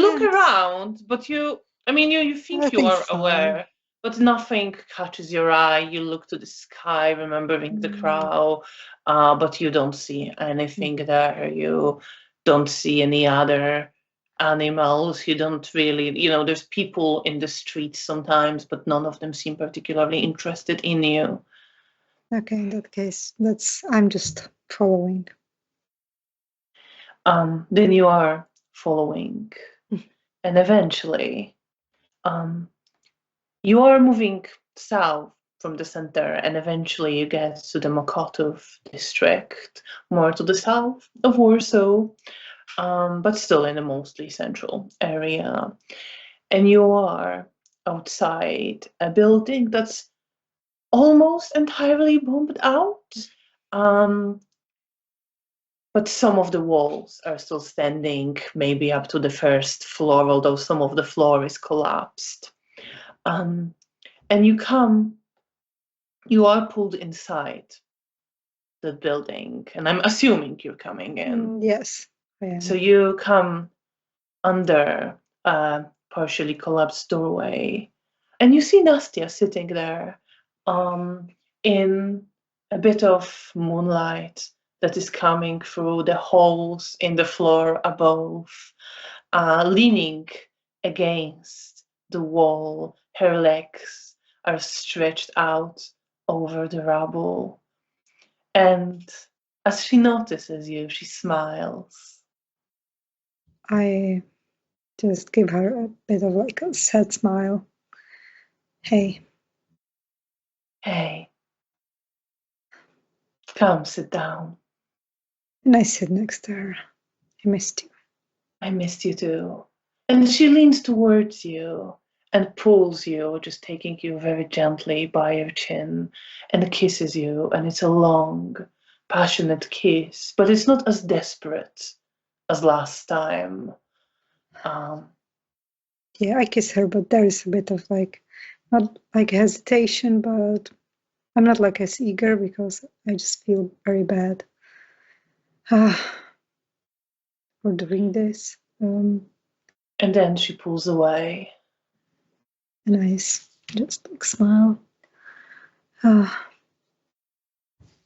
look around, but you think you are fine. aware, but nothing catches your eye. You look to the sky, remembering the crow, but you don't see anything there. You don't see any other animals. You don't really, there's people in the streets sometimes, but none of them seem particularly interested in you. Okay, in that case, I'm just following. Then you are following, and eventually, you are moving south from the center, and eventually you get to the Mokotów district, more to the south of Warsaw, but still in a mostly central area. And you are outside a building that's almost entirely bombed out. But some of the walls are still standing, maybe up to the first floor, although some of the floor is collapsed. And you are pulled inside the building, and I'm assuming you're coming in. Yes, I am. So you come under a partially collapsed doorway, and you see Nastya sitting there in a bit of moonlight that is coming through the holes in the floor above, leaning against the wall. Her legs are stretched out over the rubble. And as she notices you, she smiles. I just give her a bit of like a sad smile. Hey. Hey, come sit down. And I sit next to her. I missed you. I missed you too. And she leans towards you and pulls you, just taking you very gently by your chin, and kisses you. And it's a long, passionate kiss, but it's not as desperate as last time. Yeah, I kiss her, but there is a bit of like, not like hesitation, but I'm not like as eager because I just feel very bad for doing this. And then she pulls away. And I just like smile. How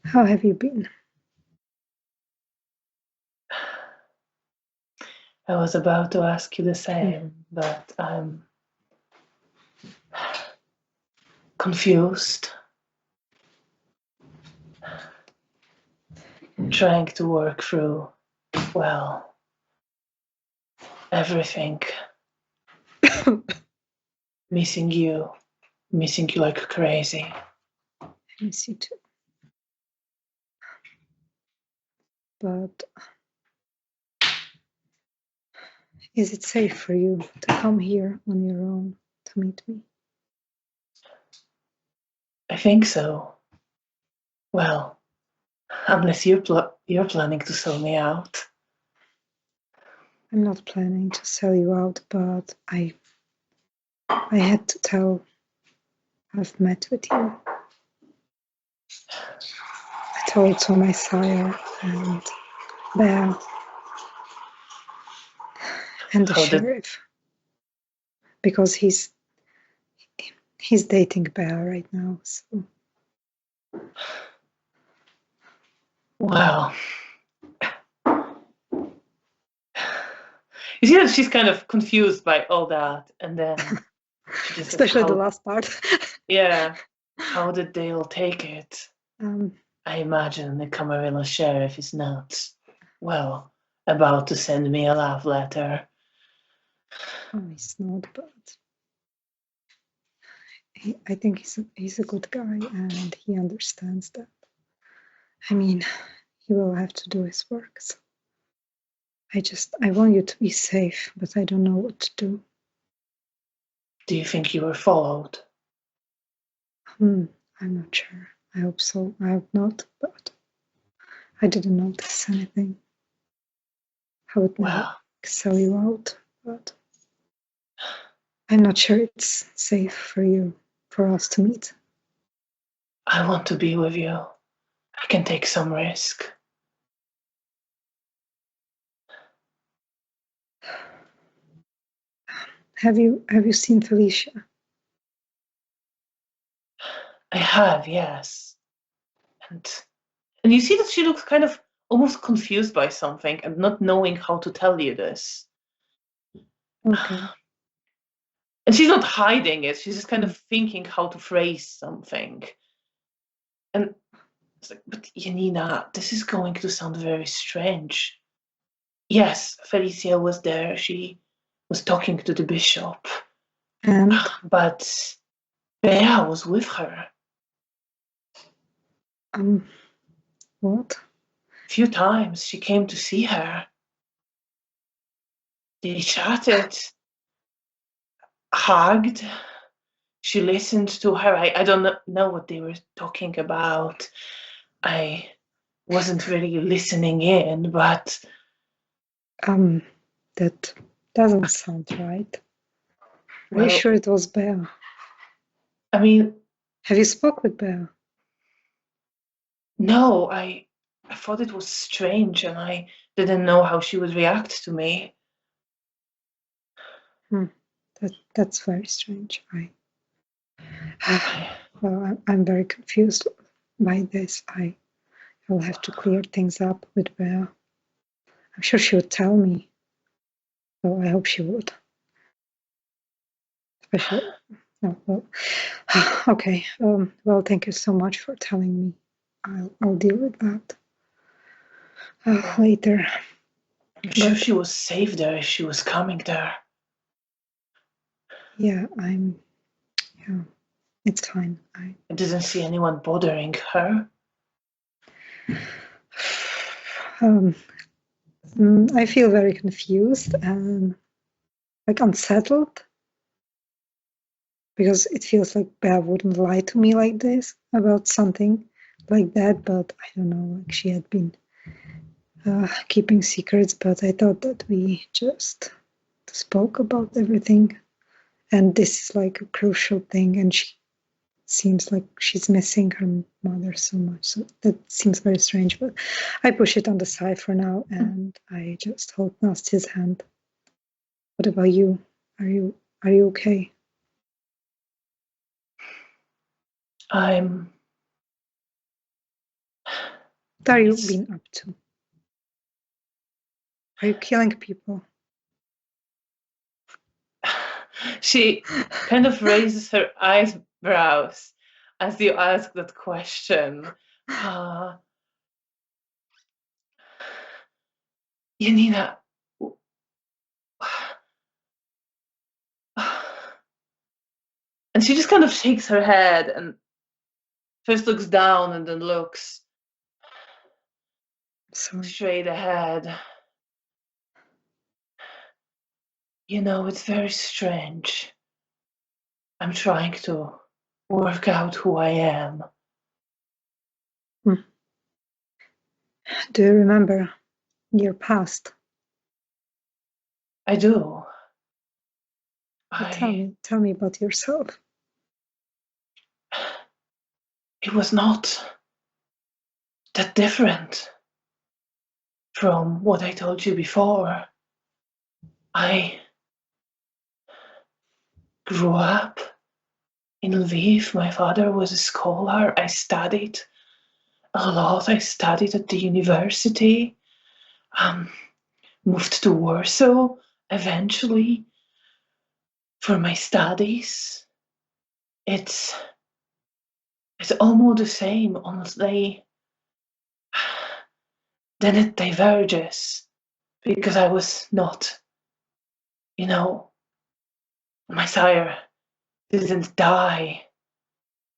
have you been? I was about to ask you the same, but I'm confused. Trying to work through, well, everything. Missing you like crazy. I miss you too. But is it safe for you to come here on your own to meet me? I think so. Well, unless you're planning to sell me out. I'm not planning to sell you out, but I had to tell I've met with you. I told to my sire and Bear and the sheriff, because he's dating Bear right now. So Well, you see that she's kind of confused by all that, and then she just says, Especially the last part. yeah, how did they all take it? um, I imagine the Camarilla sheriff is not, well, about to send me a love letter. oh, he's not, but I think he's a good guy, and he understands that. I mean, he will have to do his work. So I want you to be safe, but I don't know what to do. Do you think you were followed? I'm not sure. I hope so. I hope not, but I didn't notice anything. I would never sell you out, but I'm not sure it's safe for us to meet. I want to be with you. I can take some risk. Have you seen Felicia? I have, yes. And you see that she looks kind of almost confused by something and not knowing how to tell you this. Okay. And she's not hiding it, she's just kind of thinking how to phrase something. And it's like, but Janina, this is going to sound very strange. Yes, Felicia was there. She was talking to the bishop. And But Bea was with her. what? A few times she came to see her. They chatted, hugged. She listened to her. I don't know what they were talking about. I wasn't really listening in, but That doesn't sound right. Are well, you sure it was Bea? I mean, Have you spoke with Bea? no, I thought it was strange and I didn't know how she would react to me. That's very strange. Well, I'm very confused by this. I'll have to clear things up with Bea. I'm sure she would tell me. So I hope she would. Especially, no, well, okay. Well, thank you so much for telling me. I'll deal with that later. I'm sure she was safe there if she was coming there. Yeah, it's fine. I didn't see anyone bothering her. I feel very confused and like unsettled because it feels like Bea wouldn't lie to me like this about something like that, but I don't know, like she had been keeping secrets, but I thought that we just spoke about everything, and this is like a crucial thing, and she seems like she's missing her mother so much, so that seems very strange, but I push it on the side for now, and I just hold Nasty's hand. What about you? Are you okay? What are you being up to? Are you killing people? She kind of raises her eyebrows as you ask that question. Janina, and she just kind of shakes her head and first looks down and then looks straight ahead. You know, it's very strange. I'm trying to work out who I am. Do you remember your past? I do. Tell me about yourself. It was not that different from what I told you before. I grew up in Lviv. My father was a scholar. I studied a lot. I studied at the university. Moved to Warsaw eventually for my studies. It's almost the same, honestly. Then it diverges because I was not, my sire didn't die.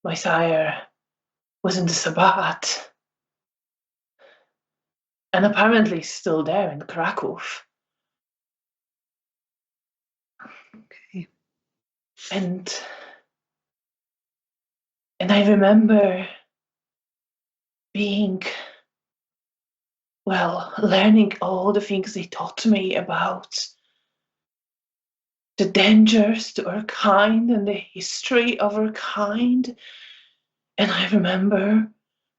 My sire was in the Sabbat. And apparently still there in Krakow. Okay. And I remember being, learning all the things they taught me about the dangers to our kind and the history of our kind. And I remember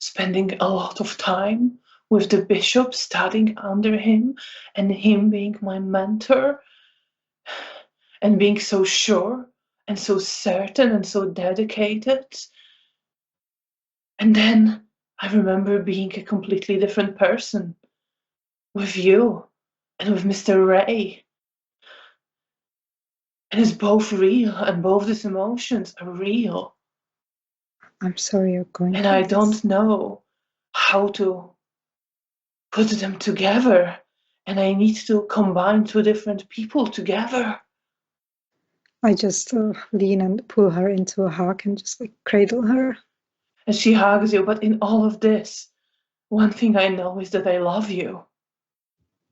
spending a lot of time with the bishop, studying under him, and him being my mentor, and being so sure and so certain and so dedicated. And then I remember being a completely different person with you and with Mr. Ray. And it's both real, and both these emotions are real. I'm sorry you're going And through I this. don't know how to put them together. And I need to combine two different people together. I just lean and pull her into a hug and just like cradle her. And she hugs you. But in all of this, one thing I know is that I love you.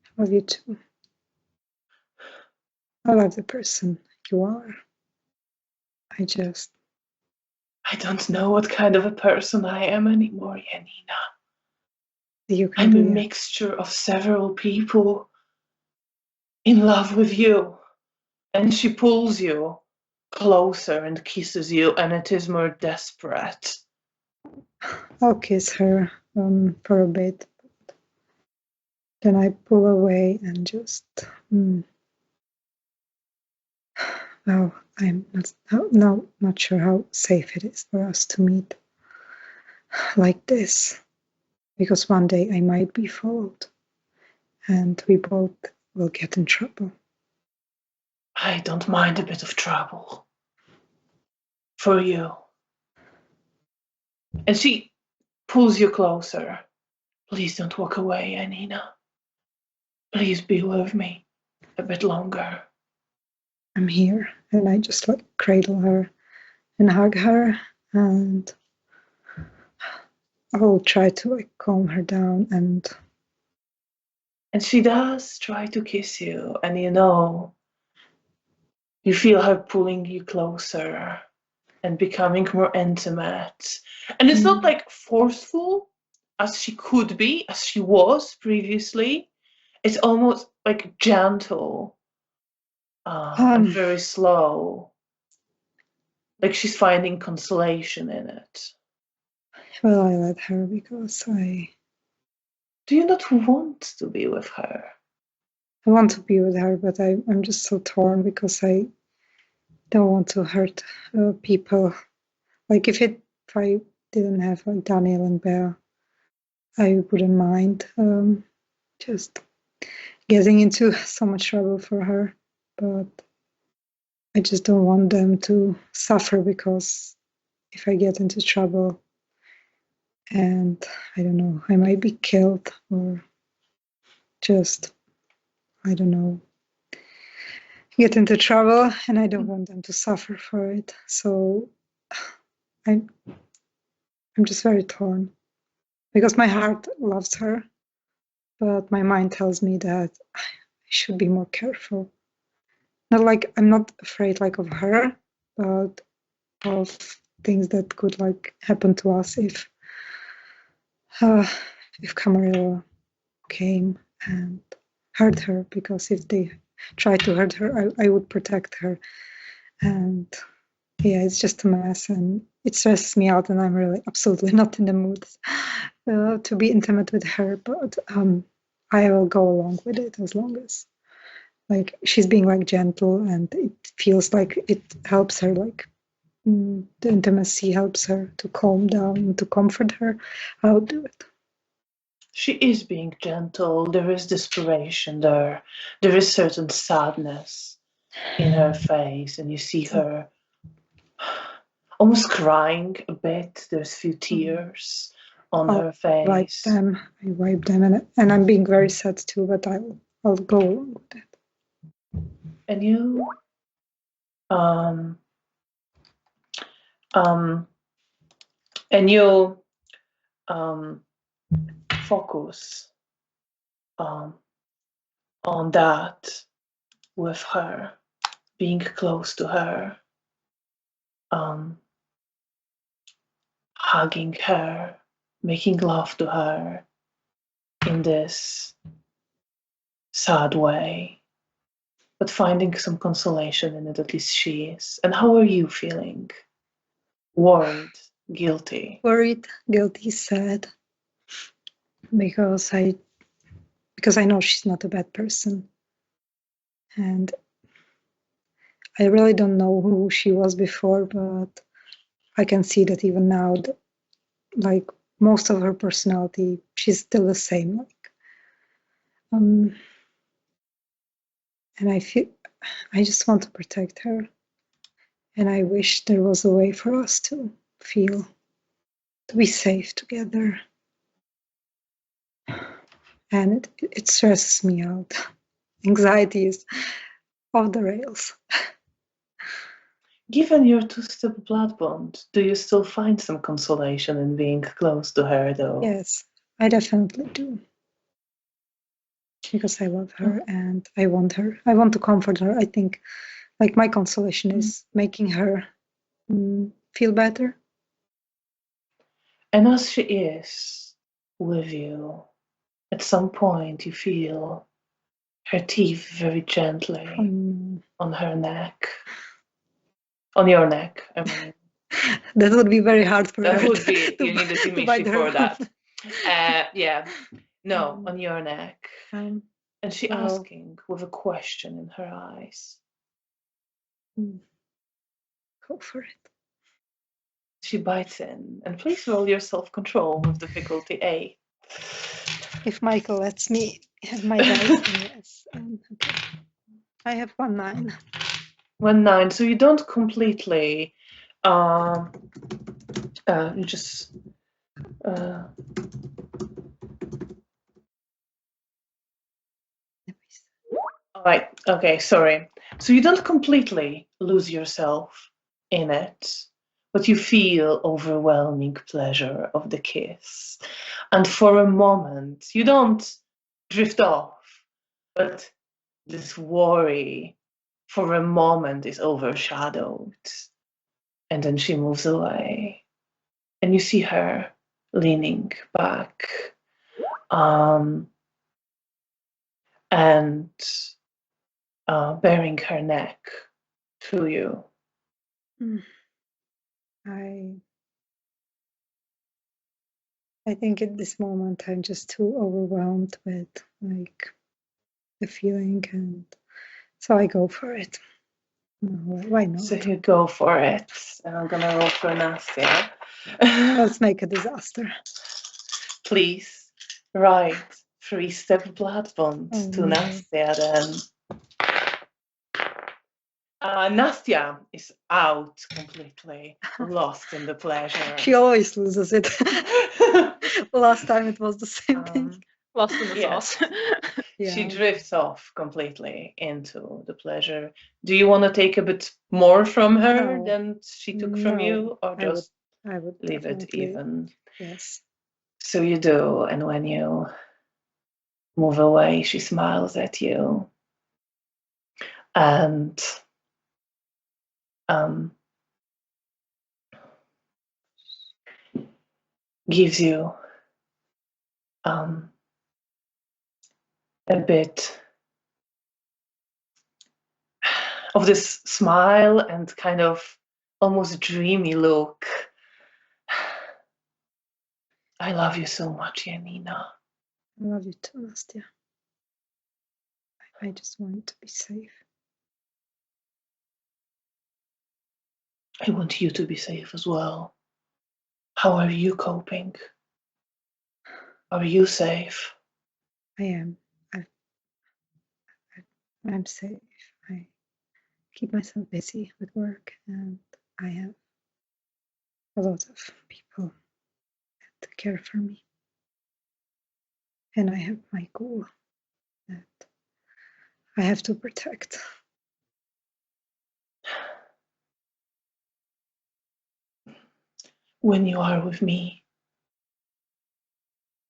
I love you too. I love the person you are. I don't know what kind of a person I am anymore, Janina. you can I'm a be mixture of several people in love with you. And she pulls you closer and kisses you, and it is more desperate. I'll kiss her for a bit. Then I pull away and just, well, I'm not sure how safe it is for us to meet like this. Because one day I might be followed and we both will get in trouble. I don't mind a bit of trouble for you. And she pulls you closer. Please don't walk away, Janina. Please be with me a bit longer. I'm here, and I just like cradle her and hug her, and I'll try to like calm her down. And she does try to kiss you, and you feel her pulling you closer and becoming more intimate. And it's not like forceful as she could be, as she was previously. It's almost like gentle and very slow. Like she's finding consolation in it. Well, I let her because I Do you not want to be with her? want to be with her, but I'm just so torn because I don't want to hurt people. Like if I didn't have like Daniel and Bea, I wouldn't mind just getting into so much trouble for her. But I just don't want them to suffer because if I get into trouble and I don't know, I might be killed or just, I don't know, get into trouble, and I don't want them to suffer for it. So I'm just very torn because my heart loves her, but my mind tells me that I should be more careful. Not like I'm not afraid like of her, but of things that could like happen to us if Camarilla came and hurt her, because if they tried to hurt her, I would protect her. And yeah, it's just a mess and it stresses me out, and I'm really absolutely not in the mood to be intimate with her, but I will go along with it as long as like she's being like gentle and it feels like it helps her like the intimacy helps her to calm down and to comfort her, I'll do it. She is being gentle. There is desperation there. There is certain sadness in her face, and you see her almost crying a bit. There's a few tears on her face. I wipe them, and I'm being very sad too, but I'll go along with it. And you and you focus on that with her, being close to her, hugging her, making love to her in this sad way, but finding some consolation in it, at least she is. And how are you feeling? Worried, guilty? Worried, guilty, sad, because I know she's not a bad person, and I really don't know who she was before, but I can see that even now, like most of her personality, she's still the same. And I just want to protect her, and I wish there was a way for us to be safe together. And it stresses me out. Anxiety is off the rails. Given your two-step blood bond, do you still find some consolation in being close to her, though? Yes, I definitely do. Because I love her and I want her. I want to comfort her. I think, like, my consolation is making her feel better. And as she is with you, at some point you feel her teeth very gently on her neck. On your neck, I mean. That would be very hard for her. That would be, you need a Dimitri for that. Yeah, no, on your neck. And she asking with a question in her eyes. Go for it. She bites in, and please roll your self-control with difficulty A. If Michael lets me have my dice, yes. Okay. I have 1 9. 1 9, so you don't completely, you just, Right, okay, sorry. So you don't completely lose yourself in it, but you feel overwhelming pleasure of the kiss. And for a moment, you don't drift off, but this worry for a moment is overshadowed. And then she moves away. And you see her leaning back. And bearing her neck to you. I think at this moment I'm just too overwhelmed with like the feeling, and so I go for it. Why not? So you go for it, and I'm gonna roll for Nastya. Let's make a disaster. Please write 3-step blood bond to Nastya then. Nastya is out completely, lost in the pleasure. She always loses it. Last time it was the same thing. Lost in the sauce. She drifts off completely into the pleasure. Do you want to take a bit more from her than she took from you, or just I would leave it even? Yes. So you do, and when you move away, she smiles at you and gives you a bit of this smile and kind of almost dreamy look. I love you so much, Janina. I love you too, Nastya. I just want to be safe. I want you to be safe as well. How are you coping? Are you safe? I am. I'm safe. I keep myself busy with work, and I have a lot of people that care for me. And I have my goal that I have to protect. When you are with me,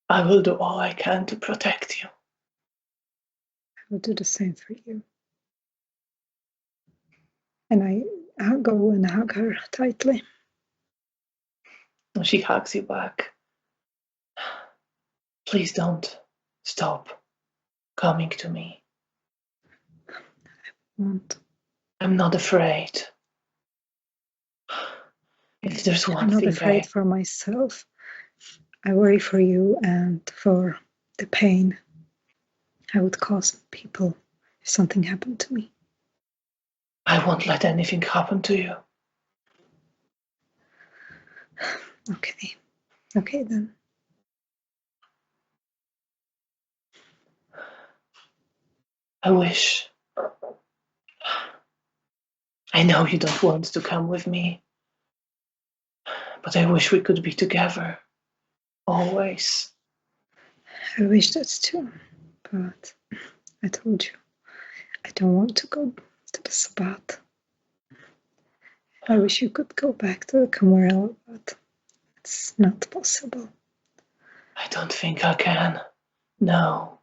I will do all I can to protect you. I will do the same for you. And I'll go and hug her tightly. And she hugs you back. Please don't stop coming to me. Want. I'm not afraid. If there's one I'm not thing afraid for myself. I worry for you and for the pain I would cause people if something happened to me. I won't let anything happen to you. Okay. Okay then. I wish. I know you don't want to come with me, but I wish we could be together. Always. I wish that too, but I told you, I don't want to go to the Sabbath. I wish you could go back to the Camarilla, but it's not possible. I don't think I can. No.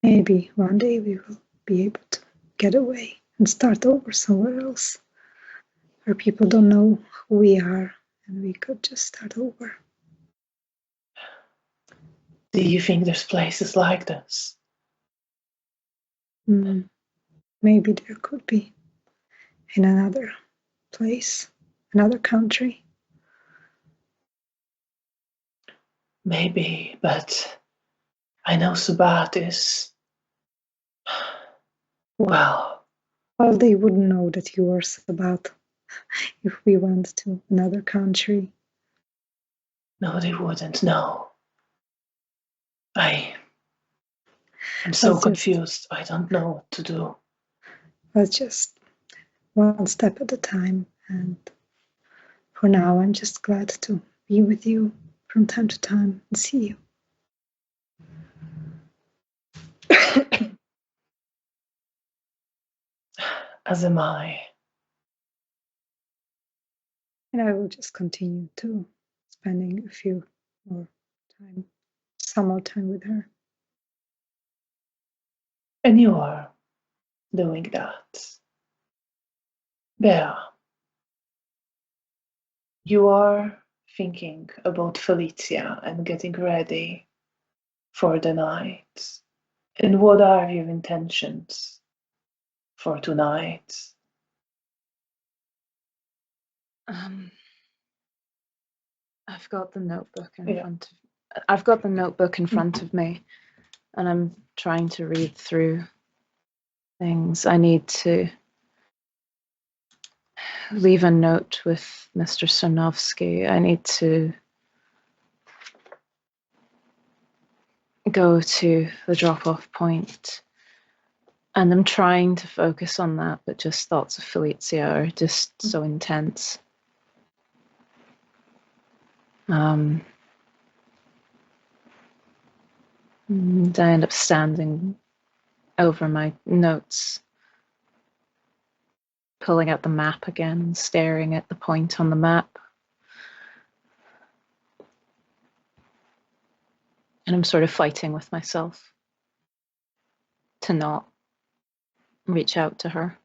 Maybe one day we will be able to get away and start over somewhere else, where people don't know who we are, and we could just start over. Do you think there's places like this? Maybe there could be in another place, another country. Maybe, but I know Sabbath is. Well, they wouldn't know that you were Sabbath if we went to another country. no, they wouldn't. No. I'm so confused. I don't know what to do. Let's just one step at a time. And for now, I'm just glad to be with you from time to time and see you. As am I. And I will just continue to spending some more time with her. And you are doing that. Bea, you are thinking about Felicia and getting ready for the night. And what are your intentions for tonight? I've got the notebook I've got the notebook in front of me, and I'm trying to read through things. I need to leave a note with Mr. Sarnovsky. I need to go to the drop-off point, and I'm trying to focus on that, but just thoughts of Felicia are just so intense. And I end up standing over my notes, pulling out the map again and staring at the point on the map. And I'm sort of fighting with myself to not reach out to her.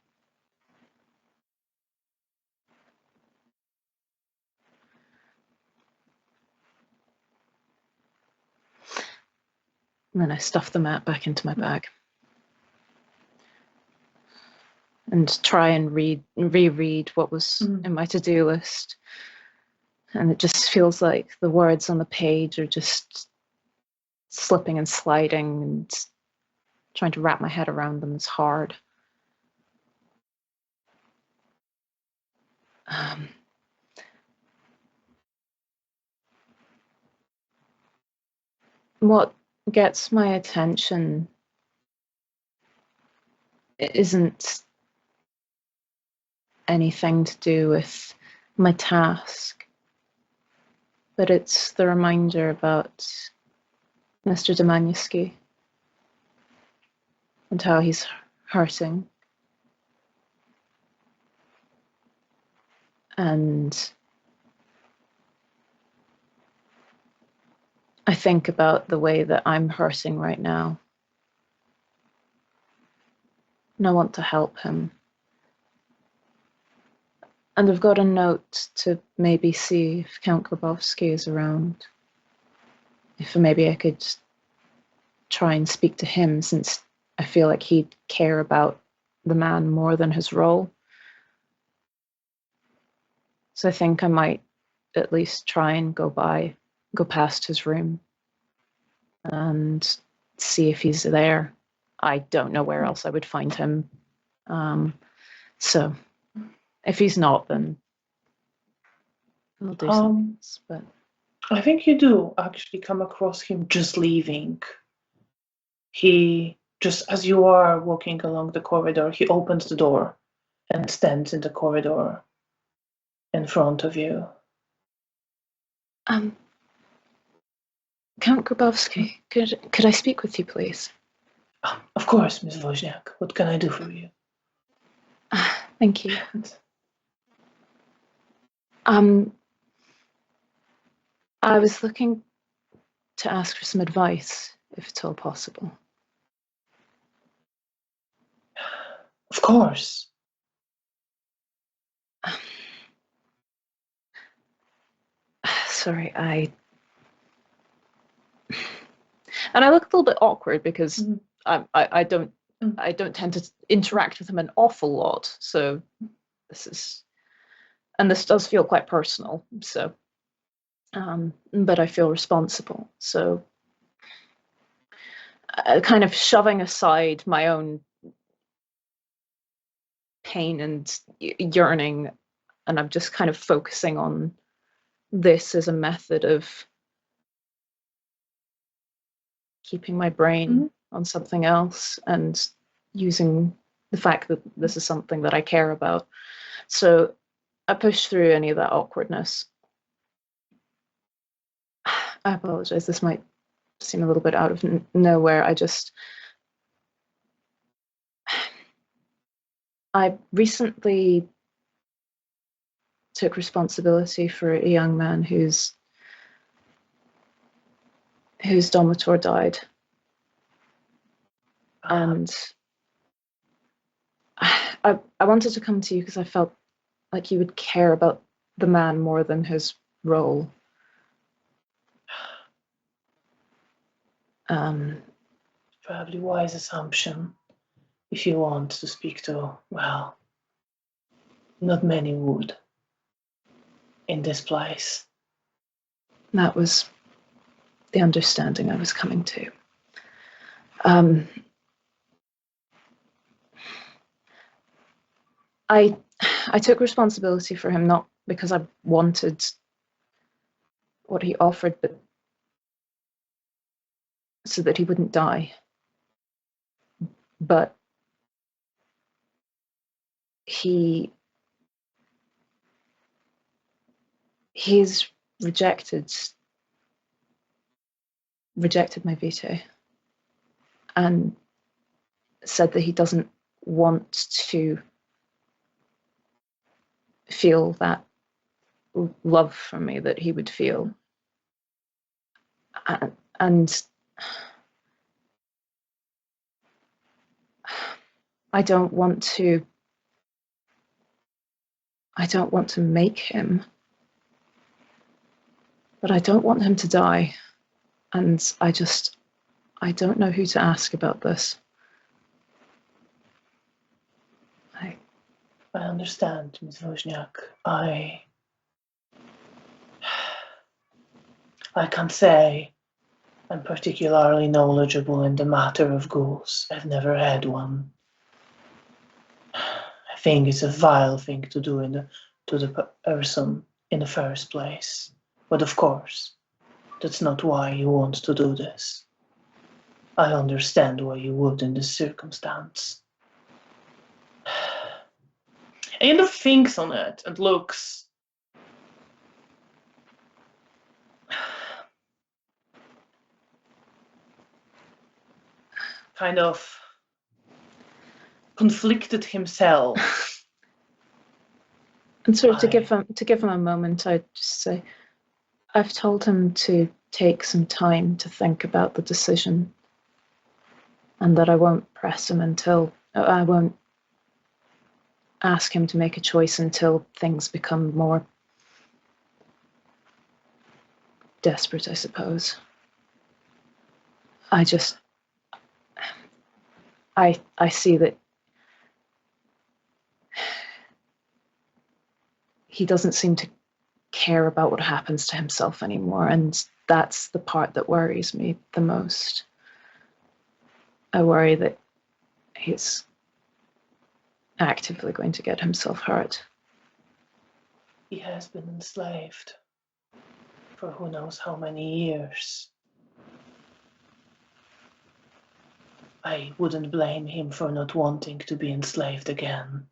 And then I stuff the map back into my bag and try and reread what was in my to-do list. And it just feels like the words on the page are just slipping and sliding, and trying to wrap my head around them is hard. What gets my attention isn't anything to do with my task, but it's the reminder about Mr. Dominik and how he's hurting. And I think about the way that I'm hurting right now. And I want to help him. And I've got a note to maybe see if Count Grabowski is around. If maybe I could try and speak to him, since I feel like he'd care about the man more than his role. So I think I might at least try and go past his room and see if he's there. I don't know where else I would find him. So if he's not, then we'll do something else. But I think you do actually come across him just leaving. He, just as you are walking along the corridor, he opens the door and stands in the corridor in front of you. Count Grabowski, could I speak with you, please? Of course, Miss Wozniak. What can I do for you? Thank you. I was looking to ask for some advice, if at all possible. Of course. Sorry, and I look a little bit awkward because I don't tend to interact with him an awful lot. So this does feel quite personal. So, but I feel responsible. So, kind of shoving aside my own pain and yearning, and I'm just kind of focusing on this as a method of keeping my brain on something else and using the fact that this is something that I care about. So I push through any of that awkwardness. I apologize. This might seem a little bit out of nowhere. I recently took responsibility for a young man whose domator died. And I wanted to come to you because I felt like you would care about the man more than his role. Probably wise assumption. If you want to speak to, well, not many would in this place. That was the understanding I was coming to. I took responsibility for him, not because I wanted what he offered, but so that he wouldn't die. But he's rejected my veto and said that he doesn't want to feel that love from me that he would feel. And I don't want to make him, but I don't want him to die. And I don't know who to ask about this. I understand, Ms. Wozniak. I can't say I'm particularly knowledgeable in the matter of ghouls. I've never had one. I think it's a vile thing to do in the to the person in the first place. But of course, that's not why you want to do this. I understand why you would in this circumstance. And thinks on it and looks kind of conflicted himself. And sort of to give him a moment, I'd just say, I've told him to take some time to think about the decision, and that I won't press him I won't ask him to make a choice until things become more desperate, I suppose. I see that he doesn't seem to care about what happens to himself anymore, and that's the part that worries me the most. I worry that he's actively going to get himself hurt. He has been enslaved for who knows how many years. I wouldn't blame him for not wanting to be enslaved again.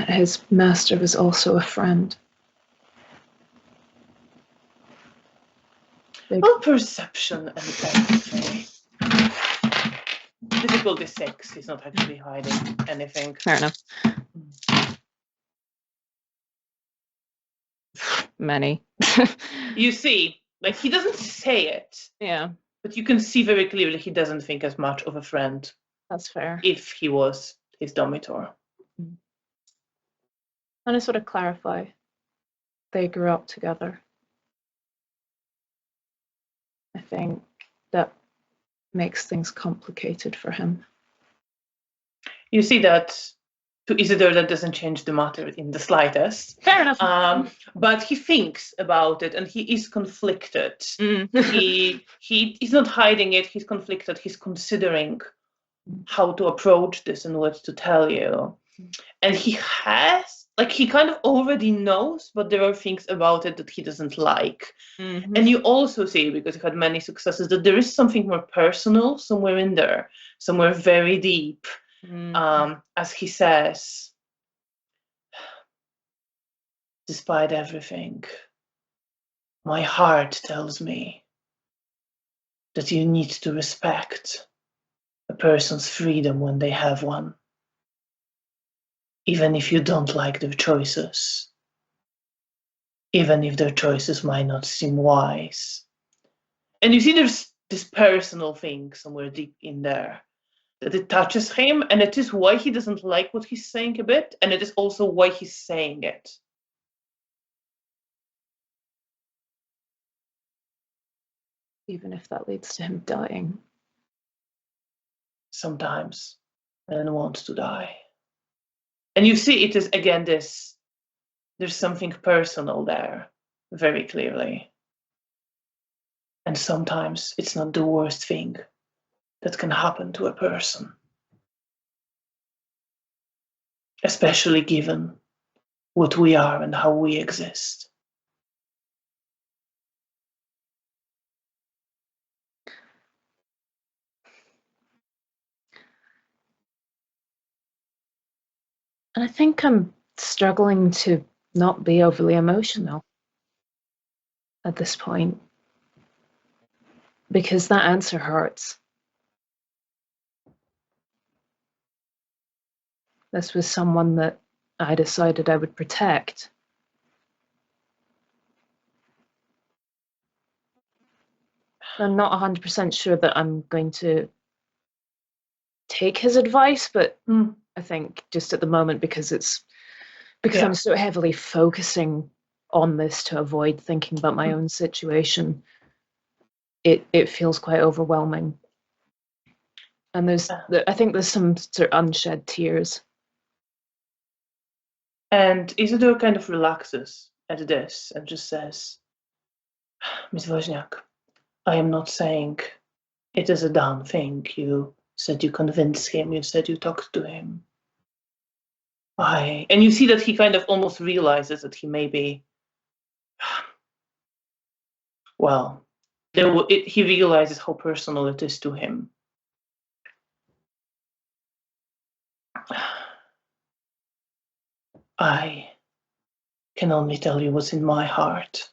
His master was also a friend. Well, perception and everything. Difficulty 6. He's not actually hiding anything. Fair enough. Many. You see, like, he doesn't say it. Yeah. But you can see very clearly he doesn't think as much of a friend. That's fair. If he was his domitor. And to sort of clarify, they grew up together. I think that makes things complicated for him. You see that to Isidore that doesn't change the matter in the slightest. Fair enough. But he thinks about it and he is conflicted. He's not hiding it, he's conflicted, he's considering how to approach this and what to tell you. And he kind of already knows, but there are things about it that he doesn't like. And you also see, because he had many successes, that there is something more personal somewhere in there, somewhere very deep. As he says, despite everything, my heart tells me that you need to respect a person's freedom when they have one, even if you don't like their choices, even if their choices might not seem wise. And you see there's this personal thing somewhere deep in there, that it touches him, and it is why he doesn't like what he's saying a bit, and it is also why he's saying it. Even if that leads to him dying. Sometimes men want to die. And you see it is, again, there's something personal there, very clearly. And sometimes it's not the worst thing that can happen to a person. Especially given what we are and how we exist. And I think I'm struggling to not be overly emotional at this point, because that answer hurts. This was someone that I decided I would protect. I'm not 100% sure that I'm going to take his advice, but I think just at the moment, because I'm so heavily focusing on this to avoid thinking about my own situation, it feels quite overwhelming. And I think there's some sort of unshed tears. And Isidore kind of relaxes at this and just says, Miss Wozniak, I am not saying it is a done thing. You said you convinced him, you said you talked to him. And you see that he kind of almost realizes that he may be, well, he realizes how personal it is to him. I can only tell you what's in my heart.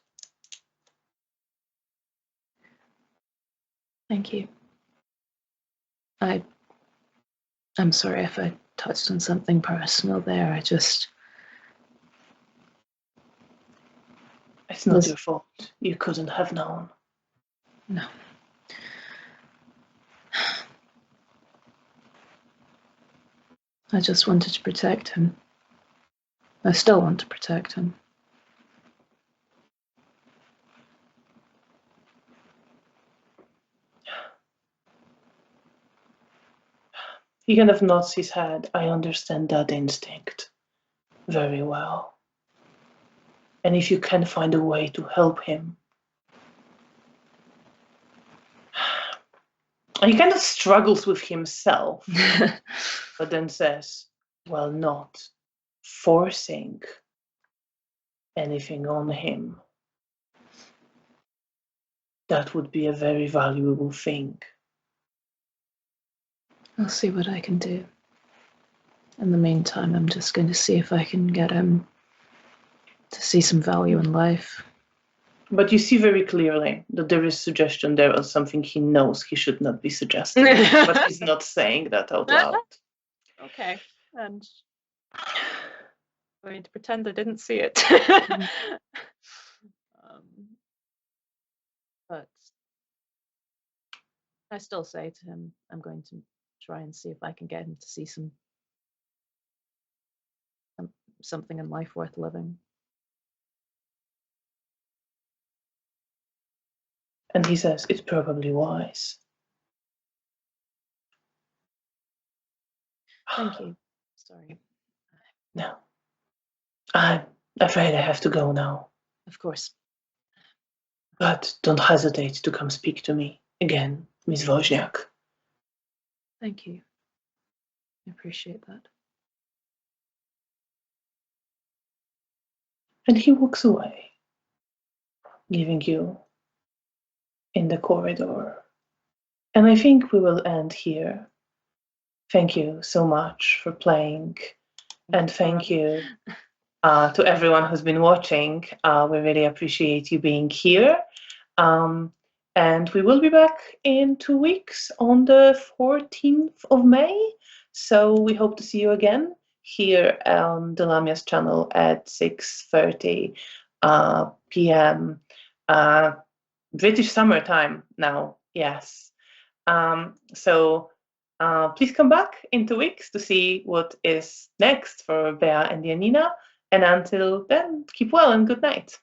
Thank you. I'm sorry if I touched on something personal there. It's not your fault. You couldn't have known. No. I just wanted to protect him. I still want to protect him. He kind of nods his head. I understand that instinct very well. And if you can find a way to help him. And he kind of struggles with himself, but then says, well, not forcing anything on him. That would be a very valuable thing. I'll see what I can do. In the meantime, I'm just going to see if I can get him to see some value in life. But you see very clearly that there is suggestion there of something he knows he should not be suggesting, but he's not saying that out loud. Okay, and I'm going to pretend I didn't see it. But I still say to him, I'm going to try and see if I can get him to see something in life worth living. And he says, it's probably wise. Thank you. Sorry. No. I'm afraid I have to go now. Of course. But don't hesitate to come speak to me again, Miss Wozniak. Thank you. I appreciate that. And he walks away, leaving you in the corridor. And I think we will end here. Thank you so much for playing. And thank you to everyone who's been watching. We really appreciate you being here. And we will be back in 2 weeks on the 14th of May. So we hope to see you again here on the Lamias channel at 6:30 p.m. British summer time now, yes. So please come back in 2 weeks to see what is next for Bea and Janina. And until then, keep well and good night.